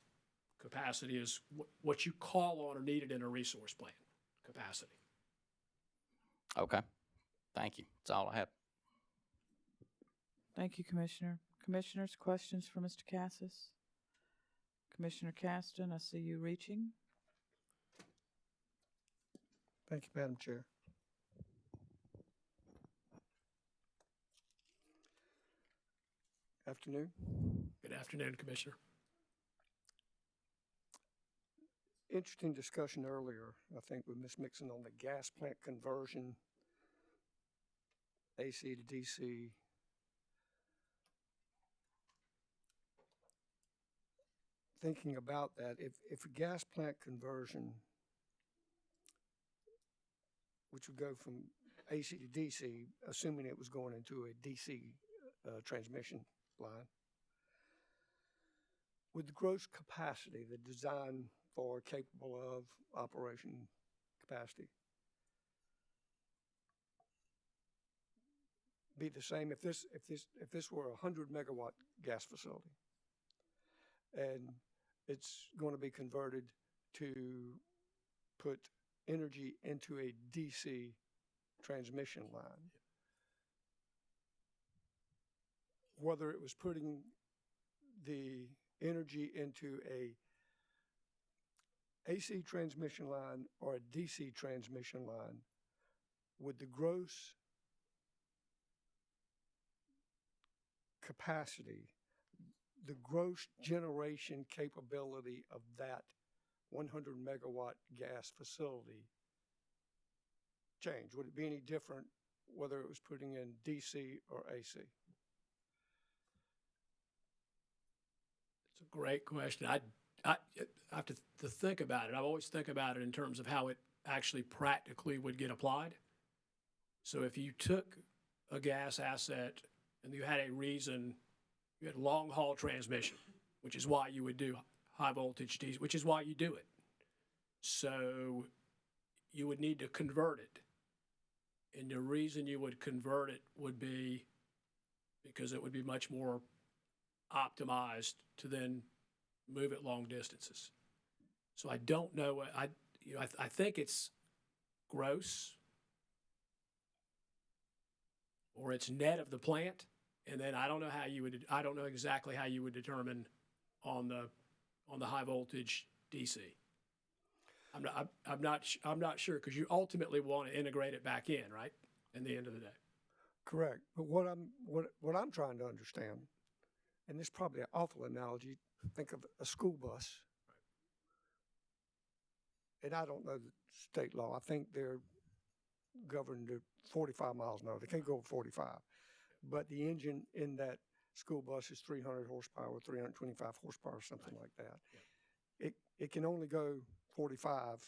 capacity is what you call on or needed in a resource plan, capacity. Okay. Thank you. That's all I have. Thank you, Commissioner. Commissioners, questions for Mr. Cassis? Commissioner Caston, I see you reaching. Thank you, Madam Chair. Afternoon. Good afternoon, Commissioner. Interesting discussion earlier, I think, with Ms. Mixon on the gas plant conversion, AC to DC. Thinking about that, if a gas plant conversion, which would go from AC to DC, assuming it was going into a DC transmission line, with the gross capacity, the design for capable of operation capacity, be the same if this were a 100 megawatt gas facility, and it's going to be converted to put energy into a DC transmission line. Whether it was putting the energy into a AC transmission line or a DC transmission line, would the gross capacity, the gross generation capability of that 100 megawatt gas facility change? Would it be any different whether it was putting in DC or AC? It's a great question. I have to think about it. I always think about it in terms of how it actually practically would get applied. So if you took a gas asset and you had a reason, you had long haul transmission, which is why you would do high voltage DC, which is why you do it. So you would need to convert it. And the reason you would convert it would be because it would be much more optimized to then move it long distances. So I don't know what I think it's gross or it's net of the plant, and then I don't know exactly how you would determine on the high voltage DC. I'm not sure, because you ultimately want to integrate it back in, right? In the end of the day. Correct. But what I'm trying to understand, and this is probably an awful analogy, think of a school bus. And I don't know the state law. I think they're governed to 45 miles an hour. They can't go over 45. But the engine in that school bus is 300 horsepower or 325 horsepower or something like that. Yeah. It can only go 45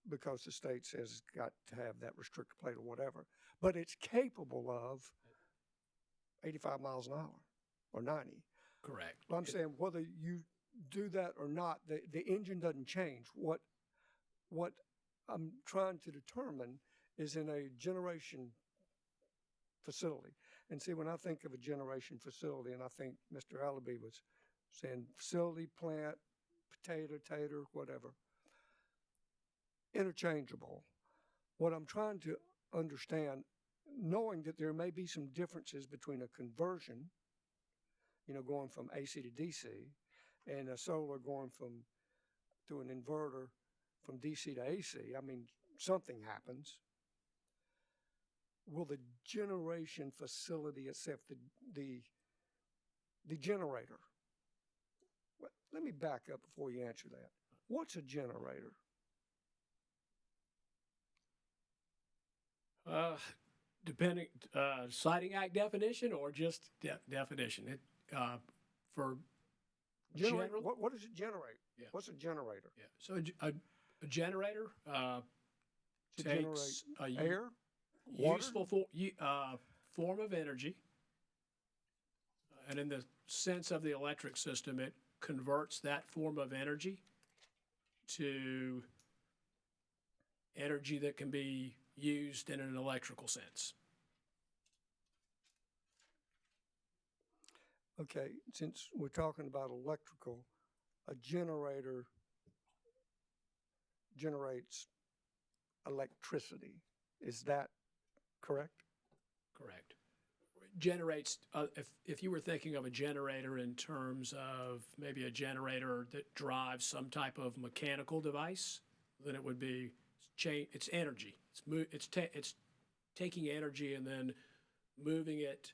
because the state says it's got to have that restrictor plate or whatever. But it's capable of 85 miles an hour or 90. Correct. Well, I'm saying whether you do that or not, the engine doesn't change. What I'm trying to determine is in a generation facility. And see, when I think of a generation facility, and I think Mr. Allaby was saying facility, plant, potato, tater, whatever, interchangeable. What I'm trying to understand, knowing that there may be some differences between a conversion, going from AC to DC, and a solar going to an inverter from DC to AC, I mean, something happens. Will the generation facility itself, the generator, let me back up before you answer that. What's a generator? Depending, Citing Act definition or just definition? For general, what does it generate? Yeah. What's a generator? Yeah. So a generator takes air, water? Useful form of energy, and in the sense of the electric system, it converts that form of energy to energy that can be used in an electrical sense. Okay, since we're talking about electrical, a generator generates electricity. Is that correct? Correct. Generates, if you were thinking of a generator in terms of maybe a generator that drives some type of mechanical device, then it would be it's energy. It's taking energy and then moving it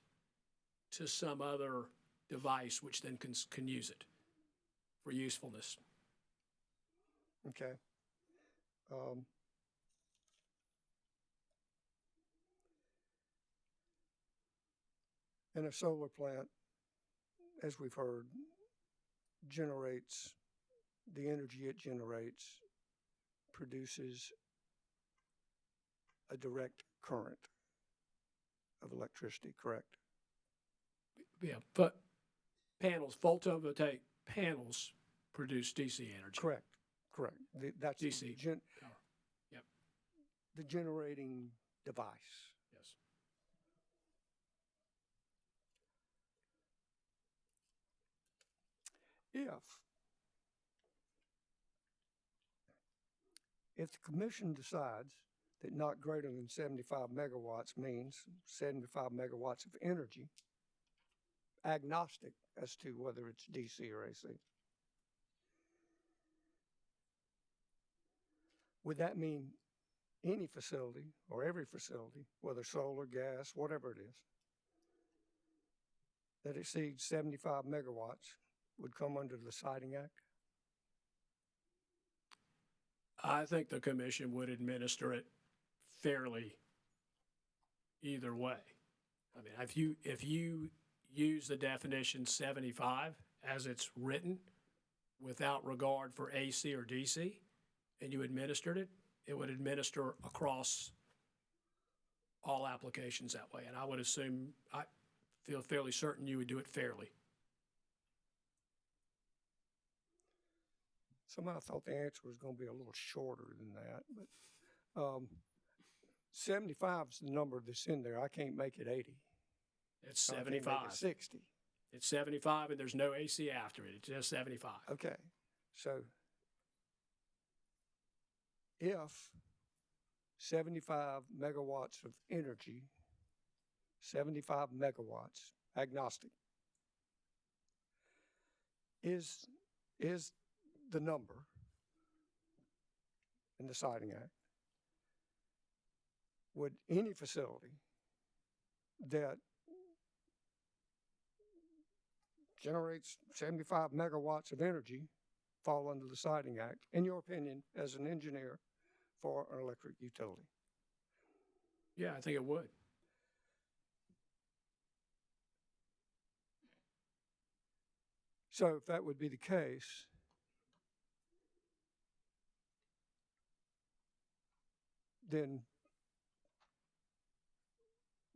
to some other device, which then can use it for usefulness. Okay. And a solar plant, as we've heard, generates the energy it generates, produces a direct current of electricity, correct? Yeah, but photovoltaic panels produce DC energy. Correct, correct. That's DC power. Yep. The generating device. Yes. If the commission decides that not greater than 75 megawatts means 75 megawatts of energy, agnostic as to whether it's DC or AC, would that mean any facility or every facility, whether solar, gas, whatever it is, that exceeds 75 megawatts would come under the Siting Act? I think the commission would administer it fairly either way. I mean, if you use the definition 75 as it's written without regard for AC or DC, and you administered it, it would administer across all applications that way. And I would assume, I feel fairly certain you would do it fairly. Somehow I thought the answer was going to be a little shorter than that, but 75 is the number that's in there. I can't make it 80. It's I can't 75. make it 60. It's 75, and there's no AC after it. It's just 75. Okay, so if 75 megawatts of energy, 75 megawatts, agnostic, is the number in the Siting Act, would any facility that generates 75 megawatts of energy fall under the Siting Act, in your opinion, as an engineer for an electric utility? Yeah, I think it would. So if that would be the case, then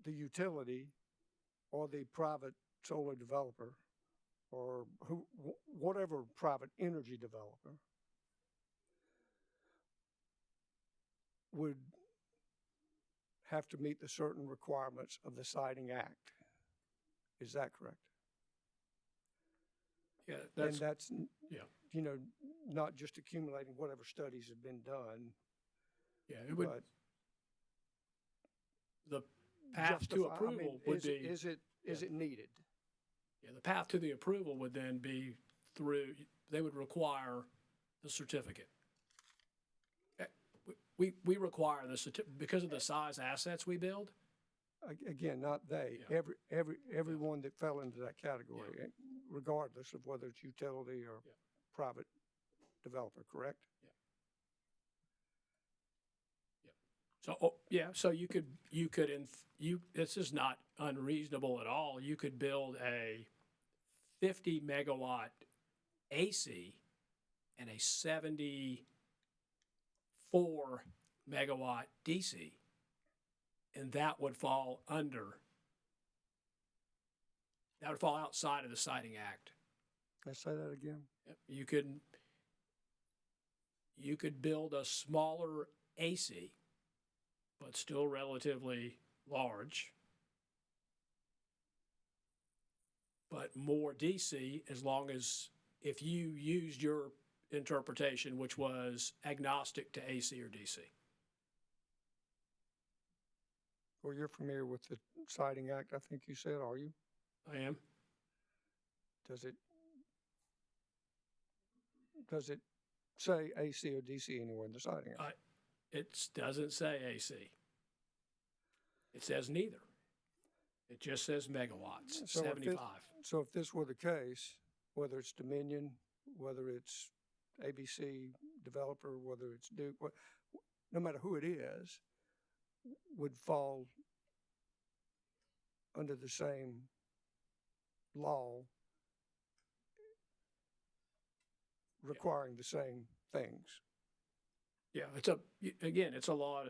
the utility or the private solar developer or whatever private energy developer would have to meet the certain requirements of the Siting Act. Is that correct? Yeah, and that's yeah. Not just accumulating whatever studies have been done. Yeah, it would. The path to approval would be. Is it needed? Yeah, the path to the approval would then be through. They would require the certificate. We require the certificate because of the size assets we build. Again, not they. Yeah. Everyone that fell into that category, regardless of whether it's utility or private developer, correct? So this is not unreasonable at all. You could build a 50 megawatt AC and a 74 megawatt DC, and that would fall outside of the Siting Act. Let's say that again. You could build a smaller AC, but still relatively large, but more DC as long as if you used your interpretation, which was agnostic to AC or DC. Well, you're familiar with the Siting Act, I think you said, are you? I am. Does it say AC or DC anywhere in the Siting Act? It doesn't say AC. It says neither. It just says megawatts, 75. So if this were the case, whether it's Dominion, whether it's ABC developer, whether it's Duke, no matter who it is, would fall under the same law requiring the same things. Yeah, it's a law,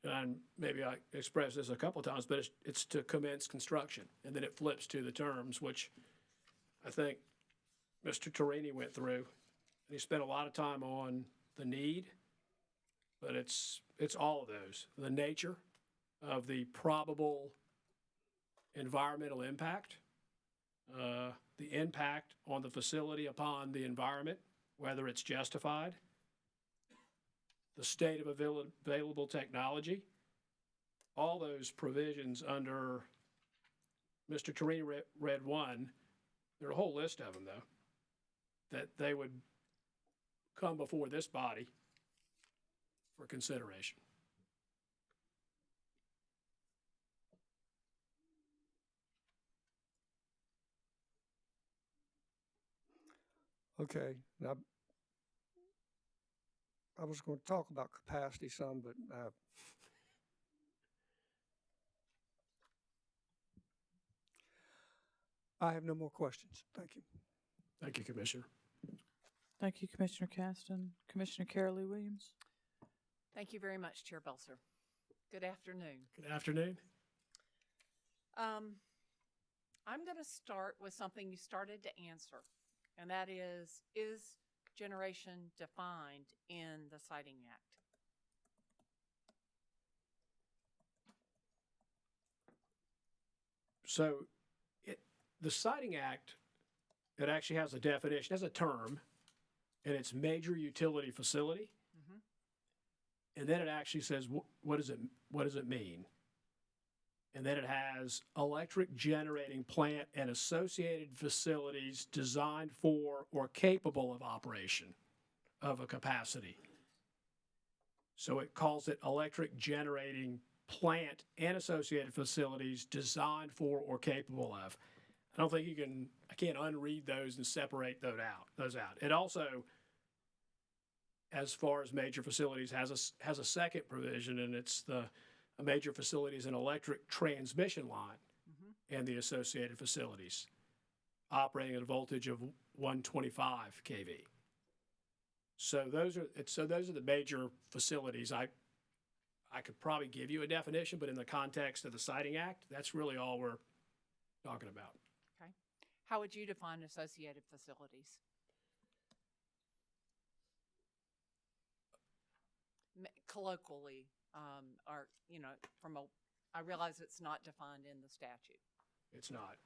and maybe I expressed this a couple of times, but it's to commence construction, and then it flips to the terms, which I think Mr. Torini went through, and he spent a lot of time on the need, but it's all of those. The nature of the probable environmental impact, the impact on the facility upon the environment, whether it's justified, the state of available technology, all those provisions under Mr. Torini read one. There are a whole list of them, though, that they would come before this body for consideration. Okay, now I was going to talk about capacity some, but I have no more questions. Thank you. Thank you, Commissioner. Thank you, Commissioner Caston. Commissioner Carolee Williams. Thank you very much, Chair Belser. Good afternoon. Good afternoon. I'm going to start with something you started to answer, and that is generation defined in the Siting Act? So the Siting Act, it actually has a definition, has a term, and it's major utility facility. Mm-hmm. And then it actually says, what does it mean? And then it has electric generating plant and associated facilities designed for or capable of operation of a capacity. So it calls it electric generating plant and associated facilities designed for or capable of. I don't think I can't unread those and separate those out. It also, as far as major facilities, has a second provision, and it's a major facility is an electric transmission line and the associated facilities operating at a voltage of 125 kV. So those are the major facilities. I could probably give you a definition, but in the context of the Siting Act, that's really all we're talking about. Okay. How would you define associated facilities? Colloquially, or, I realize it's not defined in the statute. It's not.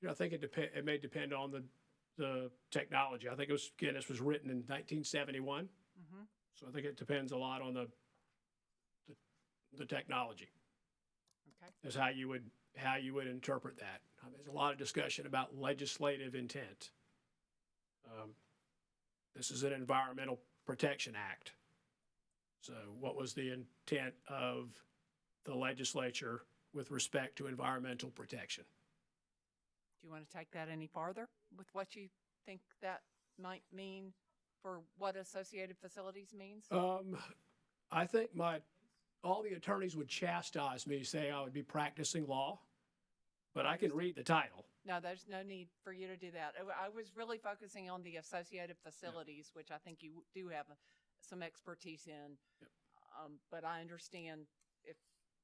I think it may depend on the technology. I think this was written in 1971. Mm-hmm. So I think it depends a lot on the technology. Okay. Is how you would interpret that. There's a lot of discussion about legislative intent. This is an Environmental Protection Act. So what was the intent of the legislature with respect to environmental protection? Do you want to take that any farther with what you think that might mean for what associated facilities means? I think all the attorneys would chastise me, saying I would be practicing law, but I can read the title. No, there's no need for you to do that. I was really focusing on the associated facilities, which I think you do have some expertise in. Yep. But I understand if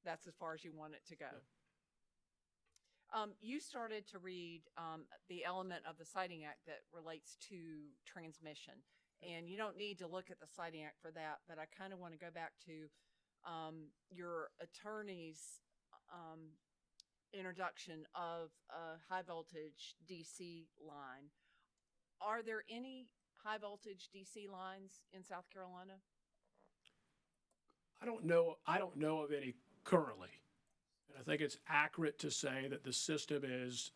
that's as far as you want it to go. Yep. You started to read the element of the Siting Act that relates to transmission. And you don't need to look at the Siting Act for that, but I kind of want to go back to your attorney's introduction of a high voltage DC line. Are there any high voltage DC lines in South Carolina? I don't know of any currently. And I think it's accurate to say that the system is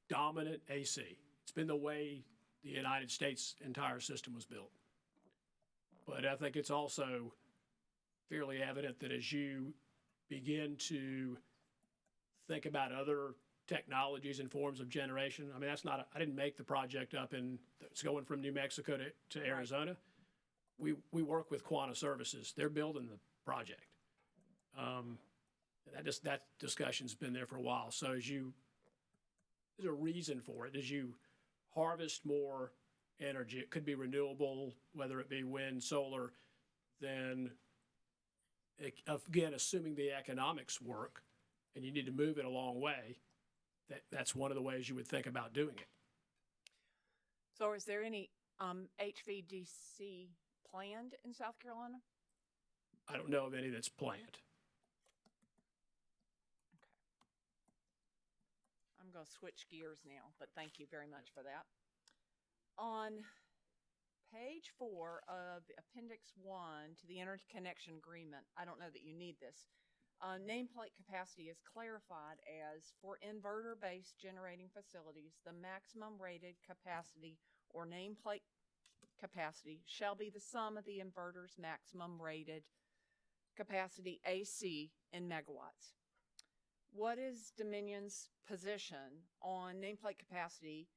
dominant AC. It's been the way the United States entire system was built. But I think it's also fairly evident that as you begin to think about other technologies and forms of generation, I mean, I didn't make the project up it's going from New Mexico to Arizona. We work with Quanta Services. They're building the project. That discussion's been there for a while. So there's a reason for it. As you harvest more energy, it could be renewable, whether it be wind, solar, then again, assuming the economics work and you need to move it a long way, that's one of the ways you would think about doing it. So is there any HVDC planned in South Carolina? I don't know of any that's planned. I'm going to switch gears now, but thank you very much for that. On page 4 of Appendix 1 to the Interconnection Agreement, I don't know that you need this, nameplate capacity is clarified as for inverter-based generating facilities, the maximum rated capacity or nameplate capacity shall be the sum of the inverter's maximum rated capacity AC in megawatts. What is Dominion's position on nameplate capacity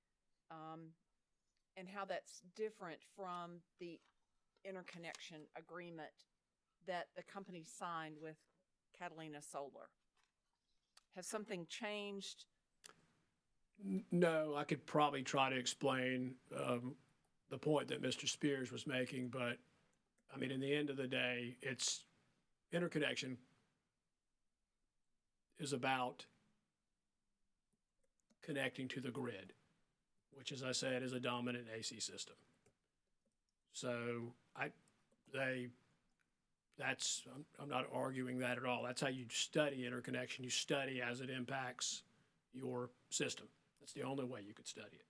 and how that's different from the interconnection agreement that the company signed with Catalina Solar? Has something changed? No, I could probably try to explain the point that Mr. Spears was making, but I mean, in the end of the day, it's interconnection is about connecting to the grid, which, as I said, is a dominant AC system. So I'm not arguing that at all. That's how you study interconnection. You study as it impacts your system. That's the only way you could study it.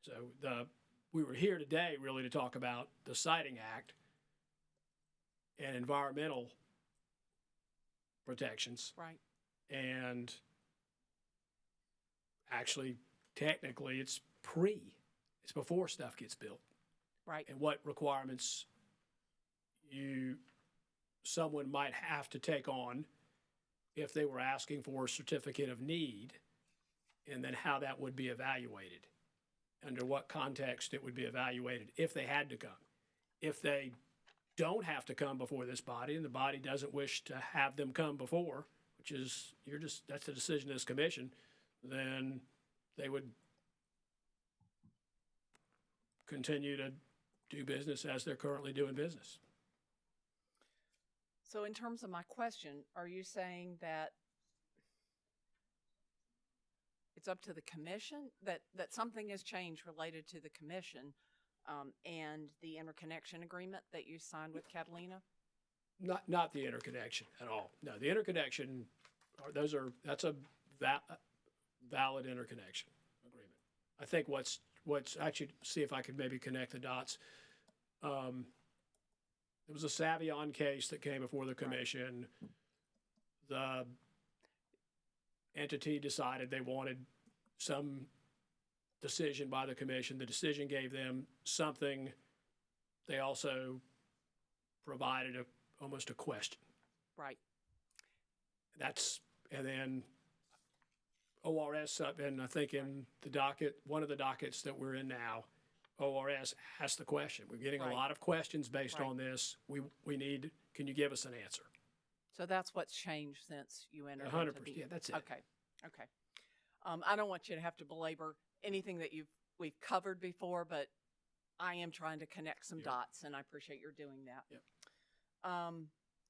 So we were here today really to talk about the Siting Act and environmental protections. Right. And actually, technically, it's before stuff gets built. Right. And what requirements someone might have to take on if they were asking for a certificate of need, and then how that would be evaluated, under what context it would be evaluated if they had to come. If they don't have to come before this body and the body doesn't wish to have them come before, which is, that's the decision of this commission, then they would continue to do business as they're currently doing business. So in terms of my question, are you saying that it's up to the commission, that something has changed related to the commission and the interconnection agreement that you signed with Catalina? Not the interconnection at all. No, the interconnection, that's a valid interconnection agreement. I think what's actually, see if I could maybe connect the dots. There was a Savion case that came before the commission. Right. The entity decided they wanted some decision by the commission. The decision gave them something. They also provided almost a question. Right. And then ORS, and I think in the docket, one of the dockets that we're in now, ORS asked the question. We're getting a lot of questions based on this. Can you give us an answer? So that's what's changed since you entered 100%. into the... Yeah, that's it. Okay. I don't want you to have to belabor anything that we've covered before, but I am trying to connect some dots, and I appreciate your doing that. Yep.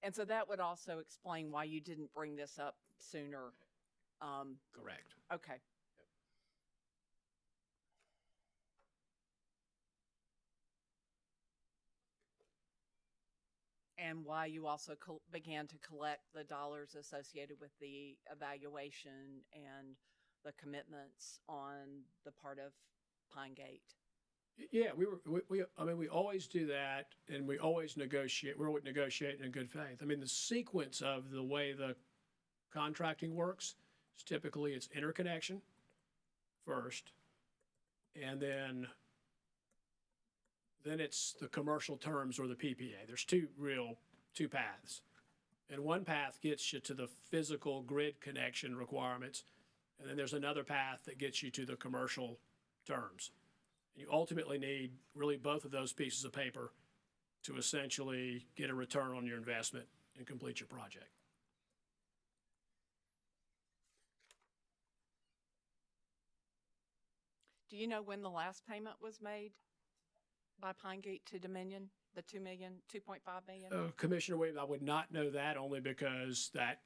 And so that would also explain why you didn't bring this up sooner. Correct. Okay. and why you also began to collect the dollars associated with the evaluation and the commitments on the part of Pine Gate. Yeah, we always do that, and we always negotiate. We're always negotiating in good faith. I mean, the sequence of the way the contracting works is typically it's interconnection first, and then it's the commercial terms or the PPA. There's two paths. And one path gets you to the physical grid connection requirements, and then there's another path that gets you to the commercial terms. You ultimately need really both of those pieces of paper to essentially get a return on your investment and complete your project. Do you know when the last payment was made by Pine Gate to Dominion, the $2.5 million? Commissioner Williams, I would not know that only because that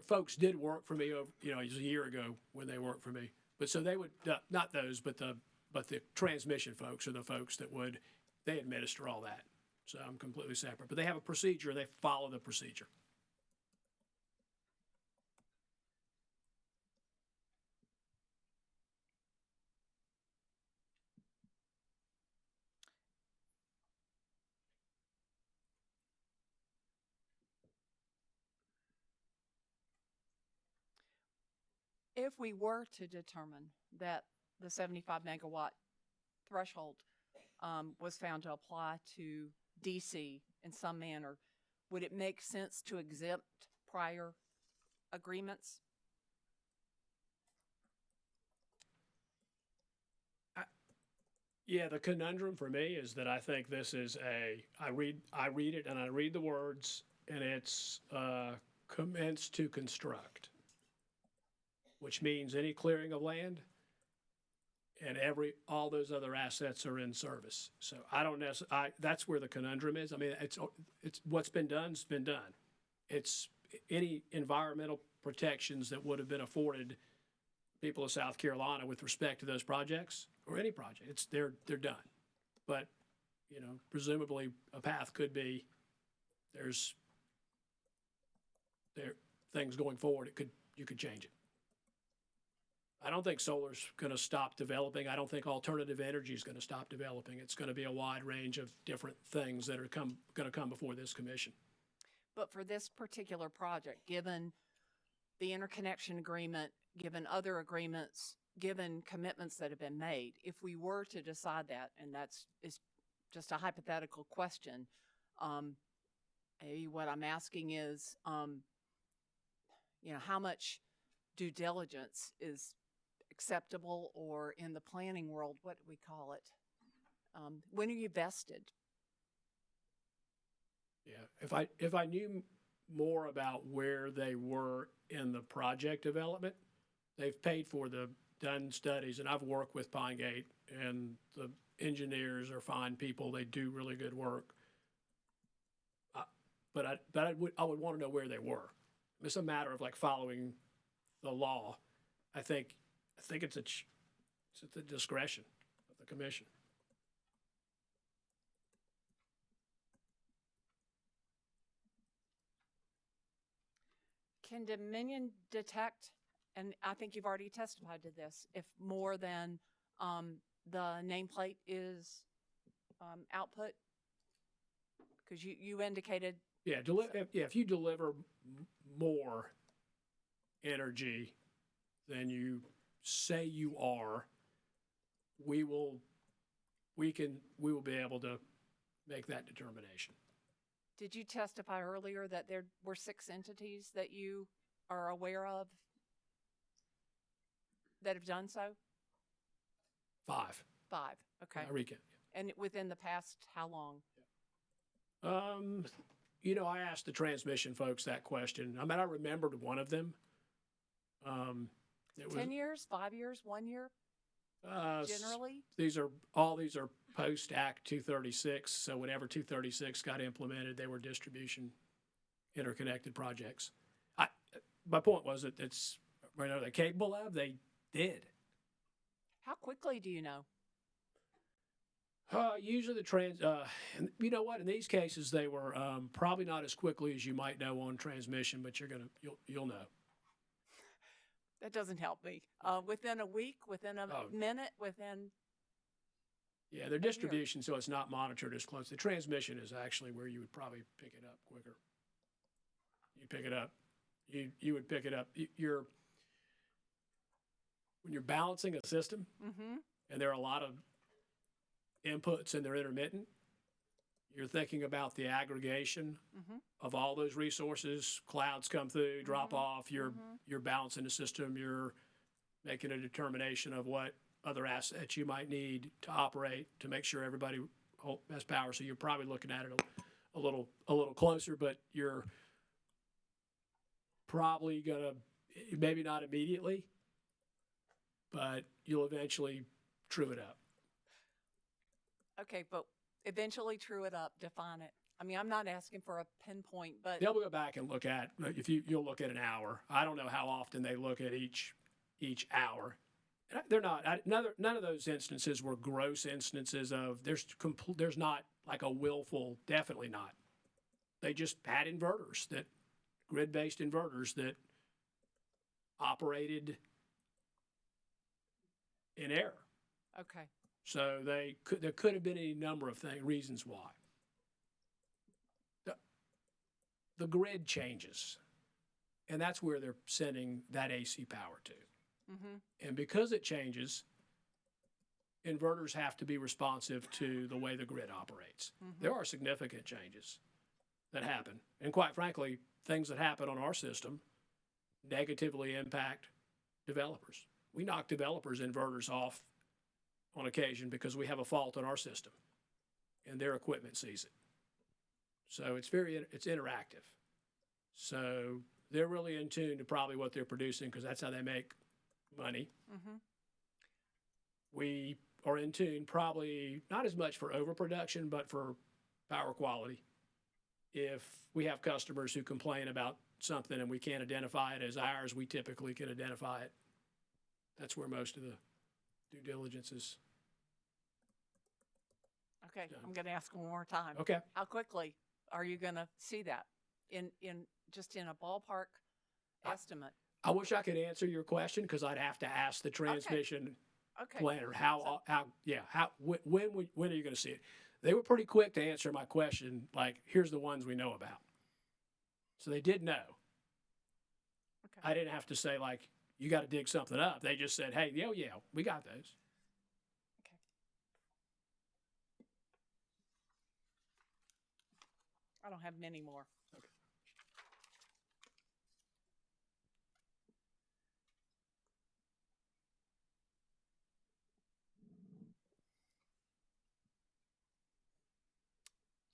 folks did work for me over, it was a year ago when they worked for me. But so they would, not those, but the transmission folks are the folks that they administer all that. So I'm completely separate. But they have a procedure, they follow the procedure. If we were to determine that the 75 megawatt threshold was found to apply to DC in some manner, would it make sense to exempt prior agreements? Yeah, the conundrum for me is that I think this is I read it and I read the words and it's commence to construct, which means any clearing of land and all those other assets are in service. So I don't necessarily, that's where the conundrum is. I mean, it's what's been done's been done. It's any environmental protections that would have been afforded people of South Carolina with respect to those projects or any project, they're done. But, presumably a path could be, there's things going forward, you could change it. I don't think solar's going to stop developing. I don't think alternative energy is going to stop developing. It's going to be a wide range of different things that are going to come before this commission. But for this particular project, given the interconnection agreement, given other agreements, given commitments that have been made, if we were to decide that, and is just a hypothetical question, what I'm asking is, how much due diligence is acceptable, or in the planning world, what do we call it? When are you vested? Yeah, if I knew more about where they were in the project development, they've paid for the done studies, and I've worked with Pine Gate, and the engineers are fine people. They do really good work. But I would want to know where they were. It's a matter of following the law. I think it's at the discretion of the commission. Can Dominion detect, and I think you've already testified to this, if more than the nameplate is output? Because you indicated. Yeah, if you deliver more energy than you say you are, we will be able to make that determination. Did you testify earlier that there were 6 entities that you are aware of that have done so? 5. 5, okay. I recount. Yeah. And within the past, how long? I asked the transmission folks that question. I mean, I remembered one of them. 10 years, 5 years, 1 year? Generally? These are post Act 236. So whenever 236 got implemented, they were distribution interconnected projects. My point was that are they capable of? They did. How quickly do you know? Usually and you know what? In these cases, they were probably not as quickly as you might know on transmission, but you'll know. That doesn't help me. Within a week, within a minute, within. Yeah, their distribution, so it's not monitored as close. The transmission is actually where you would probably pick it up quicker. You pick it up. You would pick it up. When you're balancing a system, and there are a lot of inputs and they're intermittent, you're thinking about the aggregation of all those resources. Clouds come through, drop off. You're balancing the system. You're making a determination of what other assets you might need to operate to make sure everybody has power. So you're probably looking at it a little closer, but you're probably gonna, maybe not immediately, but you'll eventually true it up. Okay, but eventually true it up, define it. I mean, I'm not asking for a pinpoint, but. They'll go back and look at, if you'll look at an hour. I don't know how often they look at each hour. They're not, none of those instances were gross instances of, there's not like a willful, definitely not. They just had inverters grid-based inverters that operated in error. Okay. So there could have been any number of reasons why. The grid changes, and that's where they're sending that AC power to. And because it changes, inverters have to be responsive to the way the grid operates. There are significant changes that happen. And quite frankly, things that happen on our system negatively impact developers. We knock developers' inverters off on occasion because we have a fault in our system and their equipment sees it. So it's interactive. So they're really in tune to probably what they're producing because that's how they make money. We are in tune probably not as much for overproduction, but for power quality. If we have customers who complain about something and we can't identify it as ours, we typically can identify it. That's where most of the due diligence is. Okay, I'm going to ask one more time. Okay. How quickly are you going to see that in a ballpark estimate? I wish I could answer your question because I'd have to ask the transmission planner when are you going to see it? They were pretty quick to answer my question. Like, here's the ones we know about. So they did know. Okay. I didn't have to say like, you got to dig something up. They just said, hey, yeah, we got those. Okay. I don't have many more. Okay.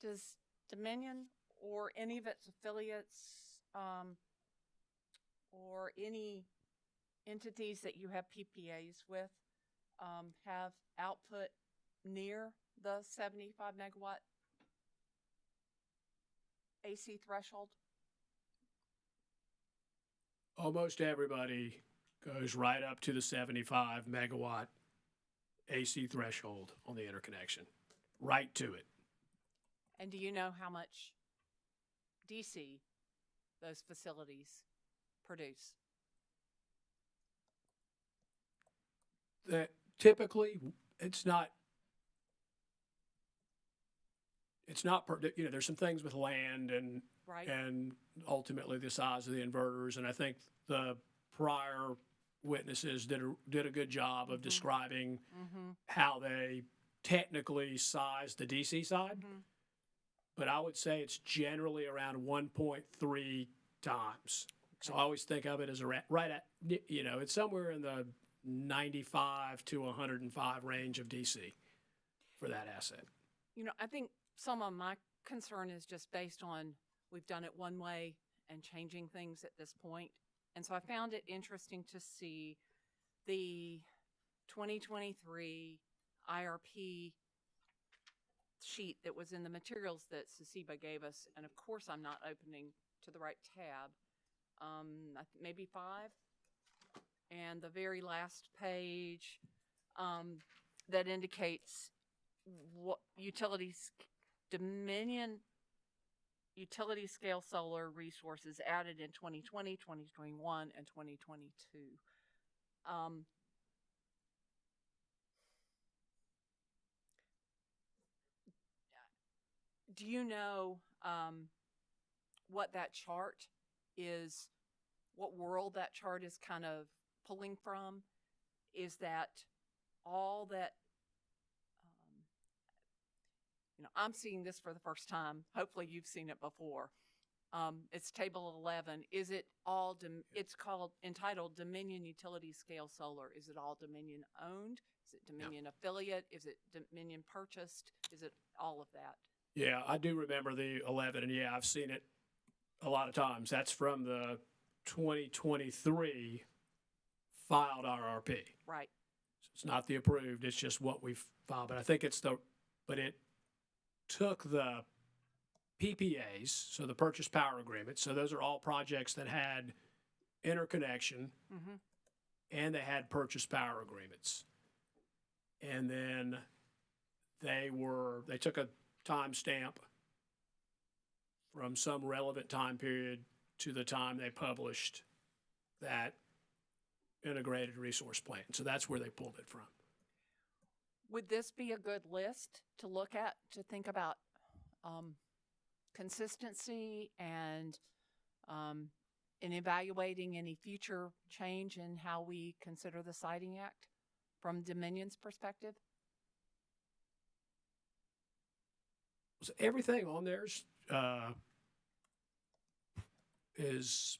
Does Dominion or any of its affiliates or any entities that you have PPAs with have output near the 75 megawatt AC threshold? Almost everybody goes right up to the 75 megawatt AC threshold on the interconnection, right to it. And do you know how much DC those facilities produce? That typically it's not, there's some things with land and ultimately the size of the inverters. And I think the prior witnesses did a good job of describing how they technically size the DC side. But I would say it's generally around 1.3 times. So I always think of it as it's somewhere in the 95 to 105 range of DC for that asset. I think some of my concern is just based on we've done it one way and changing things at this point. And so I found it interesting to see the 2023 IRP sheet that was in the materials that Sasiba gave us. And of course, I'm not opening to the right tab. Maybe 5. And the very last page that indicates Dominion utility scale solar resources added in 2020, 2021, and 2022. Do you know what that chart is, what world that chart is kind of pulling from? Is that all that, I'm seeing this for the first time. Hopefully you've seen it before. It's table 11. Is it all, it's entitled Dominion Utility Scale Solar. Is it all Dominion owned? Is it Dominion affiliate? Is it Dominion purchased? Is it all of that? Yeah, I do remember the 11, and yeah, I've seen it a lot of times. That's from the 2023 filed RRP. Right. So it's not the approved, it's just what we've filed. But I think but it took the PPAs, so the purchase power agreement. So those are all projects that had interconnection and they had purchase power agreements. And then they took a timestamp from some relevant time period to the time they published that integrated resource plan. So that's where they pulled it from. Would this be a good list to look at, to think about consistency and in evaluating any future change in how we consider the Siting Act from Dominion's perspective? So everything on there is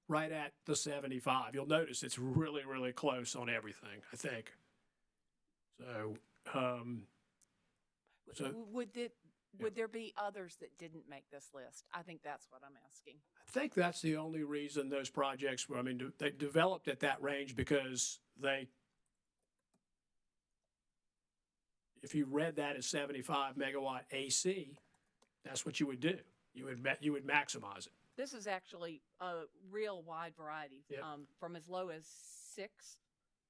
right at the 75. You'll notice it's really, really close on everything, I think. So, would there be others that didn't make this list? I think that's what I'm asking. I think that's the only reason those projects were, they developed at that range because if you read that as 75 megawatt AC, that's what you would do. You would maximize it. This is actually a real wide variety, Yep. From as low as 6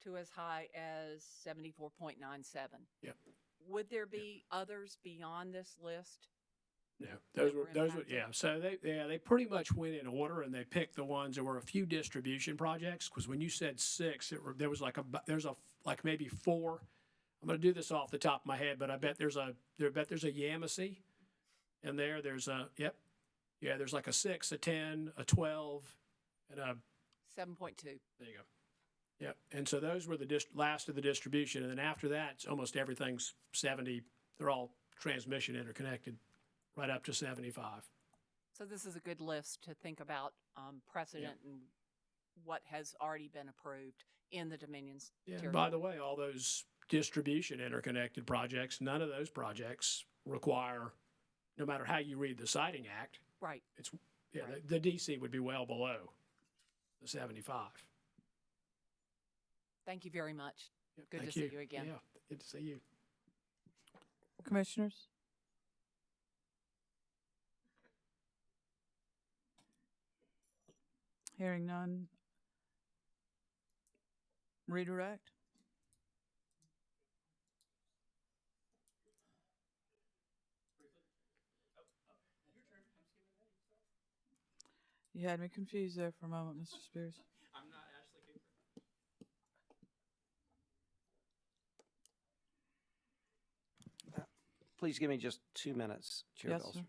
to as high as 74.97. Yep. Would there be others beyond this list? Yeah, those were yeah. So they pretty much went in order, and they picked the ones. There were a few distribution projects because when you said 6, there was like maybe 4. I'm going to do this off the top of my head, but I bet there's a Yamasee in there. There's there's like a 6, a 10, a 12, and a 7.2. There you go. Yep. And so those were the last of the distribution, and then after that, it's almost everything's 70. They're all transmission interconnected, right up to 75. So this is a good list to think about precedent and what has already been approved in the Dominion's territory. By the way, all those distribution interconnected projects, none of those projects require, no matter how you read the Siting Act, right? Right. The DC would be well below the 75. Thank you very much. Yep, good to see you again. Yeah, good to see you. Commissioners? Hearing none. Redirect. You had me confused there for a moment, Mr. Spears. I'm not Ashley Cooper. Please give me just 2 minutes, Chair Yes, Belser. sir.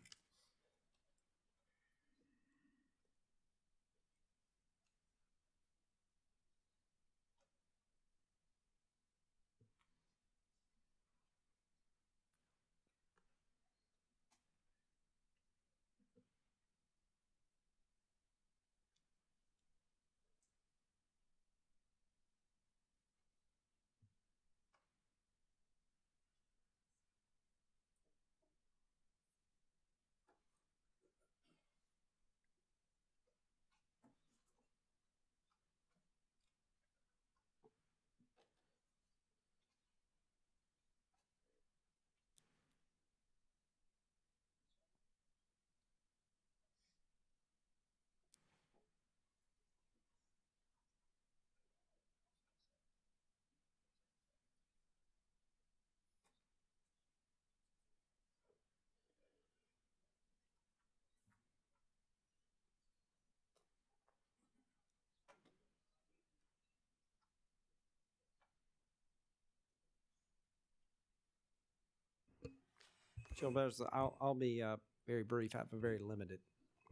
Chair Belzer, I'll be very brief. I have a very limited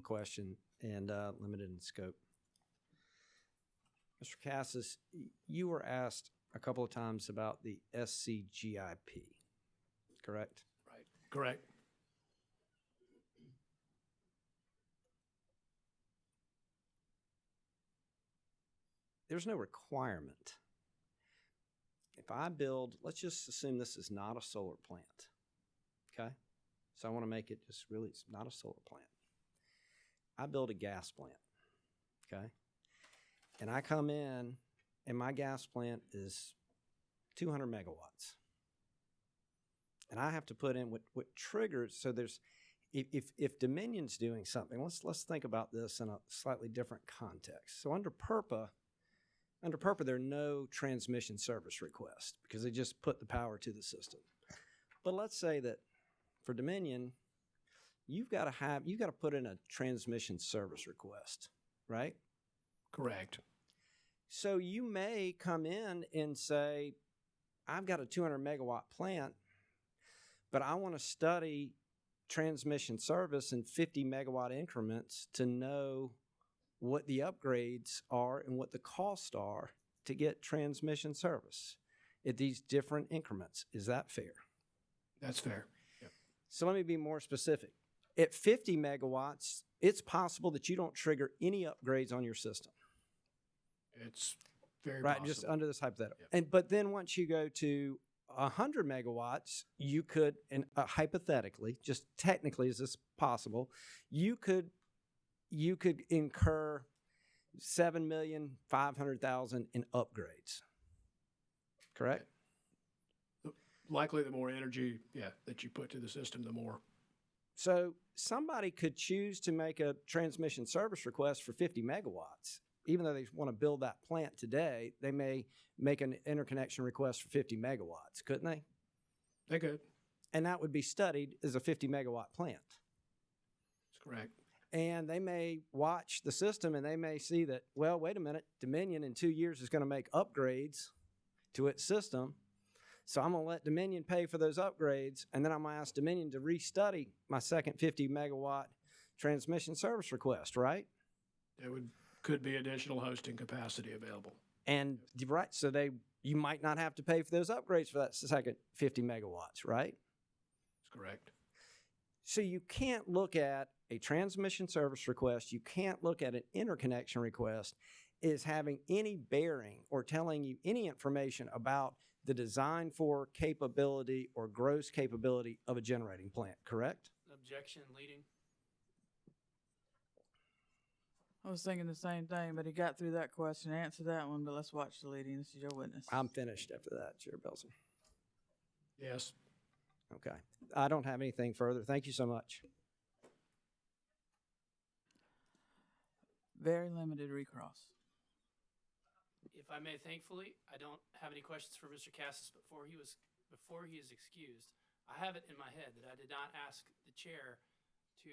question and limited in scope. Mr. Cassis, you were asked a couple of times about the SCGIP, correct? Right. Correct. There's no requirement. If I build, let's just assume this is not a solar plant, okay? So I want to make it just really, it's not a solar plant. I build a gas plant, okay? And I come in and my gas plant is 200 megawatts. And I have to put in what triggers, so there's, if Dominion's doing something, let's think about this in a slightly different context. So under PURPA, there are no transmission service requests because they just put the power to the system. But let's say that for Dominion, you've got to put in a transmission service request, right? Correct. So you may come in and say, I've got a 200 megawatt plant, but I want to study transmission service in 50 megawatt increments to know what the upgrades are and what the costs are to get transmission service at these different increments. Is that fair? That's fair. Yep. So let me be more specific. At 50 megawatts, it's possible that you don't trigger any upgrades on your system. It's very right, possible. just under this hypothetical. Yep. But then once you go to 100 megawatts, you could, and hypothetically, just technically, is this possible? You could incur $7,500,000 in upgrades. Correct? Likely, the more energy, that you put to the system, the more. So somebody could choose to make a transmission service request for 50 megawatts. Even though they want to build that plant today, they may make an interconnection request for 50 megawatts, couldn't they? They could. And that would be studied as a 50 megawatt plant. That's correct. And they may watch the system and they may see that, well, wait a minute, Dominion in 2 years is going to make upgrades to its system. So I'm going to let Dominion pay for those upgrades. And then I'm going to ask Dominion to restudy my second 50 megawatt transmission service request, right? There could be additional hosting capacity available. And right, so you might not have to pay for those upgrades for that second 50 megawatts, right? That's correct. So you can't look at a transmission service request, you can't look at an interconnection request as having any bearing or telling you any information about the design for capability or gross capability of a generating plant, correct? Objection, leading. I was thinking the same thing, but he got through that question, answered that one, but let's watch the leading. This is your witness. I'm finished after that, Chair Belzer. Yes. Okay. I don't have anything further. Thank you so much. Very limited recross. If I may, thankfully, I don't have any questions for Mr. Cassis before he is excused. I have it in my head that I did not ask the chair to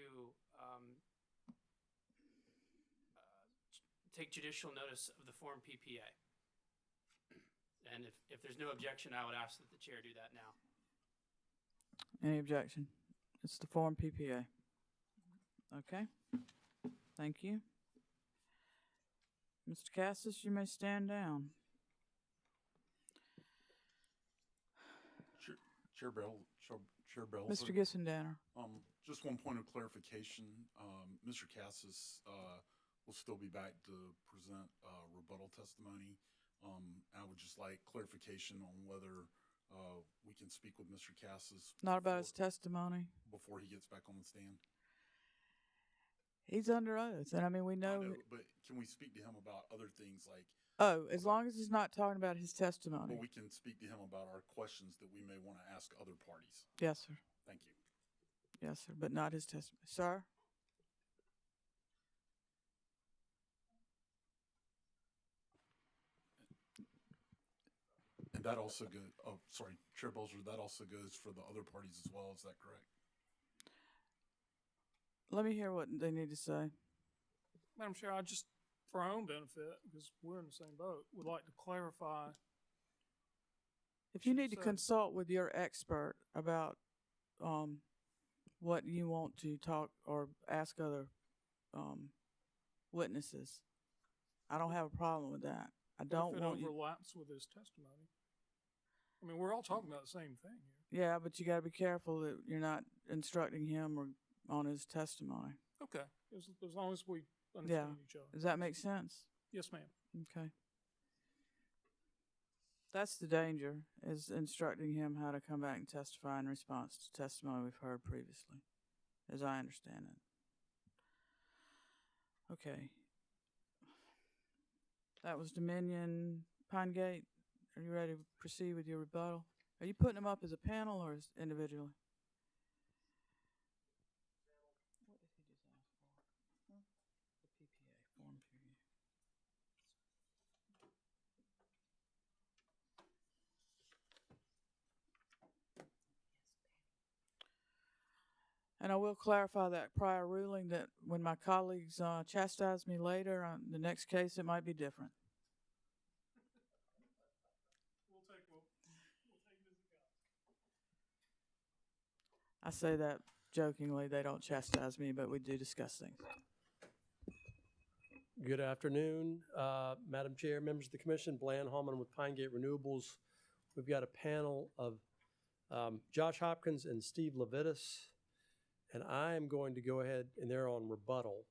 take judicial notice of the Form PPA. And if there's no objection, I would ask that the chair do that now. Any objection? It's the Form PPA. Okay. Thank you. Mr. Cassis, you may stand down. Chair Bell. Mr. Gissendanner. Just one point of clarification. Mr. Cassis will still be back to present rebuttal testimony. I would just like clarification on whether we can speak with Mr. Cassis. Not about his testimony. Before he gets back on the stand. He's under oath, and I mean, we know. But can we speak to him about other things like? Oh, as long as he's not talking about his testimony. But we can speak to him about our questions that we may want to ask other parties. Yes, sir. Thank you. Yes, sir, but not his testimony. Sir? And that also goes, Chair Belzer, that also goes for the other parties as well, is that correct? Let me hear what they need to say. Madam Chair, I just, for our own benefit, because we're in the same boat, would like to clarify. If you need to consult with your expert about what you want to talk or ask other witnesses. I don't have a problem with that. I don't If it want you. overlaps with his testimony. I mean, we're all talking about the same thing here. Yeah, but you got to be careful that you're not instructing him or on his testimony. Okay, as long as we understand each other. Does that make sense? Yes, ma'am. Okay. That's the danger, is instructing him how to come back and testify in response to testimony we've heard previously, as I understand it. Okay. That was Dominion Pine Gate. Are you ready to proceed with your rebuttal? Are you putting them up as a panel or as individually? What did he just ask for? The PPA form period. And I will clarify that prior ruling that when my colleagues chastise me later on the next case, it might be different. We'll take it as it goes. I say that jokingly. They don't chastise me, but we do discuss things. Good afternoon, Madam Chair, members of the commission, Bland Hallman with Pine Gate Renewables. We've got a panel of Josh Hopkins and Steve Levitas, and I am going to go ahead, and they're on rebuttal.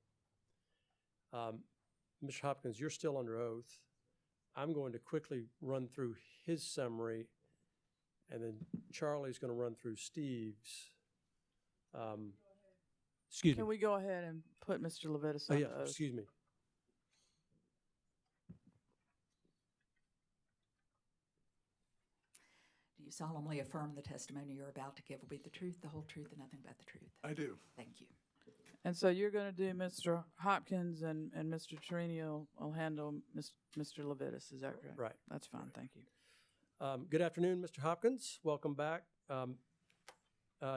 Mr. Hopkins, you're still under oath. I'm going to quickly run through his summary, and then Charlie's going to run through Steve's. Excuse me. Can we go ahead and put Mr. Levitas Oh, on yeah, the oath? excuse me. Do you solemnly affirm the testimony you're about to give will be the truth, the whole truth, and nothing but the truth? I do. Thank you. And so you're going to do Mr. Hopkins and Mr. Trini will handle Mr. Levitas. Is that correct? Right. That's fine. Thank you. Good afternoon, Mr. Hopkins. Welcome back.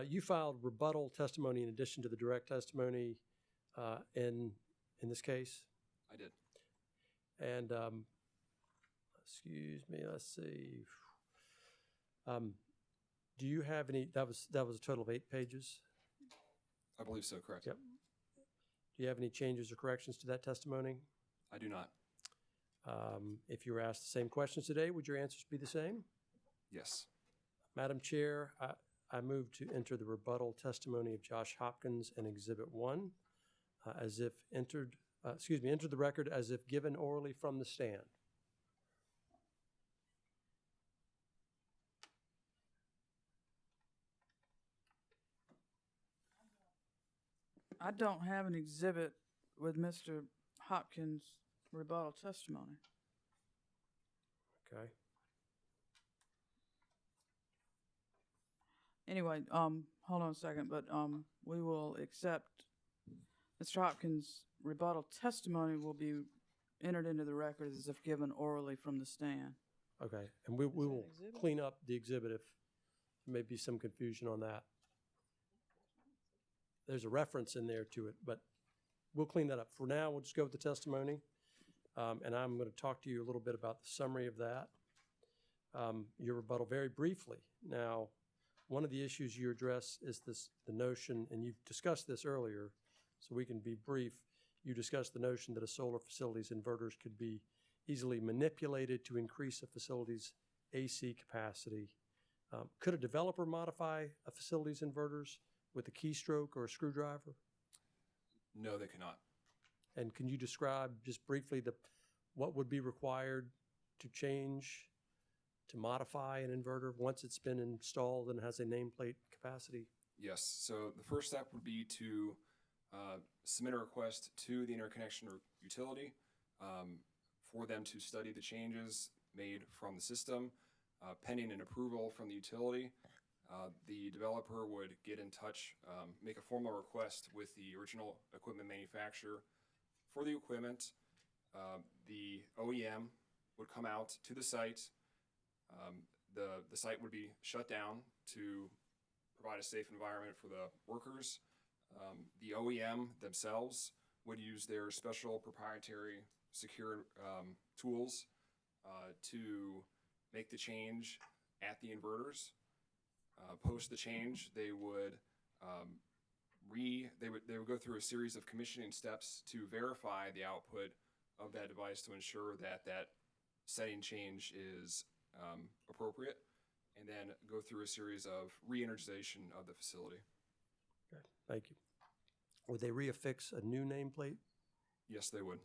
You filed rebuttal testimony in addition to the direct testimony in this case. I did. And excuse me, let's see. Do you have any? That was a total of 8 pages. I believe so, correct. Yep. Do you have any changes or corrections to that testimony? I do not. If you were asked the same questions today, would your answers be the same? Yes. Madam Chair, I move to enter the rebuttal testimony of Josh Hopkins in Exhibit 1 as if enter the record as if given orally from the stand. I don't have an exhibit with Mr. Hopkins' rebuttal testimony. Okay. Anyway, hold on a second, but we will accept Mr. Hopkins' rebuttal testimony will be entered into the record as if given orally from the stand. Okay, and we will clean up the exhibit if there may be some confusion on that. There's a reference in there to it, but we'll clean that up. For now, we'll just go with the testimony, and I'm going to talk to you a little bit about the summary of that. Your rebuttal very briefly. Now, one of the issues you address is the notion, and you've discussed this earlier, so we can be brief. You discussed the notion that a solar facility's inverters could be easily manipulated to increase a facility's AC capacity. Could a developer modify a facility's inverters with a keystroke or a screwdriver? No, they cannot. And can you describe just briefly what would be required to change, to modify an inverter once it's been installed and has a nameplate capacity? Yes. So the first step would be to submit a request to the interconnection utility for them to study the changes made from the system, pending an approval from the utility. The developer would get in touch, make a formal request with the original equipment manufacturer for the equipment. The OEM would come out to the site. The site would be shut down to provide a safe environment for the workers. The OEM themselves would use their special proprietary secure tools to make the change at the inverters. Post the change, they would they would go through a series of commissioning steps to verify the output of that device to ensure that that setting change is appropriate, and then go through a series of re-energization of the facility. Okay, thank you. Would they reaffix a new nameplate? Yes, they would.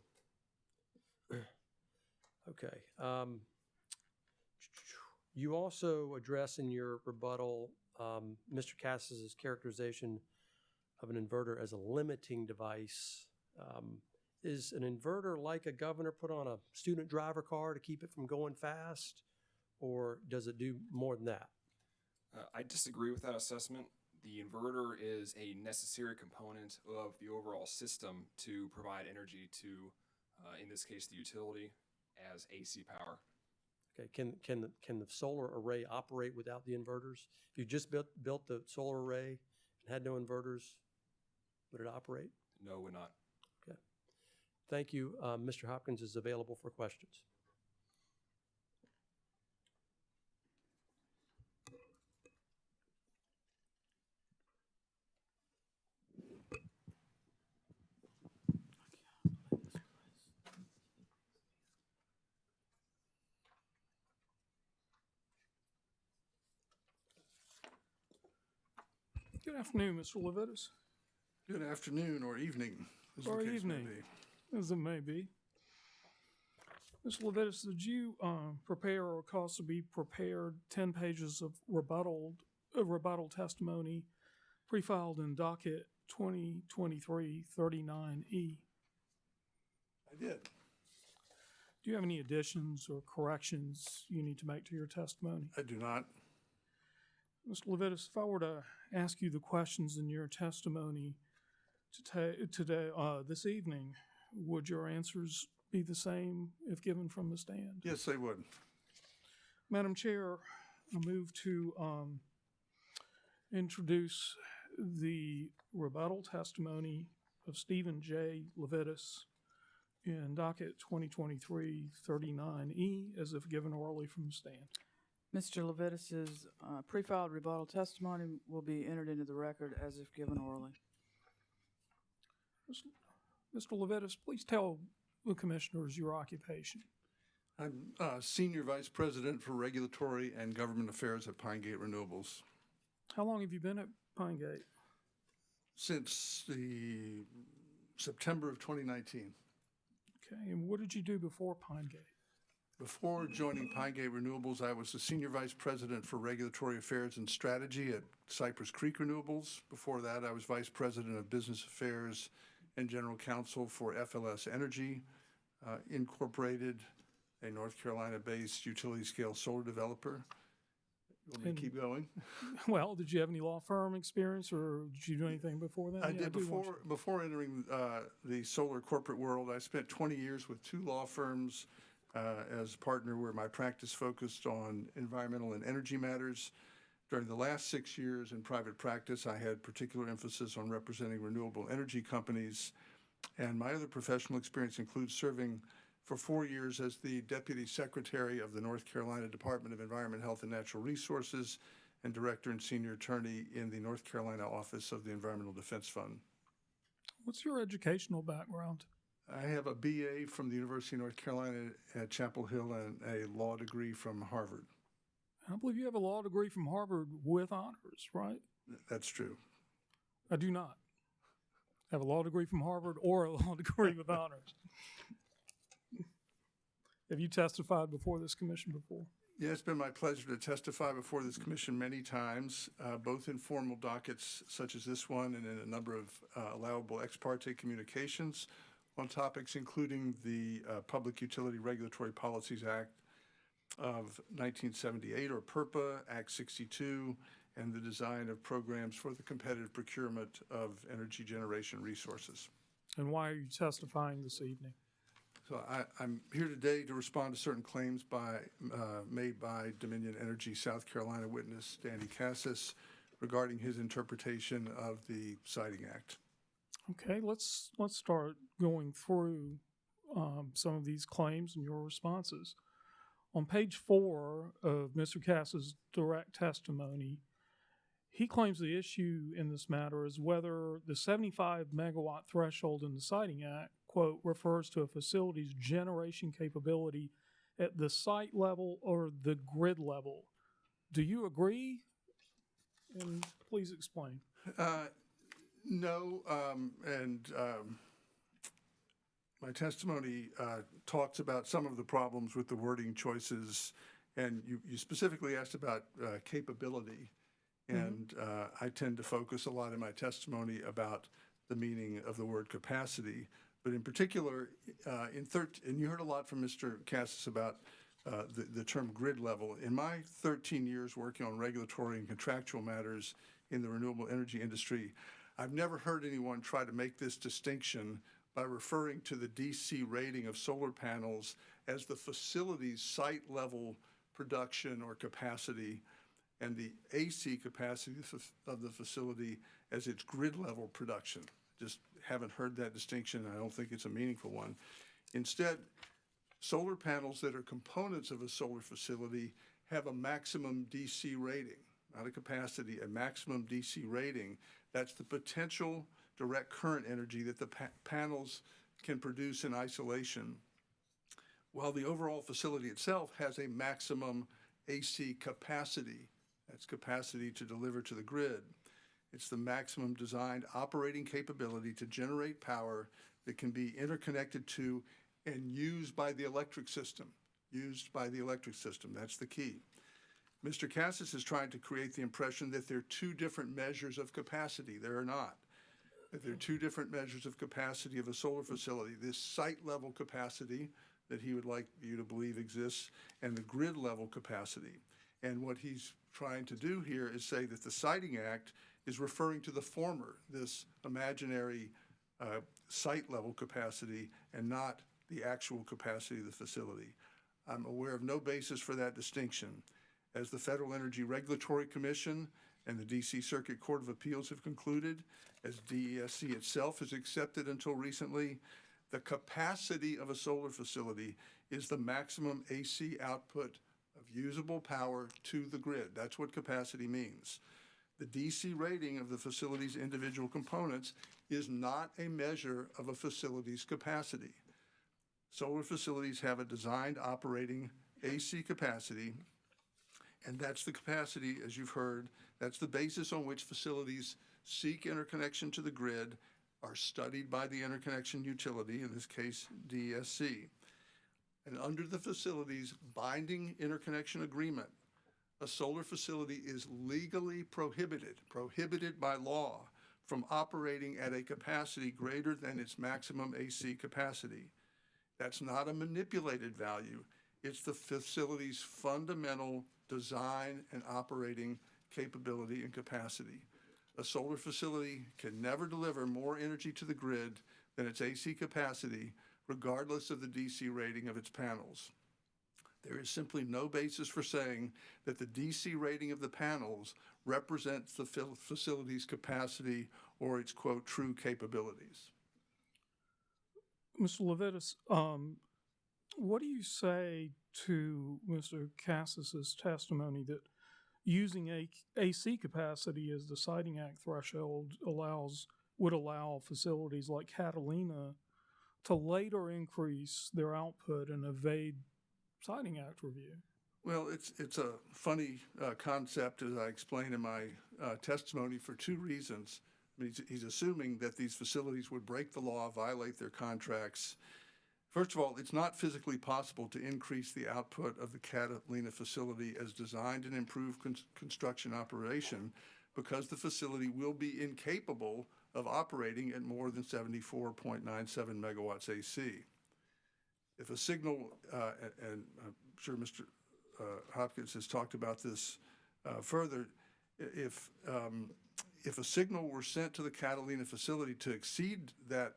Okay. You also address in your rebuttal Mr. Cass's characterization of an inverter as a limiting device. Is an inverter like a governor put on a student driver car to keep it from going fast, or does it do more than that? I disagree with that assessment. The inverter is a necessary component of the overall system to provide energy to, in this case, the utility as AC power. Okay, can the solar array operate without the inverters? If you just built the solar array and had no inverters, would it operate? No, it would not. Okay. Thank you. Mr. Hopkins is available for questions. Good afternoon, Mr. Levitas. Good afternoon or evening, as Or the case evening, may be. as it may be. Mr. Levitas, did you prepare or cause to be prepared 10 pages of rebuttal testimony pre-filed in docket 2023-39E? I did. Do you have any additions or corrections you need to make to your testimony? I do not. Mr. Levitas, if I were to ask you the questions in your testimony today, this evening, would your answers be the same if given from the stand? Yes, they would. Madam Chair, I move to introduce the rebuttal testimony of Stephen J. Levitas in docket 2023-39E as if given orally from the stand. Mr. Levitas's pre-filed rebuttal testimony will be entered into the record as if given orally. Mr. Levitas, please tell the commissioners your occupation. I'm Senior Vice President for Regulatory and Government Affairs at Pine Gate Renewables. How long have you been at Pine Gate? Since the September of 2019. Okay, and what did you do before Pine Gate? Before joining Pine Gate Renewables, I was the Senior Vice President for Regulatory Affairs and Strategy at Cypress Creek Renewables. Before that, I was Vice President of Business Affairs and General Counsel for FLS Energy, Incorporated, a North Carolina-based utility-scale solar developer. You want me to keep going? Well, did you have any law firm experience, or did you do anything before that? I did. Before entering the solar corporate world, I spent 20 years with two law firms as partner, where my practice focused on environmental and energy matters. During the last 6 years in private practice, I had particular emphasis on representing renewable energy companies, and my other professional experience includes serving for 4 years as the Deputy Secretary of the North Carolina Department of Environment, Health, and Natural Resources and Director and Senior Attorney in the North Carolina Office of the Environmental Defense Fund. What's your educational background? I have a BA from the University of North Carolina at Chapel Hill and a law degree from Harvard. I believe you have a law degree from Harvard with honors, right? That's true. I do not have a law degree from Harvard or a law degree with honors. Have you testified before this commission before? Yeah, it's been my pleasure to testify before this commission many times, both in formal dockets such as this one and in a number of allowable ex parte communications on topics including the Public Utility Regulatory Policies Act of 1978, or PURPA, Act 62, and the design of programs for the competitive procurement of energy generation resources. And why are you testifying this evening? So I'm here today to respond to certain claims made by Dominion Energy South Carolina witness Danny Cassis regarding his interpretation of the Siting Act. Okay, let's start going through some of these claims and your responses. On page 4 of Mr. Cass's direct testimony, he claims the issue in this matter is whether the 75 megawatt threshold in the Siting Act, quote, refers to a facility's generation capability at the site level or the grid level. Do you agree? And please explain. No, my testimony talks about some of the problems with the wording choices, and you specifically asked about capability, and I tend to focus a lot in my testimony about the meaning of the word capacity, but in particular, and you heard a lot from Mr. Cassis about the term grid level. In my 13 years working on regulatory and contractual matters in the renewable energy industry, I've never heard anyone try to make this distinction by referring to the DC rating of solar panels as the facility's site level production or capacity, and the AC capacity of the facility as its grid level production. Just haven't heard that distinction. I don't think it's a meaningful one. Instead, solar panels that are components of a solar facility have a maximum DC rating, not a capacity, a maximum DC rating. That's the potential direct current energy that the panels can produce in isolation, while the overall facility itself has a maximum AC capacity. That's capacity to deliver to the grid. It's the maximum designed operating capability to generate power that can be interconnected to and used by the electric system. Used by the electric system. That's the key. Mr. Cassis is trying to create the impression that there are two different measures of capacity. There are not. That there are two different measures of capacity of a solar facility. This site level capacity that he would like you to believe exists, and the grid level capacity. And what he's trying to do here is say that the Siting Act is referring to the former, this imaginary site level capacity, and not the actual capacity of the facility. I'm aware of no basis for that distinction. As the Federal Energy Regulatory Commission and the D.C. Circuit Court of Appeals have concluded, as DESC itself has accepted until recently, the capacity of a solar facility is the maximum AC output of usable power to the grid. That's what capacity means. The DC rating of the facility's individual components is not a measure of a facility's capacity. Solar facilities have a designed operating AC capacity, and that's the capacity, as you've heard, that's the basis on which facilities seek interconnection to the grid, are studied by the interconnection utility, in this case DSC. And under the facility's binding interconnection agreement, a solar facility is legally prohibited by law from operating at a capacity greater than its maximum AC capacity. That's not a manipulated value. It's the facility's fundamental design and operating capability and capacity. A solar facility can never deliver more energy to the grid than its AC capacity, regardless of the DC rating of its panels. There is simply no basis for saying that the DC rating of the panels represents the facility's capacity or its, quote, true capabilities. Mr. Levitas, what do you say to Mr. Cassis's testimony that using AC capacity as the Siting Act threshold would allow facilities like Catalina to later increase their output and evade Siting Act review? Well, it's a funny concept, as I explained in my testimony, for two reasons. I mean, he's assuming that these facilities would break the law, violate their contracts. First of all, it's not physically possible to increase the output of the Catalina facility as designed and improved construction operation because the facility will be incapable of operating at more than 74.97 megawatts AC. If a signal, and I'm sure Mr. Hopkins has talked about this further, if a signal were sent to the Catalina facility to exceed that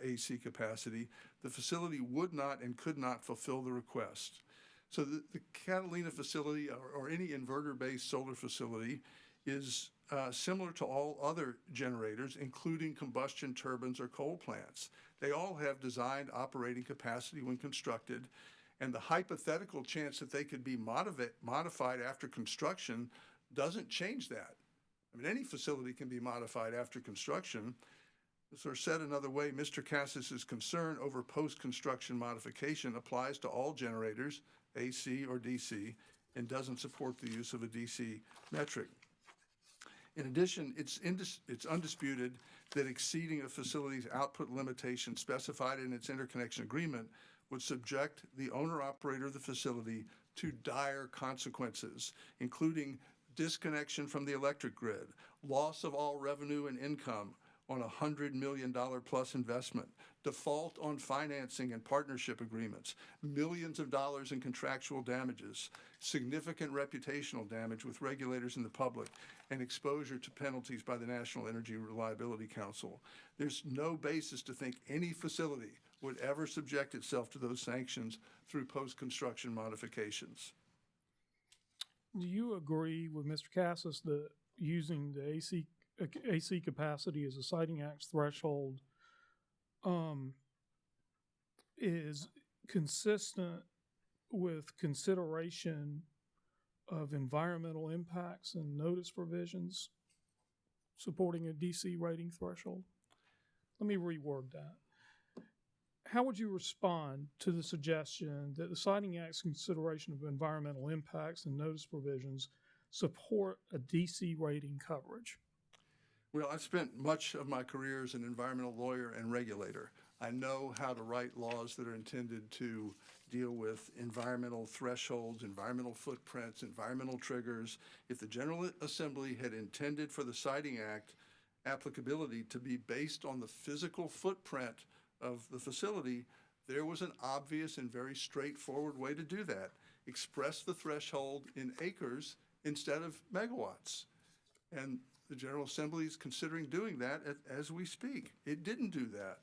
AC capacity, the facility would not and could not fulfill the request. So the Catalina facility or any inverter-based solar facility is similar to all other generators, including combustion turbines or coal plants. They all have designed operating capacity when constructed, and the hypothetical chance that they could be modified after construction doesn't change that. I mean, any facility can be modified after construction. So said another way, Mr. Cassis's concern over post-construction modification applies to all generators, AC or DC, and doesn't support the use of a DC metric. In addition, it's undisputed that exceeding a facility's output limitation specified in its interconnection agreement would subject the owner-operator of the facility to dire consequences, including disconnection from the electric grid, loss of all revenue and income on a $100 million plus investment, default on financing and partnership agreements, millions of dollars in contractual damages, significant reputational damage with regulators and the public, and exposure to penalties by the National Energy Reliability Council. There's no basis to think any facility would ever subject itself to those sanctions through post-construction modifications. Do you agree with Mr. Cassis that using the AC capacity as a Siting Act threshold is consistent with consideration of environmental impacts and notice provisions supporting a DC rating threshold? Let me reword that. How would you respond to the suggestion that the Siting Act's consideration of environmental impacts and notice provisions support a DC rating coverage? Well, I've spent much of my career as an environmental lawyer and regulator. I know how to write laws that are intended to deal with environmental thresholds, environmental footprints, environmental triggers. If the General Assembly had intended for the Siting Act applicability to be based on the physical footprint of the facility, there was an obvious and very straightforward way to do that. Express the threshold in acres instead of megawatts. And the General Assembly is considering doing that as we speak. It didn't do that.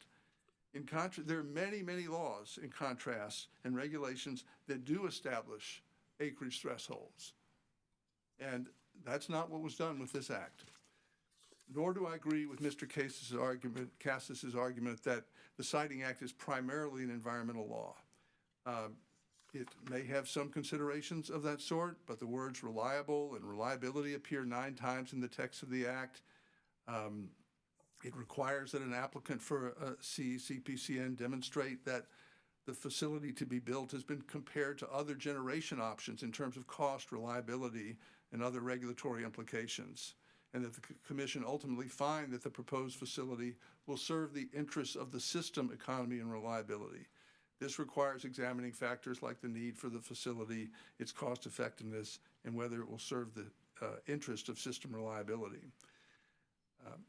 There are many, many laws, in contrast, and regulations that do establish acreage thresholds. And that's not what was done with this act. Nor do I agree with Mr. Cassis's argument that the Siting Act is primarily an environmental law. It may have some considerations of that sort, but the words reliable and reliability appear 9 times in the text of the act. It requires that an applicant for a CPCN demonstrate that the facility to be built has been compared to other generation options in terms of cost, reliability, and other regulatory implications, and that the Commission ultimately find that the proposed facility will serve the interests of the system economy and reliability. This requires examining factors like the need for the facility, its cost effectiveness, and whether it will serve the interest of system reliability.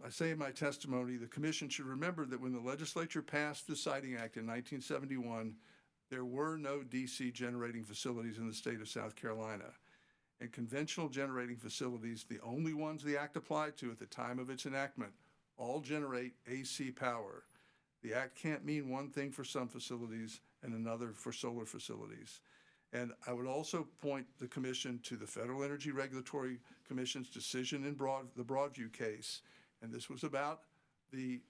I say in my testimony, the Commission should remember that when the legislature passed the Siting Act in 1971, there were no DC generating facilities in the state of South Carolina. And conventional generating facilities, the only ones the Act applied to at the time of its enactment, all generate AC power. The Act can't mean one thing for some facilities and another for solar facilities. And I would also point the Commission to the Federal Energy Regulatory Commission's decision in the Broadview case. And this was about the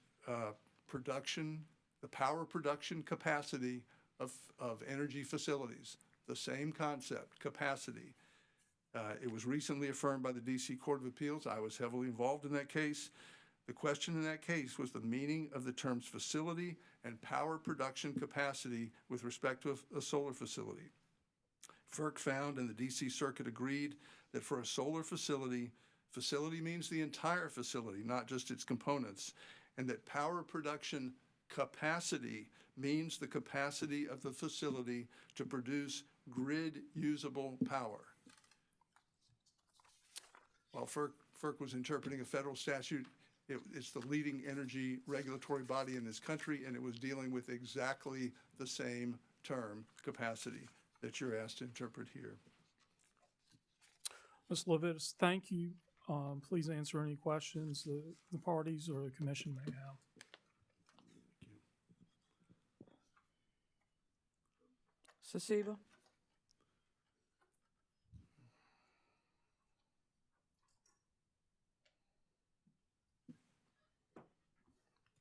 power production capacity of energy facilities. The same concept, capacity. It was recently affirmed by the DC Court of Appeals. I was heavily involved in that case. The question in that case was the meaning of the terms facility and power production capacity with respect to a solar facility. FERC found and the DC Circuit agreed that for a solar facility, facility means the entire facility, not just its components, and that power production capacity means the capacity of the facility to produce grid usable power. While FERC was interpreting a federal statute, it's the leading energy regulatory body in this country, and it was dealing with exactly the same term, capacity, that you're asked to interpret here. Ms. Levitas, thank you. Please answer any questions the parties or the Commission may have. Sasiba?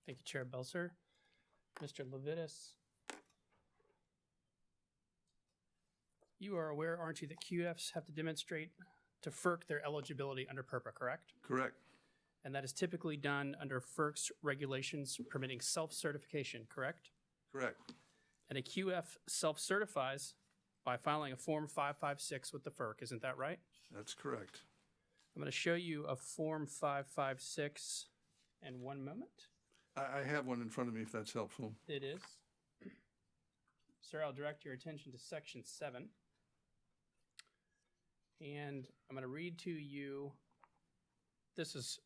Thank you, Chair Belser. Mr. Levitas, you are aware, aren't you, that QFs have to demonstrate to FERC their eligibility under PURPA, correct? Correct. And that is typically done under FERC's regulations permitting self-certification, correct? Correct. And a QF self-certifies by filing a Form 556 with the FERC, isn't that right? That's correct. I'm going to show you a Form 556 in one moment. I have one in front of me if that's helpful. It is. Sir, I'll direct your attention to Section 7. And I'm going to read to you, this is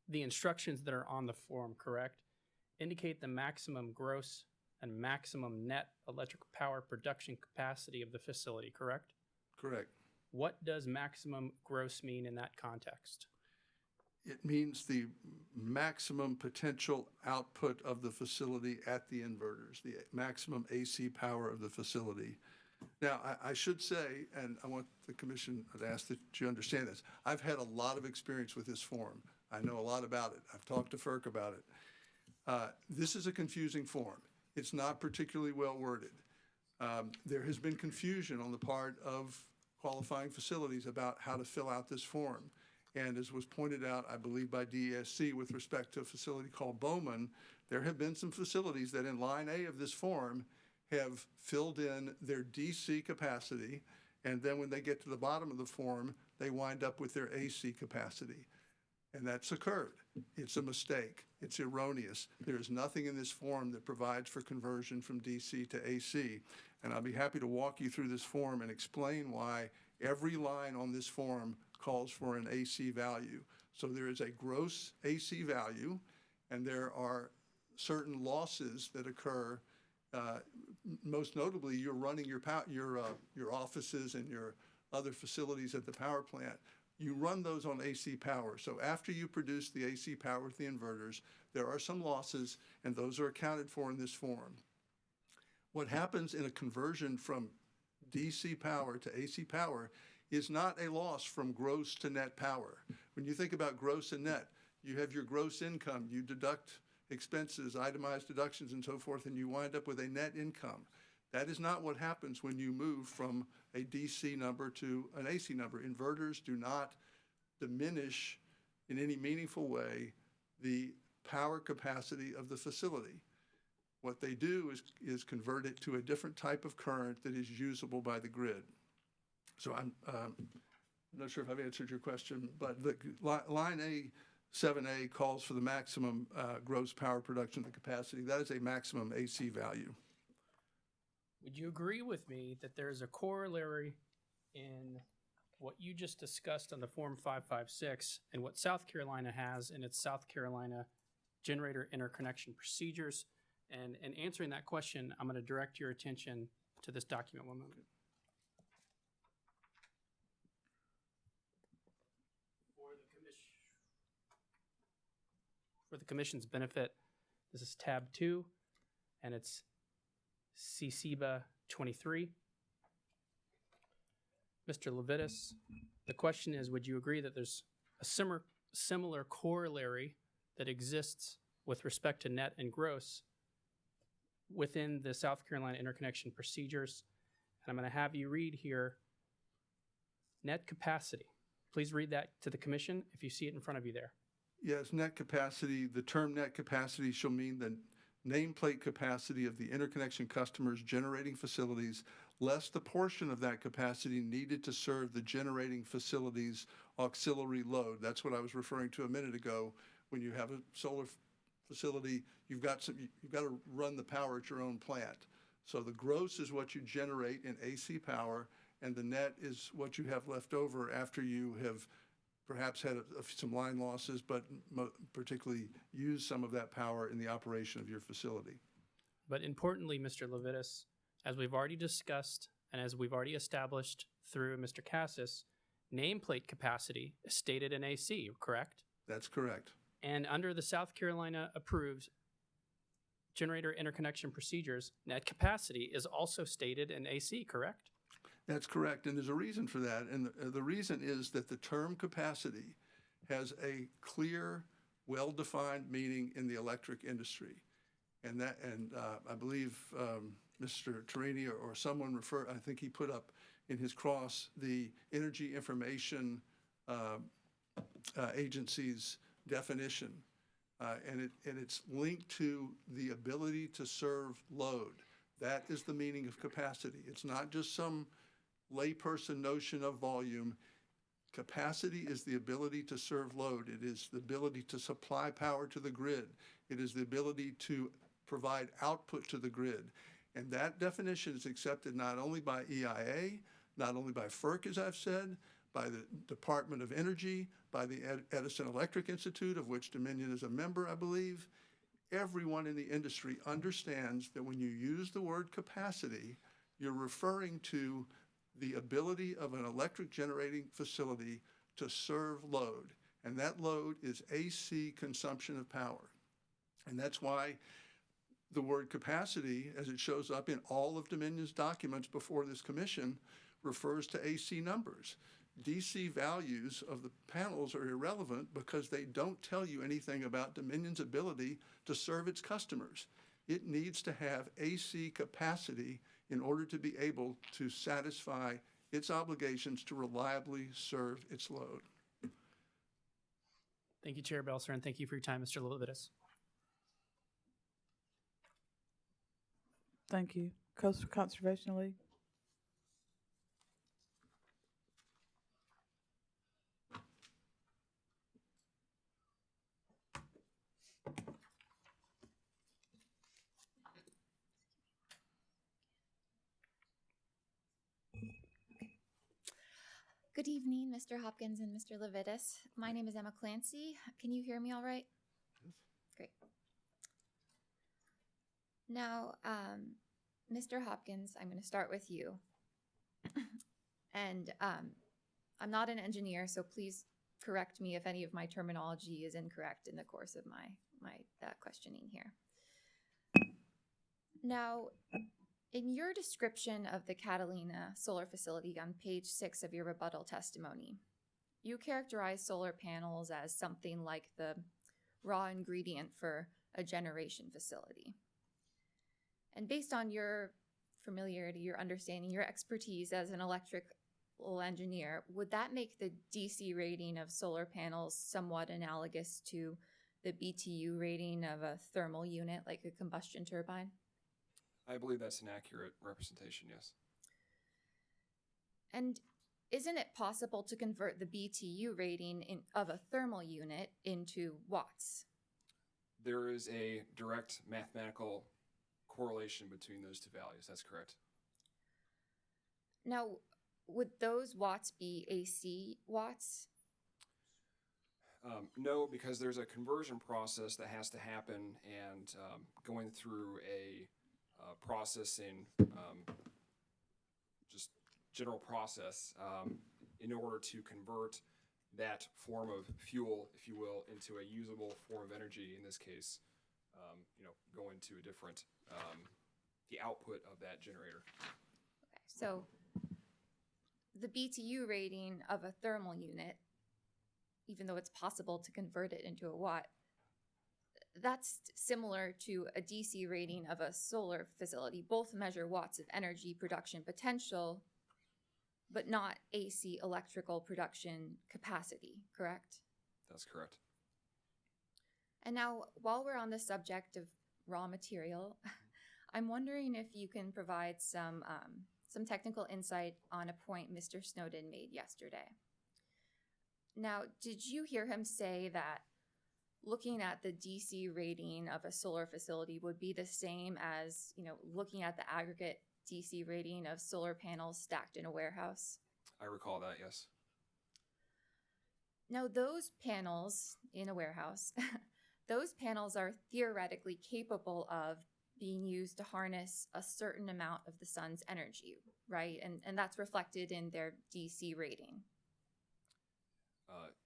the instructions that are on the form, correct? Indicate the maximum gross and maximum net electric power production capacity of the facility, correct? Correct. What does maximum gross mean in that context? It means the maximum potential output of the facility at the inverters, the maximum AC power of the facility. Now, I should say, and I want the commission to ask that you understand this, I've had a lot of experience with this form. I know a lot about it. I've talked to FERC about it. This is a confusing form. It's not particularly well worded. There has been confusion on the part of qualifying facilities about how to fill out this form. And as was pointed out, I believe by DESC with respect to a facility called Bowman, there have been some facilities that in line A of this form have filled in their DC capacity, and then when they get to the bottom of the form, they wind up with their AC capacity. And that's occurred. It's a mistake. It's erroneous. There is nothing in this form that provides for conversion from DC to AC. And I'll be happy to walk you through this form and explain why every line on this form calls for an AC value. So there is a gross AC value, and there are certain losses that occur. Most notably, you're running your offices and your other facilities at the power plant. You run those on AC power. So after you produce the AC power with the inverters, there are some losses, and those are accounted for in this form. What happens in a conversion from DC power to AC power is not a loss from gross to net power. When you think about gross and net, you have your gross income, you deduct expenses, itemized deductions, and so forth, and you wind up with a net income. That is not what happens when you move from a DC number to an AC number. Inverters do not diminish in any meaningful way the power capacity of the facility. What they do is convert it to a different type of current that is usable by the grid. So I'm not sure if I've answered your question, but the line A7A calls for the maximum gross power production of the capacity. That is a maximum AC value. Would you agree with me that there is a corollary in what you just discussed on the Form 556 and what South Carolina has in its South Carolina generator interconnection procedures? And in answering that question, I'm going to direct your attention to this document one moment. For the commission's benefit, this is tab 2, and it's CCBA 23. Mr. Levitas, the question is, would you agree that there's a similar corollary that exists with respect to net and gross within the South Carolina interconnection procedures? And I'm going to have you read here net capacity. Please read that to the commission if you see it in front of you there. Yes, net capacity. The term net capacity shall mean the nameplate capacity of the interconnection customers' generating facilities, less the portion of that capacity needed to serve the generating facility's auxiliary load. That's what I was referring to a minute ago. When you have a solar facility, you've got to run the power at your own plant. So the gross is what you generate in AC power, and the net is what you have left over after you have perhaps had some line losses, but particularly use some of that power in the operation of your facility. But importantly, Mr. Levitas, as we've already discussed and as we've already established through Mr. Cassis, nameplate capacity is stated in AC, correct? That's correct. And under the South Carolina approved generator interconnection procedures, net capacity is also stated in AC, correct? That's correct, and there's a reason for that, and the reason is that the term capacity has a clear, well-defined meaning in the electric industry, and I believe Mr. Tarini or someone I think he put up in his cross the Energy Information Agency's definition. And it's linked to the ability to serve load. That is the meaning of capacity. It's not just some layperson notion of volume. Capacity is the ability to serve load. It is the ability to supply power to the grid. It is the ability to provide output to the grid. And that definition is accepted not only by EIA, not only by FERC, as I've said, by the Department of Energy, by the Edison Electric Institute, of which Dominion is a member, I believe. Everyone in the industry understands that when you use the word capacity, you're referring to the ability of an electric generating facility to serve load. And that load is AC consumption of power. And that's why the word capacity, as it shows up in all of Dominion's documents before this commission, refers to AC numbers. DC values of the panels are irrelevant because they don't tell you anything about Dominion's ability to serve its customers. It needs to have AC capacity in order to be able to satisfy its obligations to reliably serve its load. Thank you, Chair Belser, and thank you for your time, Mr. Levitas. Thank you. Coastal Conservation League. Good evening, Mr. Hopkins and Mr. Levitas. My name is Emma Clancy. Can you hear me all right? Yes. Great. Now, Mr. Hopkins, I'm going to start with you. And I'm not an engineer, so please correct me if any of my terminology is incorrect in the course of my questioning here. Now, in your description of the Catalina solar facility on page 6 of your rebuttal testimony, you characterize solar panels as something like the raw ingredient for a generation facility. And based on your familiarity, your understanding, your expertise as an electrical engineer, would that make the DC rating of solar panels somewhat analogous to the BTU rating of a thermal unit, like a combustion turbine? I believe that's an accurate representation, yes. And isn't it possible to convert the BTU rating of a thermal unit into watts? There is a direct mathematical correlation between those two values. That's correct. Now, would those watts be AC watts? No, because there's a conversion process that has to happen, and going through a processing, just general process, in order to convert that form of fuel, if you will, into a usable form of energy, in this case, going to a different, the output of that generator. Okay, so the BTU rating of a thermal unit, even though it's possible to convert it into a watt, that's similar to a DC rating of a solar facility. Both measure watts of energy production potential, but not AC electrical production capacity, correct? That's correct. And now, while we're on the subject of raw material, I'm wondering if you can provide some technical insight on a point Mr. Snowden made yesterday. Now, did you hear him say that looking at the DC rating of a solar facility would be the same as, looking at the aggregate DC rating of solar panels stacked in a warehouse? I recall that, yes. Now, those panels in a warehouse, those panels are theoretically capable of being used to harness a certain amount of the sun's energy, right? And that's reflected in their DC rating.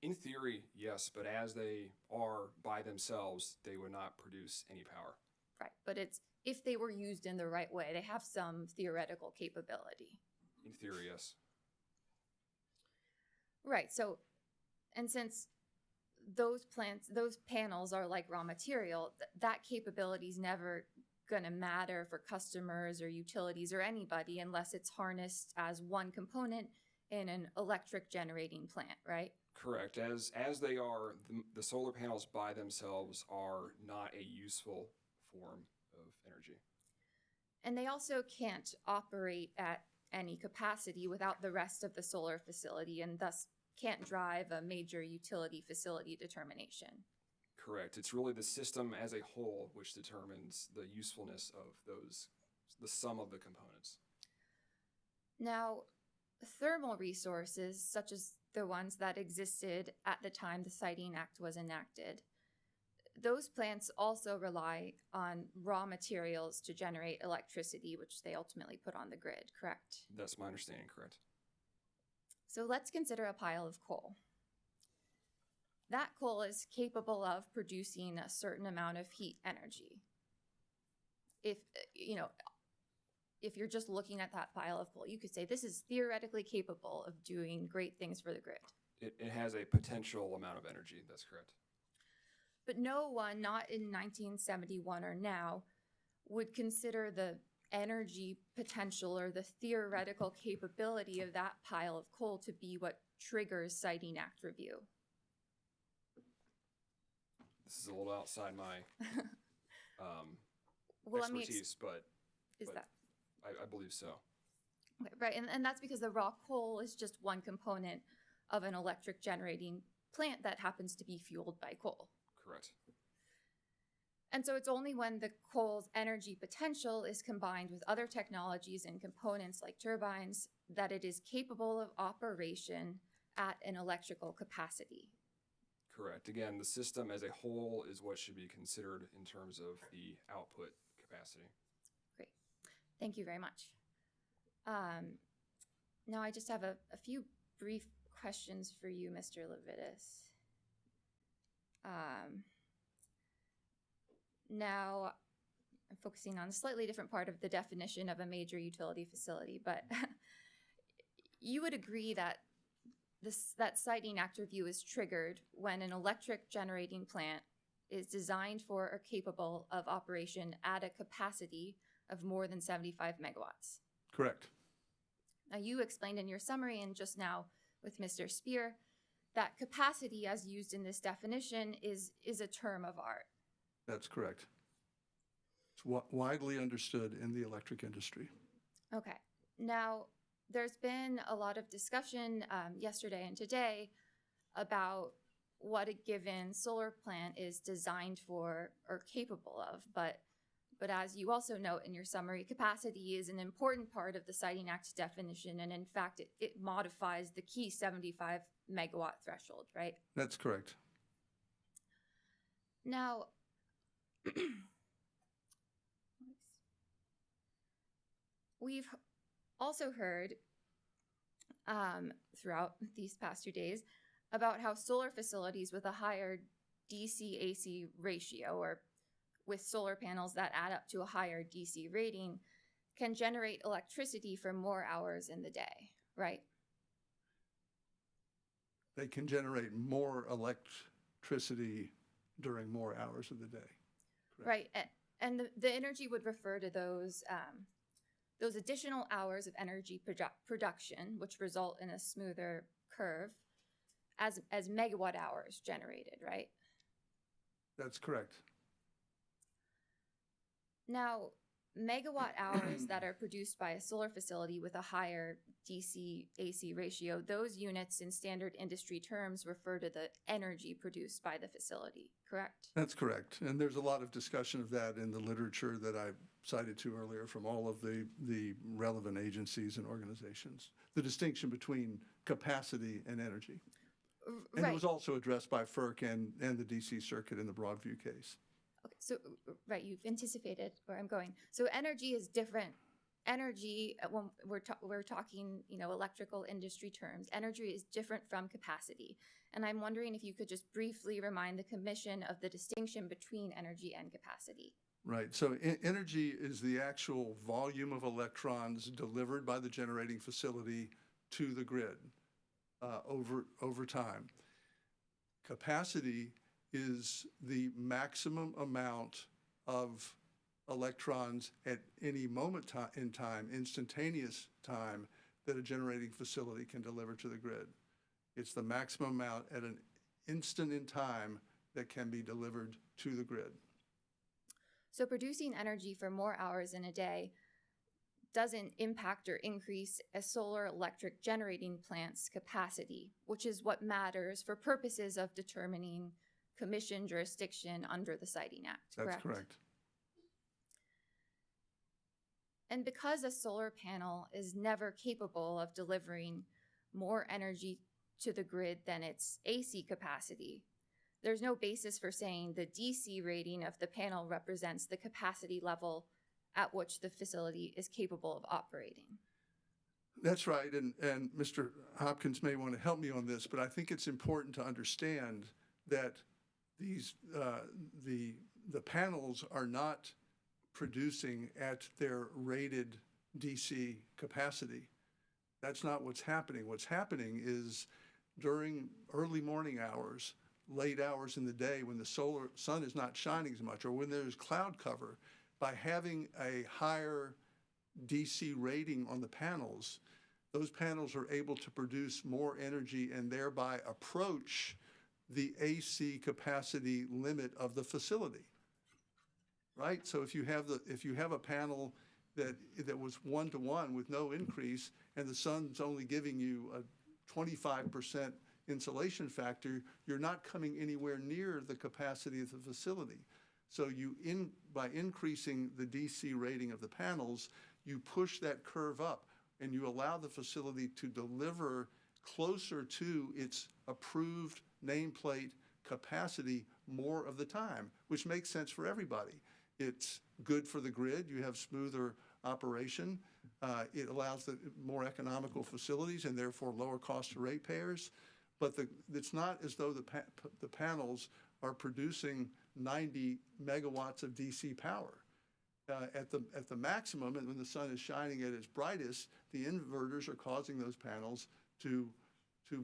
In theory, yes, but as they are by themselves, they would not produce any power. Right, but it's if they were used in the right way, they have some theoretical capability. In theory, yes. Right, so, and since those panels are like raw material, that capability is never going to matter for customers or utilities or anybody unless it's harnessed as one component in an electric generating plant, right? Correct. As they are, the solar panels by themselves are not a useful form of energy. And they also can't operate at any capacity without the rest of the solar facility and thus can't drive a major utility facility determination. Correct. It's really the system as a whole which determines the usefulness of the sum of the components. Now, thermal resources, such as the ones that existed at the time the Siting Act was enacted, those plants also rely on raw materials to generate electricity, which they ultimately put on the grid, correct? That's my understanding, correct. So let's consider a pile of coal. That coal is capable of producing a certain amount of heat energy. If you're just looking at that pile of coal, you could say this is theoretically capable of doing great things for the grid. It has a potential amount of energy, that's correct. But no one, not in 1971 or now, would consider the energy potential or the theoretical capability of that pile of coal to be what triggers Siting Act review. This is a little outside my well, expertise, but that? I believe so. Okay, right, and that's because the raw coal is just one component of an electric generating plant that happens to be fueled by coal. Correct. And so it's only when the coal's energy potential is combined with other technologies and components like turbines that it is capable of operation at an electrical capacity. Correct. Again, the system as a whole is what should be considered in terms of the output capacity. Great. Thank you very much. Now I just have a few brief questions for you, Mr. Levitas. Now, I'm focusing on a slightly different part of the definition of a major utility facility, but you would agree that that Siting Act review is triggered when an electric generating plant is designed for or capable of operation at a capacity of more than 75 megawatts. Correct. Now, you explained in your summary and just now with Mr. Spear that capacity as used in this definition is a term of art. That's correct. It's widely understood in the electric industry. Okay. Now, there's been a lot of discussion yesterday and today about what a given solar plant is designed for or capable of, but as you also note in your summary, capacity is an important part of the Siting Act definition, and in fact, it modifies the key 75 megawatt threshold, right? That's correct. Now, we've also heard throughout these past 2 days about how solar facilities with a higher DC-AC ratio, or with solar panels that add up to a higher DC rating, can generate electricity for more hours in the day, right? They can generate more electricity during more hours of the day. Correct. Right, and the energy would refer to those additional hours of energy production, which result in a smoother curve, as megawatt hours generated, right? That's correct. Now, megawatt hours that are produced by a solar facility with a higher DC-AC ratio, those units in standard industry terms refer to the energy produced by the facility, correct? That's correct. And there's a lot of discussion of that in the literature that I cited to earlier from all of the relevant agencies and organizations. The distinction between capacity and energy. And it was also addressed by FERC and the DC Circuit in the Broadview case. Okay, so, right, you've anticipated where I'm going. So energy is different. Energy, when we're talking, electrical industry terms, energy is different from capacity. And I'm wondering if you could just briefly remind the Commission of the distinction between energy and capacity. Right. So energy is the actual volume of electrons delivered by the generating facility to the grid over time. Capacity is the maximum amount of electrons at any moment in time, instantaneous time, that a generating facility can deliver to the grid. It's the maximum amount at an instant in time that can be delivered to the grid. So producing energy for more hours in a day doesn't impact or increase a solar electric generating plant's capacity, which is what matters for purposes of determining commission jurisdiction under the Siting Act, correct? That's correct. And because a solar panel is never capable of delivering more energy to the grid than its AC capacity, there's no basis for saying the DC rating of the panel represents the capacity level at which the facility is capable of operating. That's right, and Mr. Hopkins may want to help me on this, but I think it's important to understand that these the panels are not producing at their rated DC capacity. That's not what's happening. What's happening is during early morning hours, late hours in the day when the sun is not shining as much, or when there's cloud cover, by having a higher DC rating on the panels, those panels are able to produce more energy and thereby approach the AC capacity limit of the facility. Right? So if you have a panel that was 1-to-1 with no increase, and the sun's only giving you a 25% insulation factor, you're not coming anywhere near the capacity of the facility. So by increasing the DC rating of the panels, you push that curve up and you allow the facility to deliver closer to its approved nameplate capacity more of the time, which makes sense for everybody. It's good for the grid. You have smoother operation. It allows the more economical facilities and therefore lower cost to ratepayers. But it's not as though the panels are producing 90 megawatts of DC power. At the maximum, and when the sun is shining at its brightest, the inverters are causing those panels to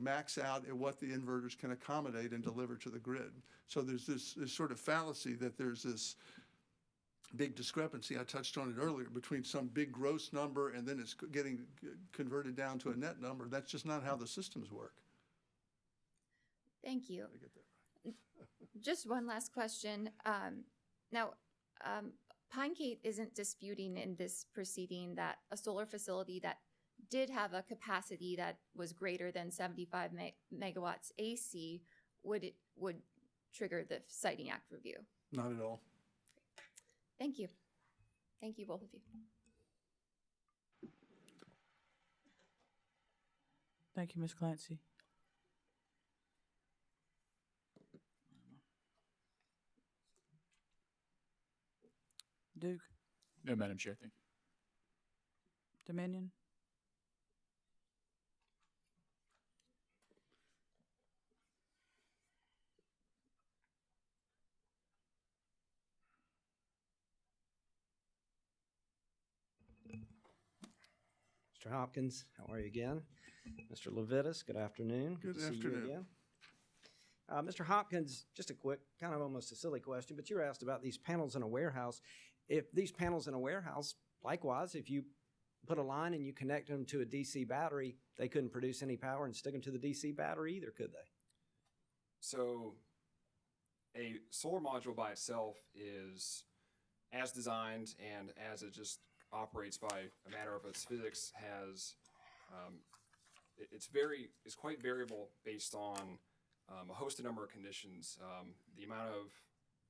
max out at what the inverters can accommodate and deliver to the grid. So there's this sort of fallacy that there's this big discrepancy, I touched on it earlier, between some big gross number and then it's getting converted down to a net number. That's just not how the systems work. Thank you. Just one last question. Now, Pinecate isn't disputing in this proceeding that a solar facility that did have a capacity that was greater than 75 megawatts AC would trigger the Siting Act review. Not at all. Thank you. Thank you, both of you. Thank you, Ms. Clancy. Duke. No, Madam Chair, thank you. Dominion. Mr. Hopkins, how are you again? Mr. Levitas, good afternoon. Good to see you afternoon. again. Mr. Hopkins, just a quick, kind of almost a silly question, but you were asked about these panels in a warehouse. If these panels in a warehouse, likewise, if you put a line and you connect them to a DC battery, they couldn't produce any power and stick them to the DC battery either, could they? So a solar module by itself is as designed and as it just operates by a matter of its physics has, it's quite variable based on a host of number of conditions. The amount of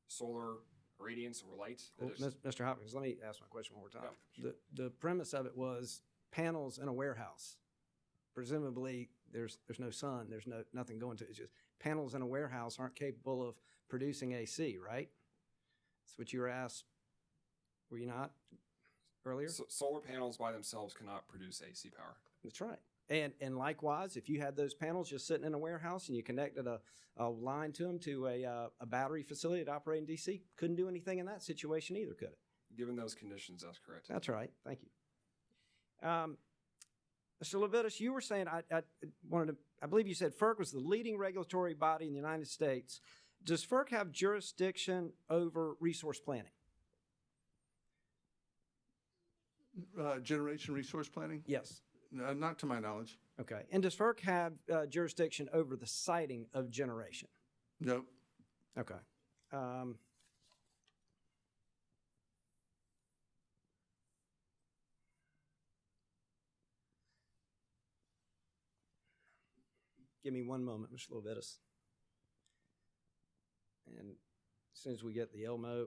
solar radiance or light. Well, Mr. Hopkins, let me ask my question one more time. Yeah, sure. The premise of it was panels in a warehouse. Presumably, there's no sun, there's nothing going to it. It's just panels in a warehouse aren't capable of producing AC, right? That's what you were asked, were you not, earlier? So solar panels by themselves cannot produce AC power. That's right. And likewise, if you had those panels just sitting in a warehouse and you connected a line to them to a battery facility that operated in DC, couldn't do anything in that situation either, could it? Given those conditions, that's correct. That's right. Thank you. Mr. Levitas, you were saying, I believe you said FERC was the leading regulatory body in the United States. Does FERC have jurisdiction over resource planning? Generation resource planning? Yes. Not to my knowledge. Okay. And does FERC have jurisdiction over the siting of generation? Nope. Okay. Give me one moment, Mr. Levitas. And as soon as we get the Elmo.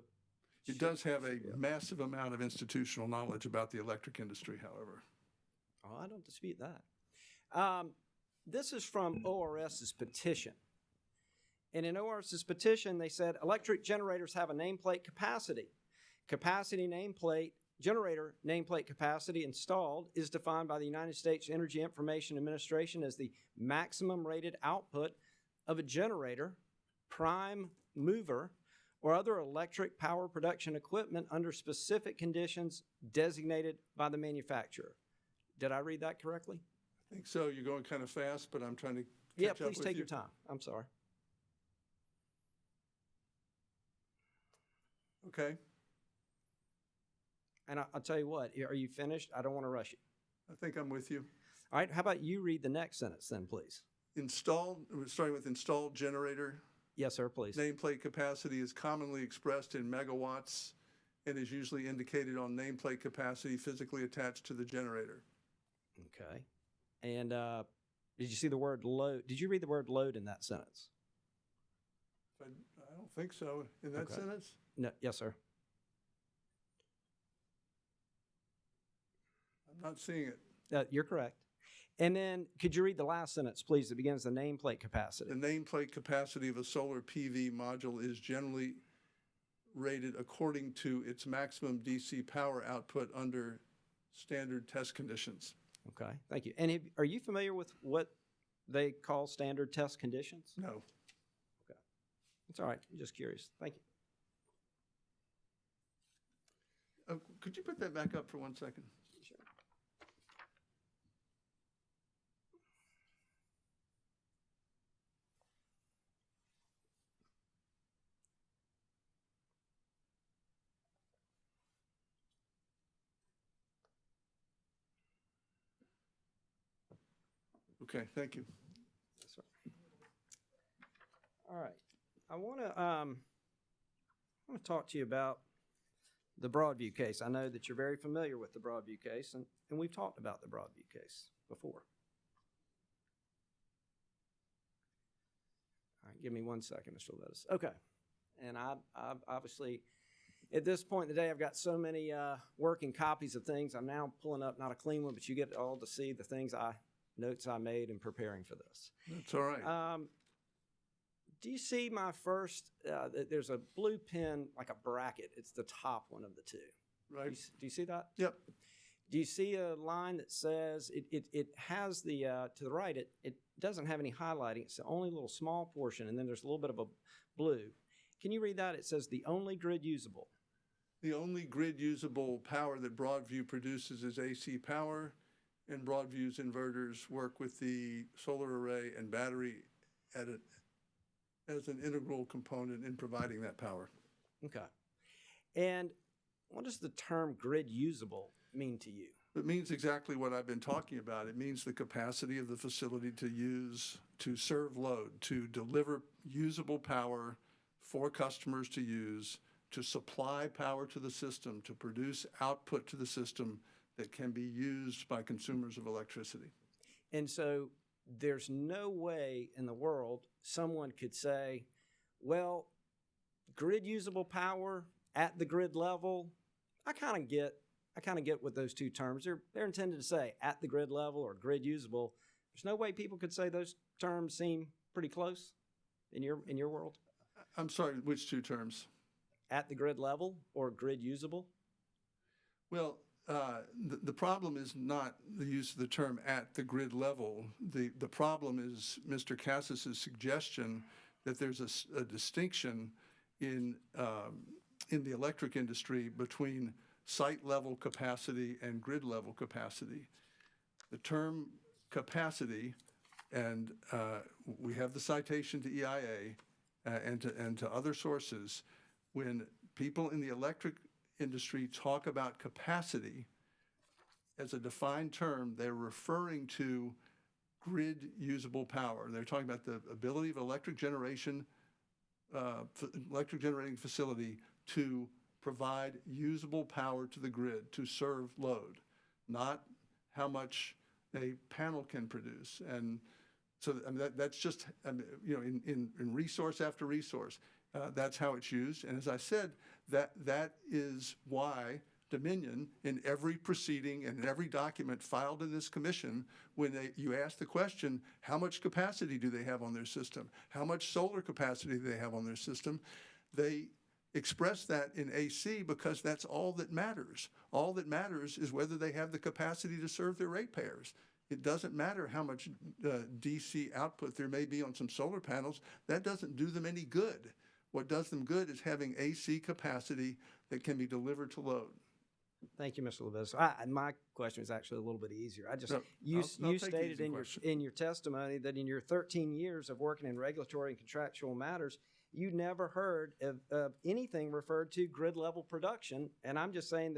It does have a massive amount of institutional knowledge about the electric industry, however. Oh, I don't dispute that. This is from ORS's petition. And in ORS's petition, they said electric generators have a nameplate capacity. Generator nameplate capacity installed is defined by the United States Energy Information Administration as the maximum rated output of a generator, prime mover, or other electric power production equipment under specific conditions designated by the manufacturer. Did I read that correctly? I think so. You're going kind of fast, but I'm trying to Yeah, catch up please with take you. your time. I'm sorry. Okay. And I'll tell you what, are you finished? I don't want to rush you. I think I'm with you. All right, how about you read the next sentence then, please? Installed, we're starting with installed generator. Yes, sir, please. Nameplate capacity is commonly expressed in megawatts and is usually indicated on nameplate capacity physically attached to the generator. Okay. And did you see the word load? Did you read the word load in that sentence? I don't think so. In that Okay. sentence? No. Yes, sir. I'm not seeing it. You're correct. And then could you read the last sentence, please? It begins the nameplate capacity. The nameplate capacity of a solar PV module is generally rated according to its maximum DC power output under standard test conditions. Okay, thank you. And are you familiar with what they call standard test conditions? No. Okay. It's all right. I'm just curious. Thank you. Could you put that back up for 1 second? Sure. Okay, thank you. That's right. All right. I want to talk to you about the Broadview case. I know that you're very familiar with the Broadview case, and we've talked about the Broadview case before. All right, give me 1 second, Mr. Levitas. Okay. And I obviously, at this point in the day, I've got so many working copies of things. I'm now pulling up not a clean one, but you get all to see the notes I made in preparing for this. That's all right. Do you see my first, there's a blue pen, like a bracket. It's the top one of the two. Right. Do you see that? Yep. Do you see a line that says, it has the, to the right, it doesn't have any highlighting. It's the only little small portion, and then there's a little bit of a blue. Can you read that? It says the only grid usable. The only grid usable power that Broadview produces is AC power, and Broadview's inverters work with the solar array and battery as an integral component in providing that power. Okay. And what does the term grid usable mean to you? It means exactly what I've been talking about. It means the capacity of the facility to serve load, to deliver usable power for customers to use, to supply power to the system, to produce output to the system that can be used by consumers of electricity. And so there's no way in the world someone could say, well, grid usable power at the grid level, I kind of get what those two terms are. They're intended to say at the grid level or grid usable. There's no way people could say those terms seem pretty close in your world. I'm sorry, which two terms? At the grid level or grid usable? Well, the problem is not the use of the term at the grid level. The problem is Mr. Cassis's suggestion that there's a distinction in the electric industry between site level capacity and grid level capacity. The term capacity, and we have the citation to EIA and to other sources, when people in the electric industry talk about capacity, as a defined term, they're referring to grid usable power. They're talking about the ability of electric generating facility to provide usable power to the grid to serve load, not how much a panel can produce. And so that's just, in resource after resource, that's how it's used. And as I said, that is why Dominion, in every proceeding and in every document filed in this commission, when you ask the question, how much capacity do they have on their system? How much solar capacity do they have on their system? They express that in AC because that's all that matters. All that matters is whether they have the capacity to serve their ratepayers. It doesn't matter how much DC output there may be on some solar panels. That doesn't do them any good. What does them good is having AC capacity that can be delivered to load. Thank you, Mr. Levis. My question was actually a little bit easier. You stated in your testimony that in your 13 years of working in regulatory and contractual matters, you never heard of anything referred to grid level production. And I'm just saying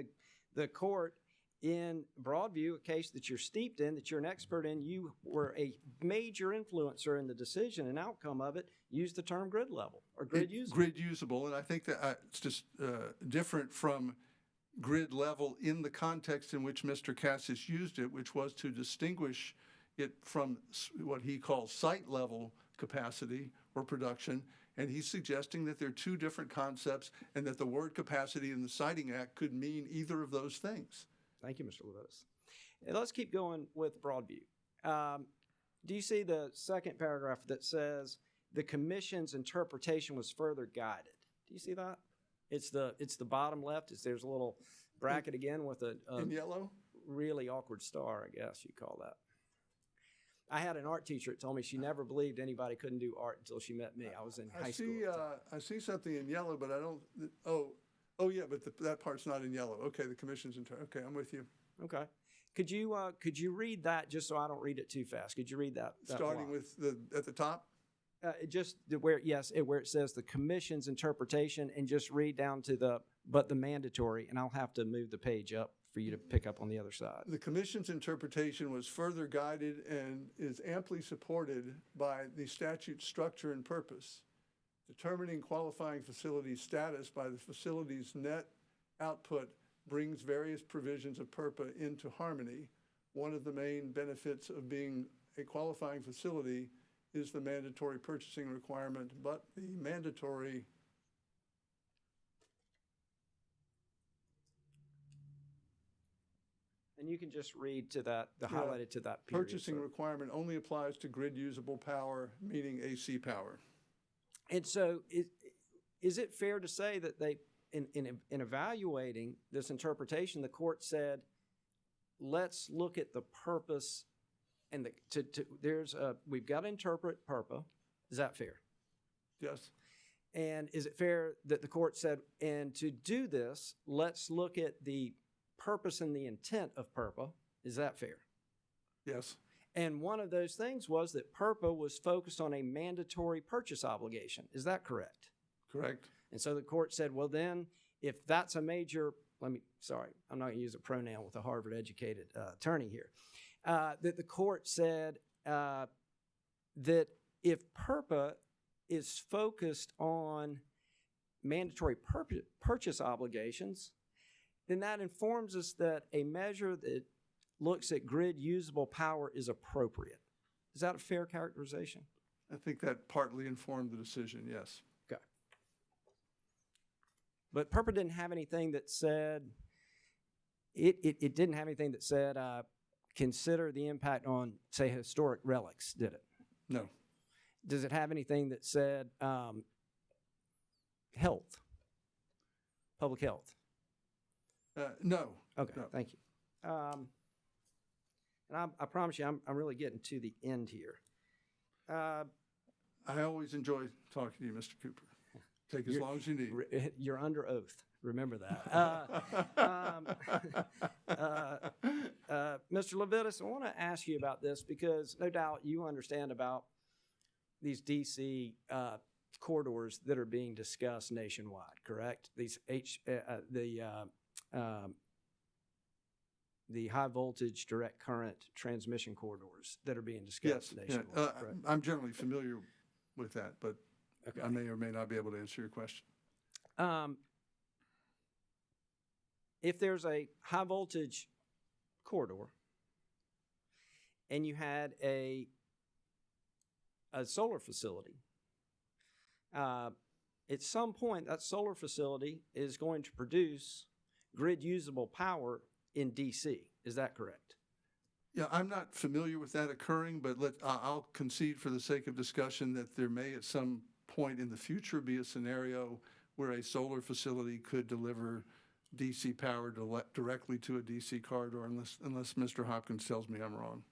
the court in Broadview, a case that you're steeped in, that you're an expert in, you were a major influencer in the decision and outcome of it, used the term grid level or grid usable. Grid usable, and I think that it's just different from grid level in the context in which Mr. Cassis used it, which was to distinguish it from what he calls site level capacity or production. And he's suggesting that there are two different concepts and that the word capacity in the Siting Act could mean either of those things. Thank you, Mr. Levis. And let's keep going with Broadview. Do you see the second paragraph that says the commission's interpretation was further guided? Do you see that? It's the bottom left. There's a little bracket again with a in yellow, really awkward star, I guess you call that. I had an art teacher that told me she never believed anybody couldn't do art until she met me. I was in high school. I see something in yellow, but I don't. Oh yeah, but that part's not in yellow. Okay, the commission's okay, I'm with you. Okay. Could you read that just so I don't read it too fast? Could you read that starting line? With at the top? Where it says the commission's interpretation, and just read down to the mandatory, and I'll have to move the page up for you to pick up on the other side. The commission's interpretation was further guided and is amply supported by the statute structure and purpose. Determining qualifying facility status by the facility's net output brings various provisions of PURPA into harmony. One of the main benefits of being a qualifying facility is the mandatory purchasing requirement, but the mandatory and you can just read to that, highlighted to that period. Purchasing requirement only applies to grid usable power, meaning AC power. And so is it fair to say that they, in evaluating this interpretation, the court said, let's look at the purpose and we've got to interpret PURPA. Is that fair? Yes. And is it fair that the court said, and to do this, let's look at the purpose and the intent of PURPA? Is that fair? Yes. And one of those things was that PURPA was focused on a mandatory purchase obligation. Is that correct? Correct. And so the court said, well, then, if that's a major, I'm not going to use a pronoun with a Harvard-educated attorney here, that the court said that if PURPA is focused on mandatory purchase obligations, then that informs us that a measure that looks at grid usable power is appropriate. Is that a fair characterization? I think that partly informed the decision, yes. Okay. But PURPA didn't have anything that said, it didn't have anything that said, consider the impact on, say, historic relics, did it? No. Does it have anything that said health, public health? No. Okay, no. Thank you. And I promise you, I'm really getting to the end here. I always enjoy talking to you, Mr. Cooper. Take as long as you need. You're under oath. Remember that. Mr. Levitas, I want to ask you about this because no doubt you understand about these DC corridors that are being discussed nationwide, correct? These the high voltage direct current transmission corridors that are being discussed Yes, nationwide. yeah. correct? I'm generally familiar with that, but Okay. I may or may not be able to answer your question. If there's a high voltage corridor and you had a solar facility, at some point that solar facility is going to produce grid usable power in DC. Is that correct? Yeah, I'm not familiar with that occurring, but I'll concede for the sake of discussion that there may at some point in the future be a scenario where a solar facility could deliver DC power directly to a DC corridor, unless Mr. Hopkins tells me I'm wrong.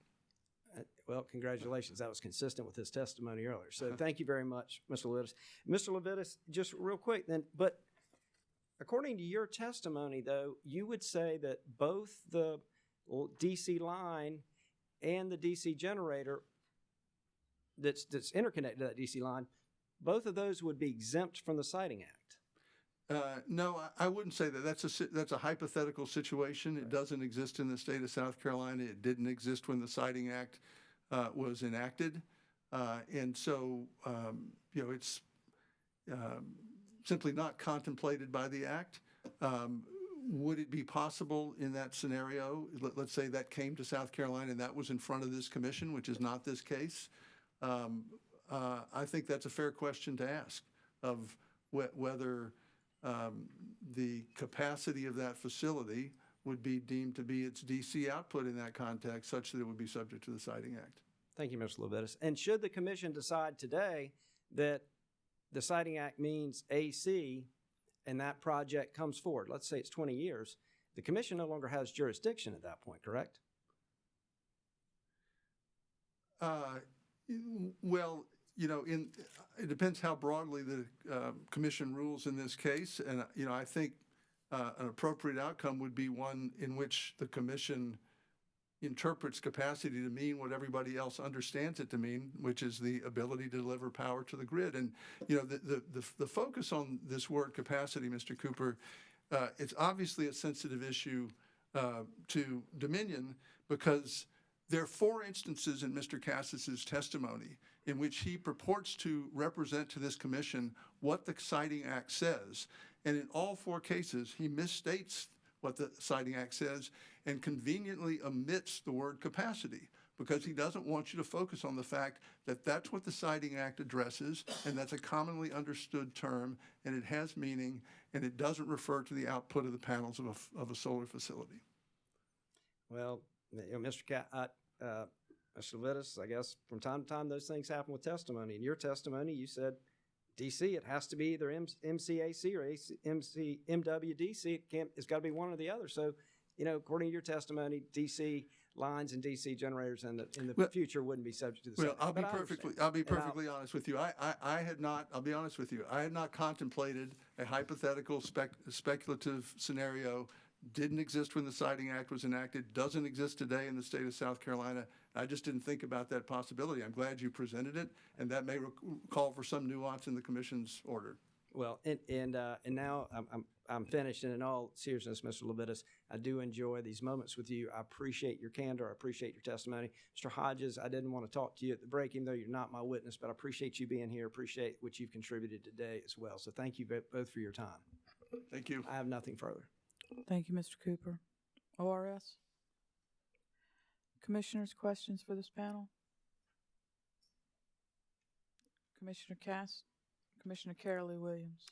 Well, congratulations. That was consistent with his testimony earlier. So thank you very much, Mr. Levitas. Mr. Levitas, just real quick then, but according to your testimony, though, you would say that both the DC line and the DC generator that's interconnected to that DC line, both of those would be exempt from the Siting Act. No, I wouldn't say that. That's a hypothetical situation. It doesn't exist in the state of South Carolina. It didn't exist when the Siting Act was enacted. And so, it's simply not contemplated by the Act. Would it be possible in that scenario, let's say that came to South Carolina and that was in front of this commission, which is not this case? I think that's a fair question to ask of whether the capacity of that facility would be deemed to be its DC output in that context, such that it would be subject to the Siting Act. Thank you, Mr. Levitas. And should the commission decide today that the Siting Act means AC and that project comes forward, let's say it's 20 years, the commission no longer has jurisdiction at that point, correct? Well, it depends how broadly the commission rules in this case. And, I think an appropriate outcome would be one in which the commission interprets capacity to mean what everybody else understands it to mean, which is the ability to deliver power to the grid. And, the focus on this word capacity, Mr. Cooper, it's obviously a sensitive issue to Dominion, because there are 4 instances in Mr. Cassis's testimony in which he purports to represent to this commission what the Siting Act says. And in all 4 cases, he misstates what the Siting Act says and conveniently omits the word capacity, because he doesn't want you to focus on the fact that that's what the Siting Act addresses, and that's a commonly understood term, and it has meaning, and it doesn't refer to the output of the panels of a solar facility. Well, Mr. Mr. Levitas, I guess from time to time those things happen with testimony. In your testimony, you said DC, it has to be either MCAC or MWDC. It's got to be one or the other. So, according to your testimony, DC lines and DC generators in the future wouldn't be subject to the Well, Siting Act. I'll be perfectly honest with you. I'll be honest with you. I had not contemplated a hypothetical speculative scenario. Didn't exist when the Siting Act was enacted, doesn't exist today in the state of South Carolina. I just didn't think about that possibility. I'm glad you presented it, and that may call for some nuance in the commission's order. Well, and now I'm finished, and in all seriousness, Mr. Levitas, I do enjoy these moments with you. I appreciate your candor. I appreciate your testimony. Mr. Hodges, I didn't want to talk to you at the break, even though you're not my witness, but I appreciate you being here, appreciate what you've contributed today as well. So thank you both for your time. Thank you. I have nothing further. Thank you, Mr. Cooper. ORS? Commissioners, questions for this panel? Commissioner Cass? Commissioner Carolee Williams?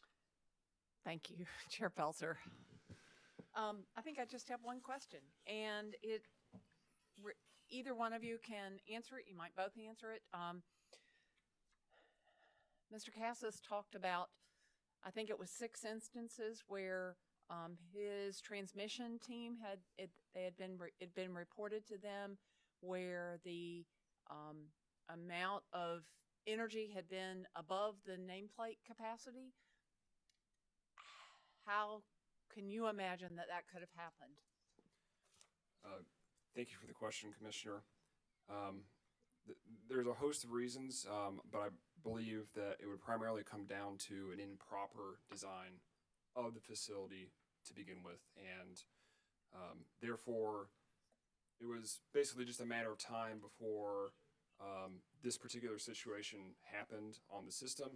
Thank you, Chair Pelzer. I think I just have one question, and either one of you can answer it. You might both answer it. Mr. Cassis talked about, I think it was 6 instances where his transmission team had been reported to them where the amount of energy had been above the nameplate capacity. How can you imagine that could have happened? Thank you for the question, Commissioner. There's a host of reasons, but I believe that it would primarily come down to an improper design of the facility to begin with, and therefore was basically just a matter of time before this particular situation happened on the system,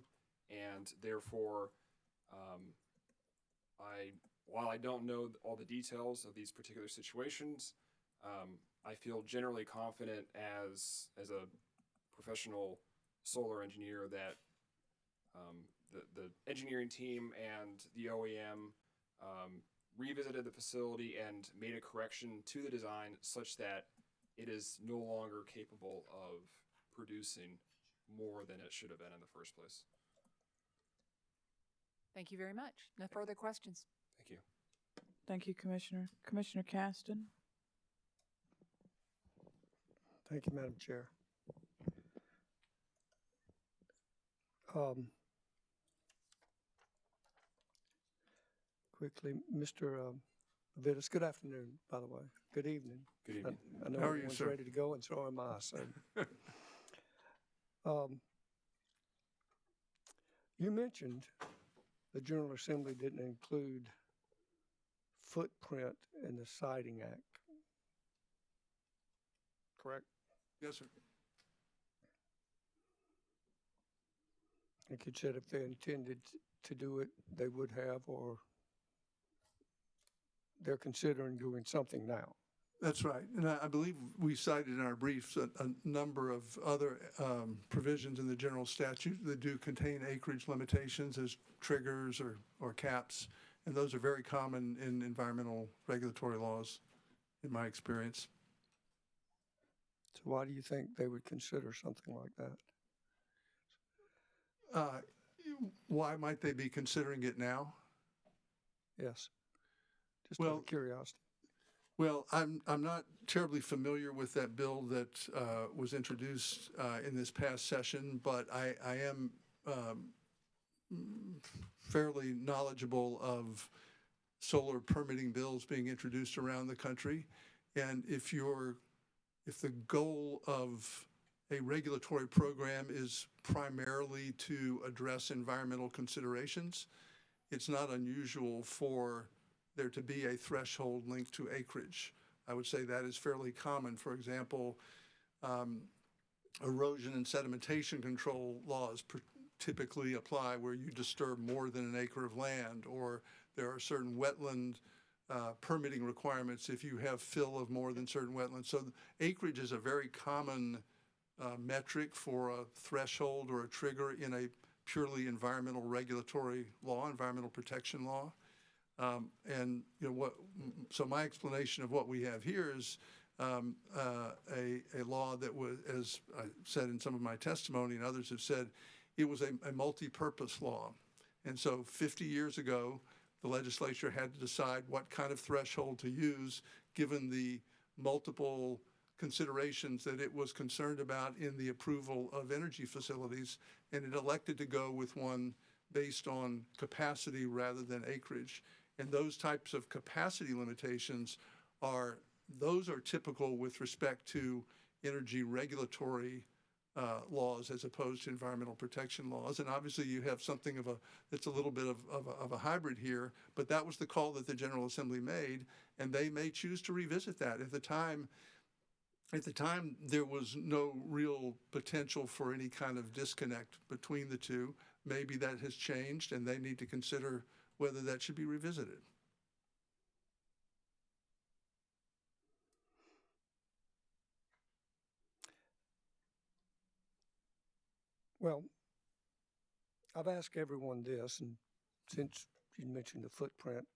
and therefore, while I don't know all the details of these particular situations, I feel generally confident as a professional solar engineer that the engineering team and the OEM revisited the facility and made a correction to the design such that it is no longer capable of producing more than it should have been in the first place. Thank you very much. No further questions. Thank you. Thank you, Commissioner. Commissioner Caston? Thank you, Madam Chair. Quickly, Mr. Vitas, good afternoon, by the way. Good evening. Good evening. I know How are you, everyone's sir? ready to go, and so am I. So, you mentioned the General Assembly didn't include footprint in the Siting Act, correct? Yes, sir. Like you said, if they intended to do it, they would have, or they're considering doing something now. That's right. And I believe we cited in our briefs a number of other provisions in the general statute that do contain acreage limitations as triggers or caps. And those are very common in environmental regulatory laws, in my experience. So why do you think they would consider something like that? Why might they be considering it now? Yes. Just out of curiosity. Well, I'm not terribly familiar with that bill that was introduced in this past session, but I am fairly knowledgeable of solar permitting bills being introduced around the country. And if the goal of a regulatory program is primarily to address environmental considerations, it's not unusual for there to be a threshold linked to acreage. I would say that is fairly common. For example, erosion and sedimentation control laws typically apply where you disturb more than an acre of land, or there are certain wetland permitting requirements if you have fill of more than certain wetlands. So acreage is a very common metric for a threshold or a trigger in a purely environmental regulatory law, environmental protection law. And so my explanation of what we have here is a law that was, as I said in some of my testimony and others have said, it was a multi-purpose law. And so 50 years ago, the legislature had to decide what kind of threshold to use given the multiple considerations that it was concerned about in the approval of energy facilities, and it elected to go with one based on capacity rather than acreage. And those types of capacity limitations are typical with respect to energy regulatory laws as opposed to environmental protection laws. And obviously you have something that's a little bit of a hybrid here, but that was the call that the General Assembly made, and they may choose to revisit that. At the time, there was no real potential for any kind of disconnect between the two. Maybe that has changed, and they need to consider whether that should be revisited. Well, I've asked everyone this, and since you mentioned the footprint,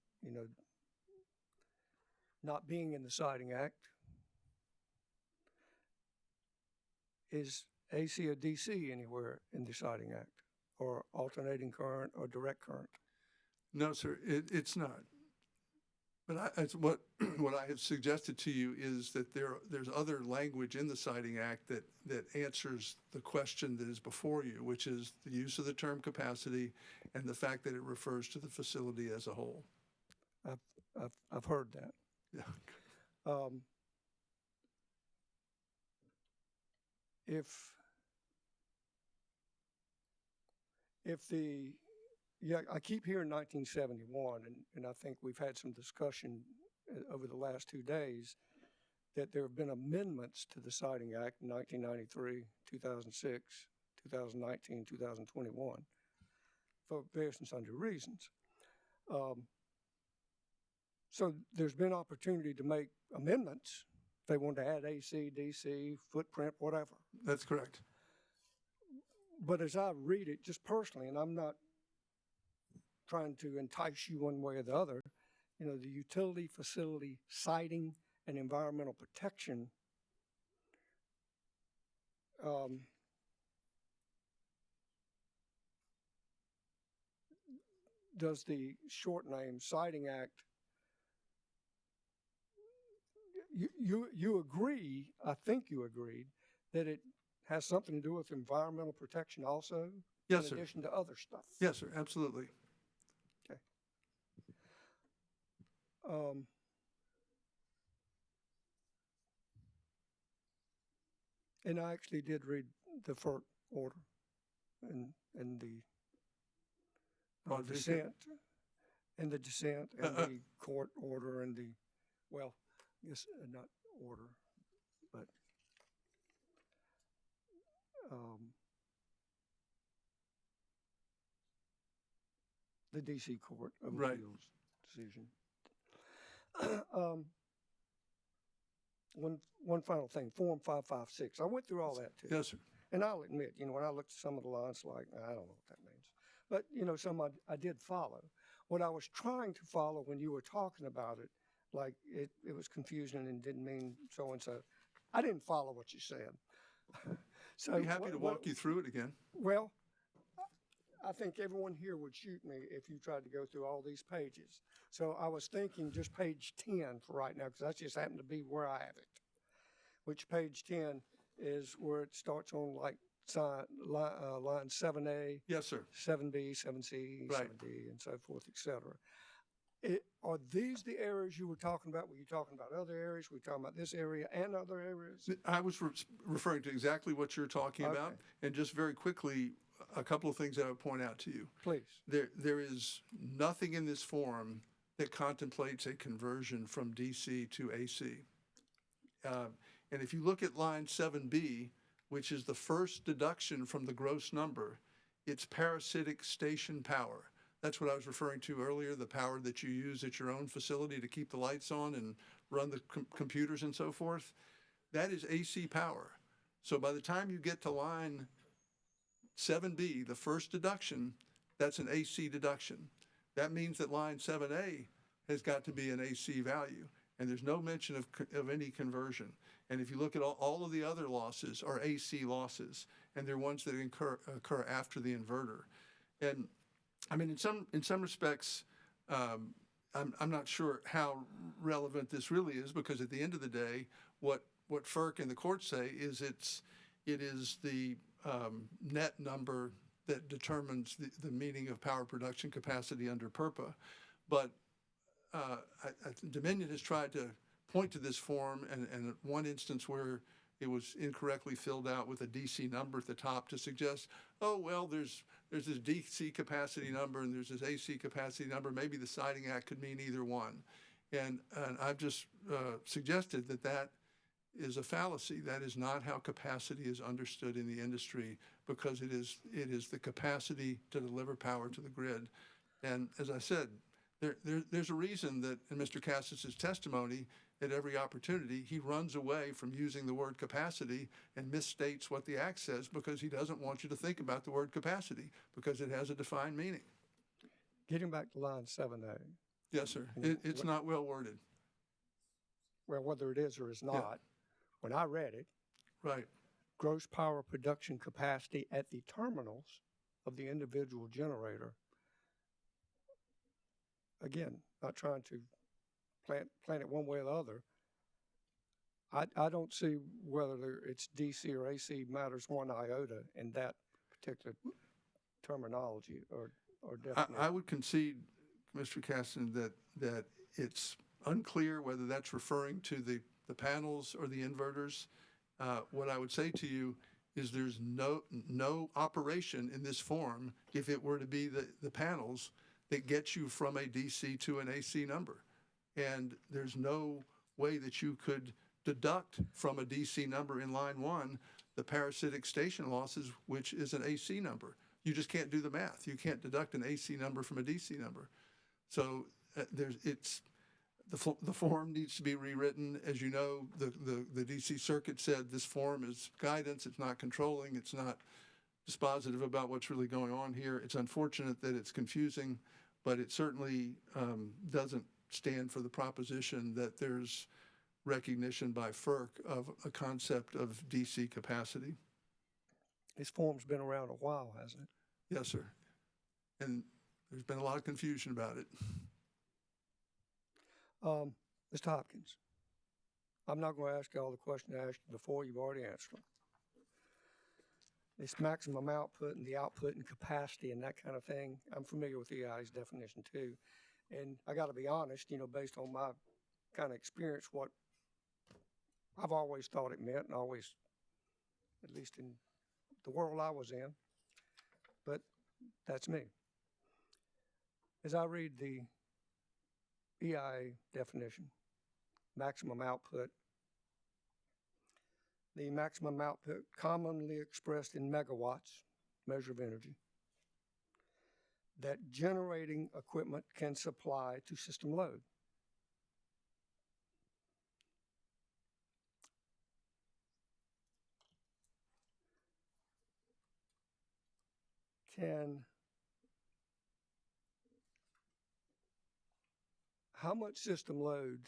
not being in the Siting Act, is AC or DC anywhere in the Siting Act, or alternating current or direct current? No, sir, it's not. But what I have suggested to you is that there's other language in the Siting Act that answers the question that is before you, which is the use of the term capacity and the fact that it refers to the facility as a whole. I've heard that. Yeah. I keep hearing 1971, and I think we've had some discussion over the last 2 days that there have been amendments to the Siting Act in 1993, 2006, 2019, 2021 for various and sundry reasons. So there's been opportunity to make amendments. If they want to add AC, DC, footprint, whatever. That's correct. But as I read it, just personally, and I'm not trying to entice you one way or the other, you know, the utility facility siting and environmental protection does the short name Siting Act, you agree, I think you agreed, that it has something to do with environmental protection also? Yes, in sir. addition to other stuff? Yes, sir, absolutely. Okay. And I actually did read the FERC order and the dissent, and the dissent, and the court order, and the, well, I guess not order, but the DC Court of Appeals decision. One final thing, Form 556. I went through all that too. Yes, sir. And I'll admit, you know, when I looked at some of the lines, like, I don't know what that means. But, you know, some I did follow. What I was trying to follow when you were talking about it, like it was confusing and didn't mean so and so. I didn't follow what you said. So I'd be happy to walk you through it again. Well, I think everyone here would shoot me if you tried to go through all these pages. So I was thinking just page 10 for right now, because that just happened to be where I have it. Which page 10 is where it starts on like line 7A. Yes, sir. 7B, 7C, Right. 7D, and so forth, et cetera. Are these the areas you were talking about? Were you talking about other areas? Were you talking about this area and other areas? I was referring to exactly what you're talking about. And just very quickly, a couple of things that I would point out to you. Please. There is nothing in this form that contemplates a conversion from DC to AC. And if you look at line 7B, which is the first deduction from the gross number, it's parasitic station power. That's what I was referring to earlier, the power that you use at your own facility to keep the lights on and run the computers and so forth. That is AC power. So by the time you get to line 7B, the first deduction, that's an AC deduction. That means that line 7A has got to be an AC value, and there's no mention of any conversion. And if you look at all of the other losses are AC losses, and they're ones that occur after the inverter. And I mean, in some respects, I'm not sure how relevant this really is, because at the end of the day, what FERC and the court say is it is the net number that determines the meaning of power production capacity under PURPA. But Dominion has tried to point to this form, and one instance where it was incorrectly filled out with a DC number at the top to suggest, oh, well, there's this DC capacity number and there's this AC capacity number. Maybe the Siting Act could mean either one. And I've just suggested that is a fallacy. That is not how capacity is understood in the industry, because it is the capacity to deliver power to the grid. And as I said, there's a reason that in Mr. Cassis's testimony, at every opportunity, he runs away from using the word capacity and misstates what the Act says, because he doesn't want you to think about the word capacity, because it has a defined meaning. Getting back to line 7A. Yes, sir. It's not well worded. Well, whether it is or is not, when I read it, right, gross power production capacity at the terminals of the individual generator. Again, not trying to plant it one way or the other. I don't see whether it's DC or AC matters one iota in that particular terminology or definition. I would concede, Mr. Casson, that it's unclear whether that's referring to the panels or the inverters. What I would say to you is there's no operation in this form, if it were to be the panels, that gets you from a DC to an AC number. And there's no way that you could deduct from a DC number in line 1 the parasitic station losses, which is an AC number. You just can't do the math. You can't deduct an AC number from a DC number. So the form needs to be rewritten. As you know, the DC Circuit said this form is guidance. It's not controlling. It's not dispositive about what's really going on here. It's unfortunate that it's confusing, but it certainly doesn't stand for the proposition that there's recognition by FERC of a concept of DC capacity. This form's been around a while, hasn't it? Yes, sir. And there's been a lot of confusion about it. Mr. Hopkins, I'm not going to ask you all the questions I asked you before. You've already answered them. This maximum output and the output and capacity and that kind of thing, I'm familiar with EI's definition too. And I got to be honest, based on my kind of experience, what I've always thought it meant, and always, at least in the world I was in, but that's me. As I read the EIA definition, maximum output, the maximum output commonly expressed in megawatts, measure of energy, that generating equipment can supply to system load. How much system load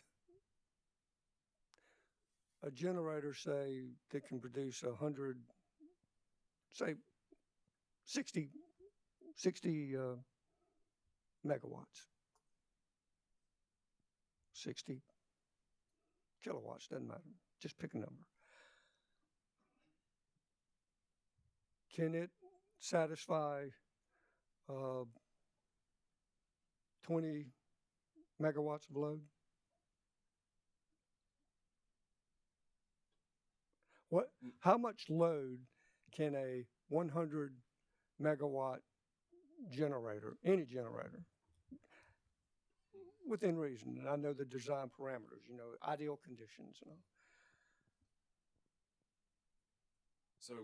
a generator, say, that can produce 100, say, 60 megawatts, 60 kilowatts, doesn't matter, just pick a number. Can it satisfy 20 megawatts of load? How much load can a 100 megawatt generator, any generator, within reason, and I know the design parameters, ideal conditions and all. So,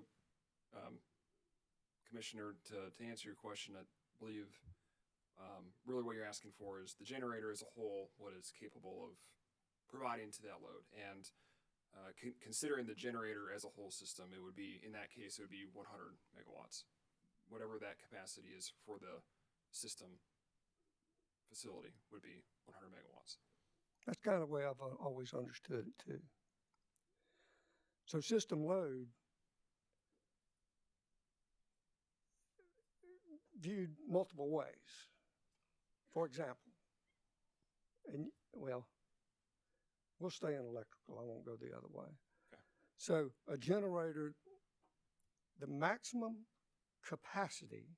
Commissioner, to answer your question, I believe really what you're asking for is the generator as a whole, what it's capable of providing to that load. And considering the generator as a whole system, it would be, in that case, it would be 100 megawatts, whatever that capacity is for the system facility would be 100 megawatts. That's kind of the way I've always understood it too. So system load, viewed multiple ways. For example, and well, we'll stay in electrical. I won't go the other way. Okay. So a generator, the maximum capacity,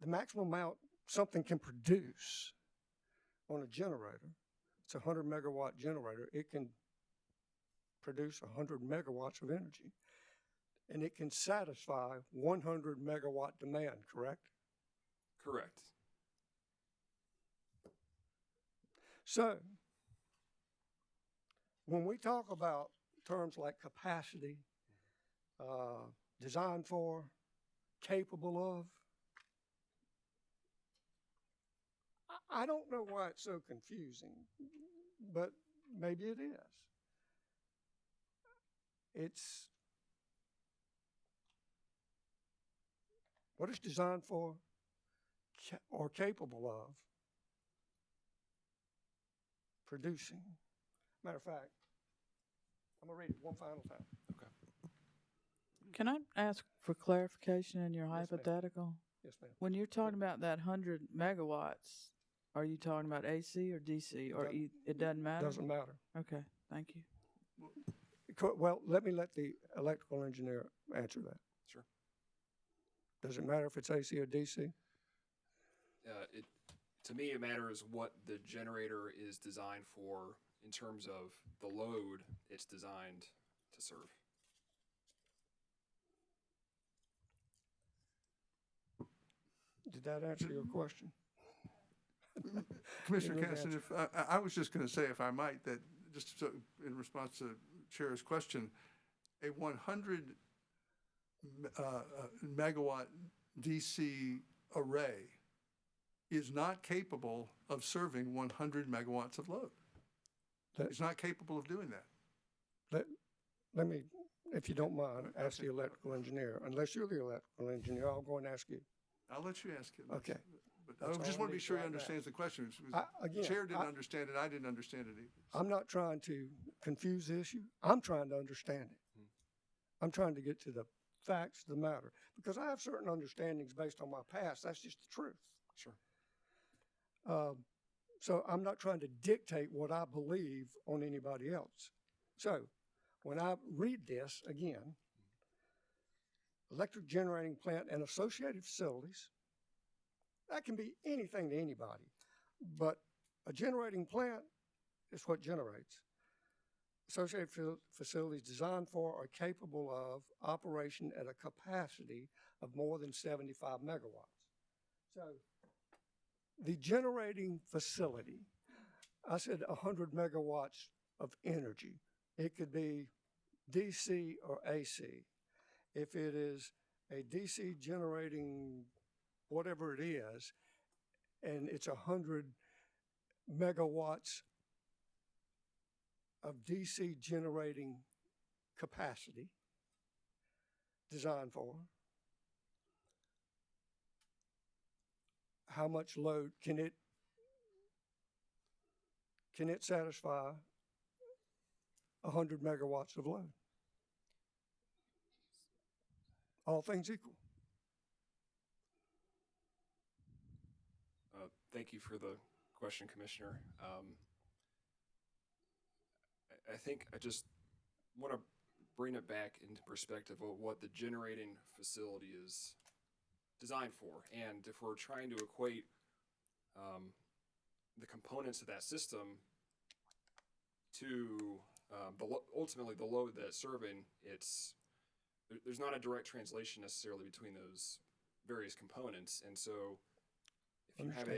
the maximum amount something can produce on a generator, it's a 100 megawatt generator, it can produce 100 megawatts of energy. And it can satisfy 100 megawatt demand, correct? Correct. So, when we talk about terms like capacity, designed for, capable of, I don't know why it's so confusing, but maybe it is. It's what it's designed for or capable of producing. Matter of fact, I'm going to read it one final time. Okay. Can I ask for clarification in your Yes, hypothetical? Yes, ma'am. When you're talking about that 100 megawatts, are you talking about AC or DC, or it doesn't matter? Doesn't matter. Okay, thank you. Well, let the electrical engineer answer that. Sure. Does it matter if it's AC or DC? To me, it matters what the generator is designed for in terms of the load it's designed to serve. Did that answer your question? Commissioner Good Casson, answer. if, I was just going to say, if I might, that just so, in response to Chair's question, a 100 megawatt DC array is not capable of serving 100 megawatts of load. It's not capable of doing that. Let me, if you don't mind, ask the electrical engineer. Unless you're the electrical engineer, I'll go and ask you. I'll let you ask it. Okay. But That's I just all want to I be need sure he right now. understands the question. Again, Chair didn't understand it, I didn't understand it either. I'm not trying to confuse the issue. I'm trying to understand it. I'm trying to get to the facts of the matter because I have certain understandings based on my past. That's just the truth. Sure. So I'm not trying to dictate what I believe on anybody else. So when I read this again, electric generating plant and associated facilities, that can be anything to anybody, but a generating plant is what generates. Associated facilities designed for or capable of operation at a capacity of more than 75 megawatts. So the generating facility, I said 100 megawatts of energy. It could be DC or AC. If it is a DC generating whatever it is, and it's 100 megawatts of DC generating capacity designed for, how much load can it satisfy 100 megawatts of load? All things equal. Thank you for the question, Commissioner. I think I just want to bring it back into perspective of what the generating facility is designed for. And if we're trying to equate the components of that system to ultimately the load that it's serving, there's not a direct translation necessarily between those various components. And so if you have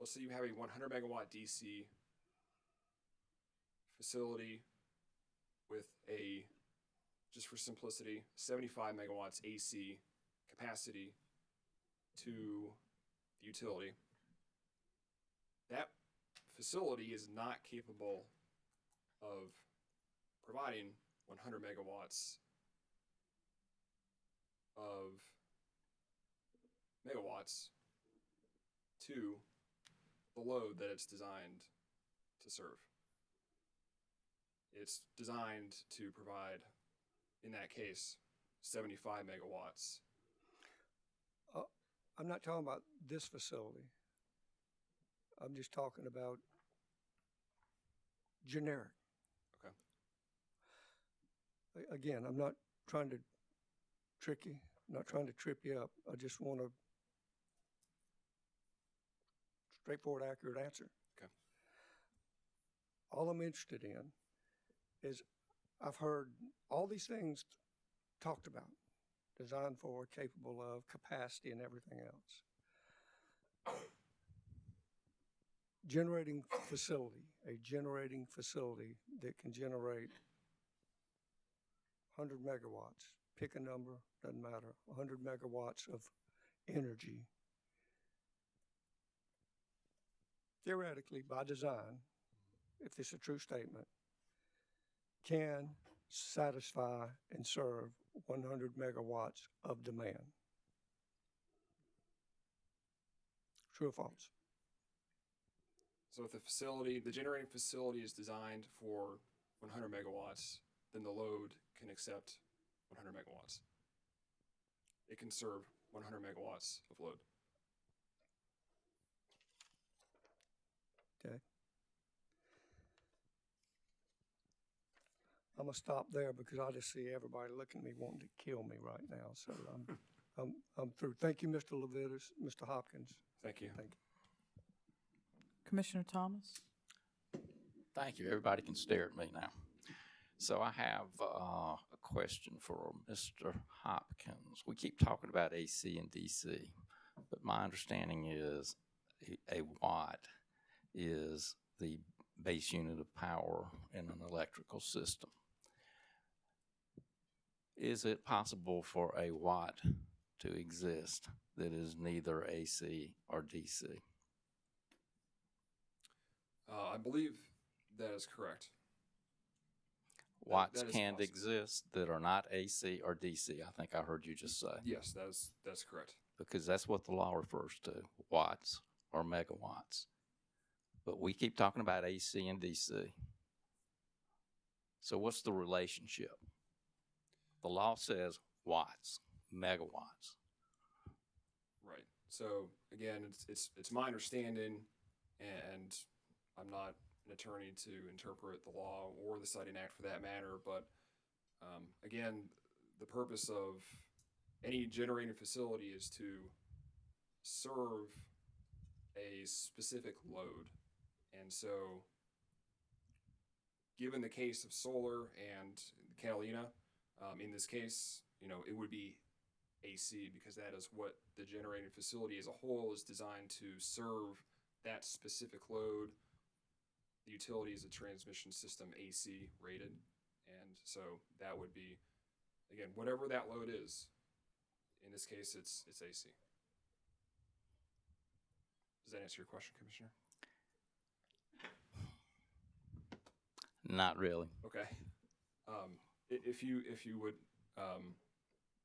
let's say you have a 100 megawatt DC facility with just for simplicity, 75 megawatts AC capacity to the utility. That facility is not capable of providing 100 megawatts to the load that it's designed to serve. It's designed to provide, in that case, 75 megawatts. I'm not talking about this facility. I'm just talking about generic. Okay. Again, I'm not trying to trick you. I'm not trying to trip you up. I just want a straightforward, accurate answer. Okay. All I'm interested in is I've heard all these things talked about, designed for, capable of, capacity, and everything else. A generating facility that can generate 100 megawatts, pick a number, doesn't matter, 100 megawatts of energy. Theoretically, by design, if this is a true statement, can satisfy and serve 100 megawatts of demand. True or false? So if the generating facility is designed for 100 megawatts, then the load can accept 100 megawatts. It can serve 100 megawatts of load. Okay. I'm gonna stop there because I just see everybody looking at me wanting to kill me right now. So I'm through. Thank you, Mr. Levitas, Mr. Hopkins. Thank you. Thank you. Commissioner Thomas? Thank you. Everybody can stare at me now. So I have a question for Mr. Hopkins. We keep talking about AC and DC, but my understanding is a watt is the base unit of power in an electrical system. Is it possible for a watt to exist that is neither AC or DC? I believe that is correct. Watts that is can't possible. exist that are not AC or DC. I think I heard you just say. Yes, that's correct. Because that's what the law refers to, watts or megawatts. But we keep talking about AC and DC. So what's the relationship? The law says watts, megawatts. Right. So again, it's my understanding, and I'm not an attorney to interpret the law or the Citing Act for that matter, but again, the purpose of any generating facility is to serve a specific load. And so, given the case of solar and Catalina, in this case, it would be AC, because that is what the generating facility as a whole is designed to serve that specific load. The utility is a transmission system AC rated, and so that would be, again, whatever that load is. In this case, it's AC. Does that answer your question, Commissioner? Not really. Okay. If you would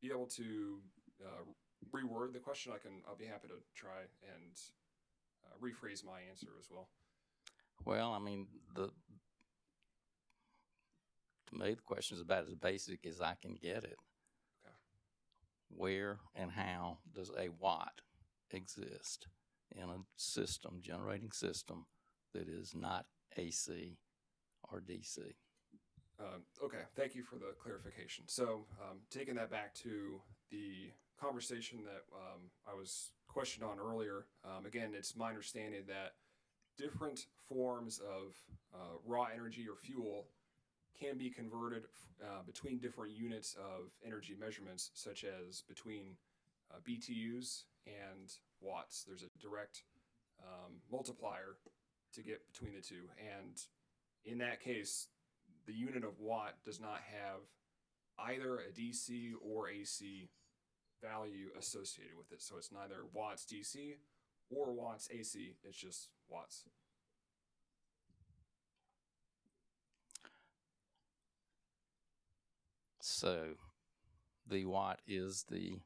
be able to reword the question, I'll be happy to try and rephrase my answer as well. Well, I mean, to me, the question is about as basic as I can get it. Okay. Where and how does a watt exist in a system, generating system, that is not AC or DC? Okay, thank you for the clarification. So, taking that back to the conversation that I was questioned on earlier, again, it's my understanding that different forms of raw energy or fuel can be converted between different units of energy measurements, such as between BTUs and watts. There's a direct multiplier to get between the two. And in that case, the unit of watt does not have either a DC or AC value associated with it. So it's neither watts DC or watts AC, it's just watts. So the watt is the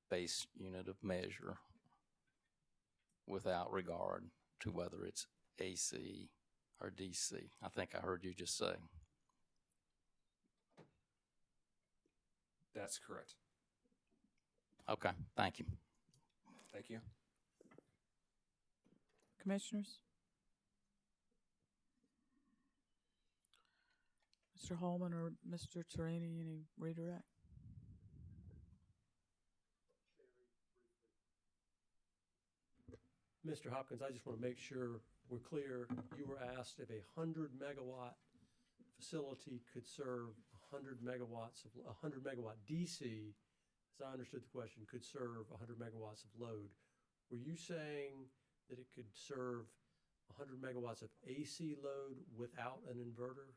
base unit of measure without regard to whether it's AC or DC. I think I heard you just say. That's correct. Okay, thank you. Thank you. Commissioners? Mr. Holman or Mr. Torini, any redirect? Mr. Hopkins, I just want to make sure we're clear. You were asked if a 100 megawatt facility could serve 100 megawatts of 100 megawatt DC, as I understood the question, could serve 100 megawatts of load. Were you saying that it could serve 100 megawatts of AC load without an inverter?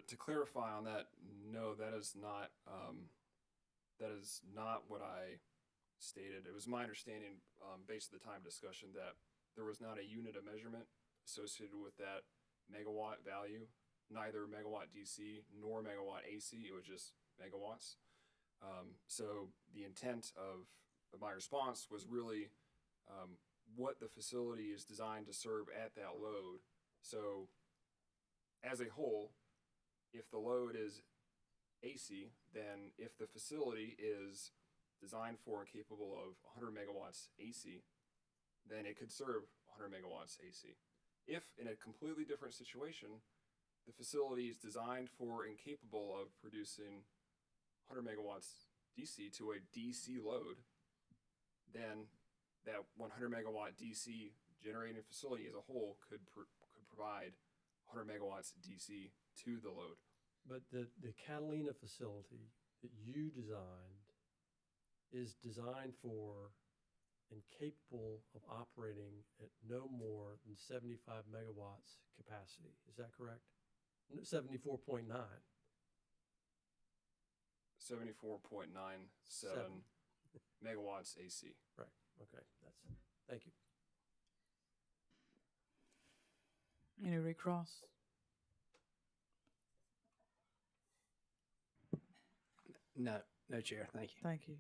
To clarify on that, no, that is not what I stated. It was my understanding, based on the time discussion, that there was not a unit of measurement associated with that megawatt value, neither megawatt DC nor megawatt AC. It was just megawatts. So the intent of my response was really what the facility is designed to serve at that load. So as a whole, if the load is AC, then if the facility is designed for and capable of 100 megawatts AC, then it could serve 100 megawatts AC. If in a completely different situation, the facility is designed for and capable of producing 100 megawatts DC to a DC load, then that 100 megawatt DC generating facility as a whole could provide 100 megawatts DC to the load. But the Catalina facility that you designed is designed for and capable of operating at no more than 75 megawatts capacity. Is that correct? 74.9. 74.97 megawatts AC. Right. Okay. Thank you. Any recross? No, Chair. Thank you. Thank you.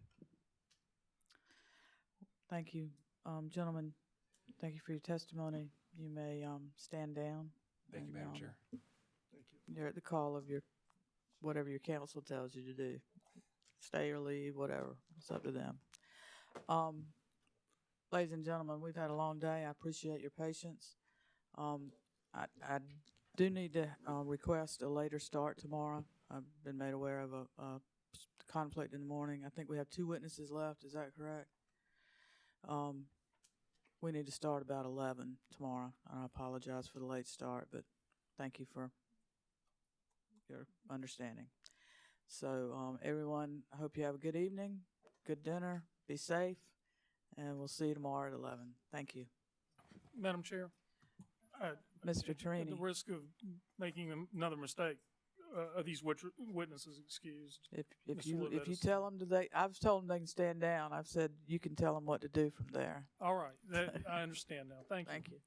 Thank you. Gentlemen, thank you for your testimony. You may stand down. Thank you, Madam Chair. Thank you. You're at the call of whatever your counsel tells you to do. Stay or leave, whatever. It's up to them. Ladies and gentlemen, we've had a long day. I appreciate your patience. I do need to request a later start tomorrow. I've been made aware of a conflict in the morning. I think we have 2 witnesses left. Is that correct? We need to start about 11 tomorrow. I apologize for the late start, but thank you for your understanding. So, everyone, I hope you have a good evening, good dinner, be safe, and we'll see you tomorrow at 11. Thank you. Madam Chair. Mr. At Torini. the risk of making another mistake, are these witnesses excused? If you tell them I've told them they can stand down. I've said you can tell them what to do from there. All right, I understand now. Thank you. Thank you.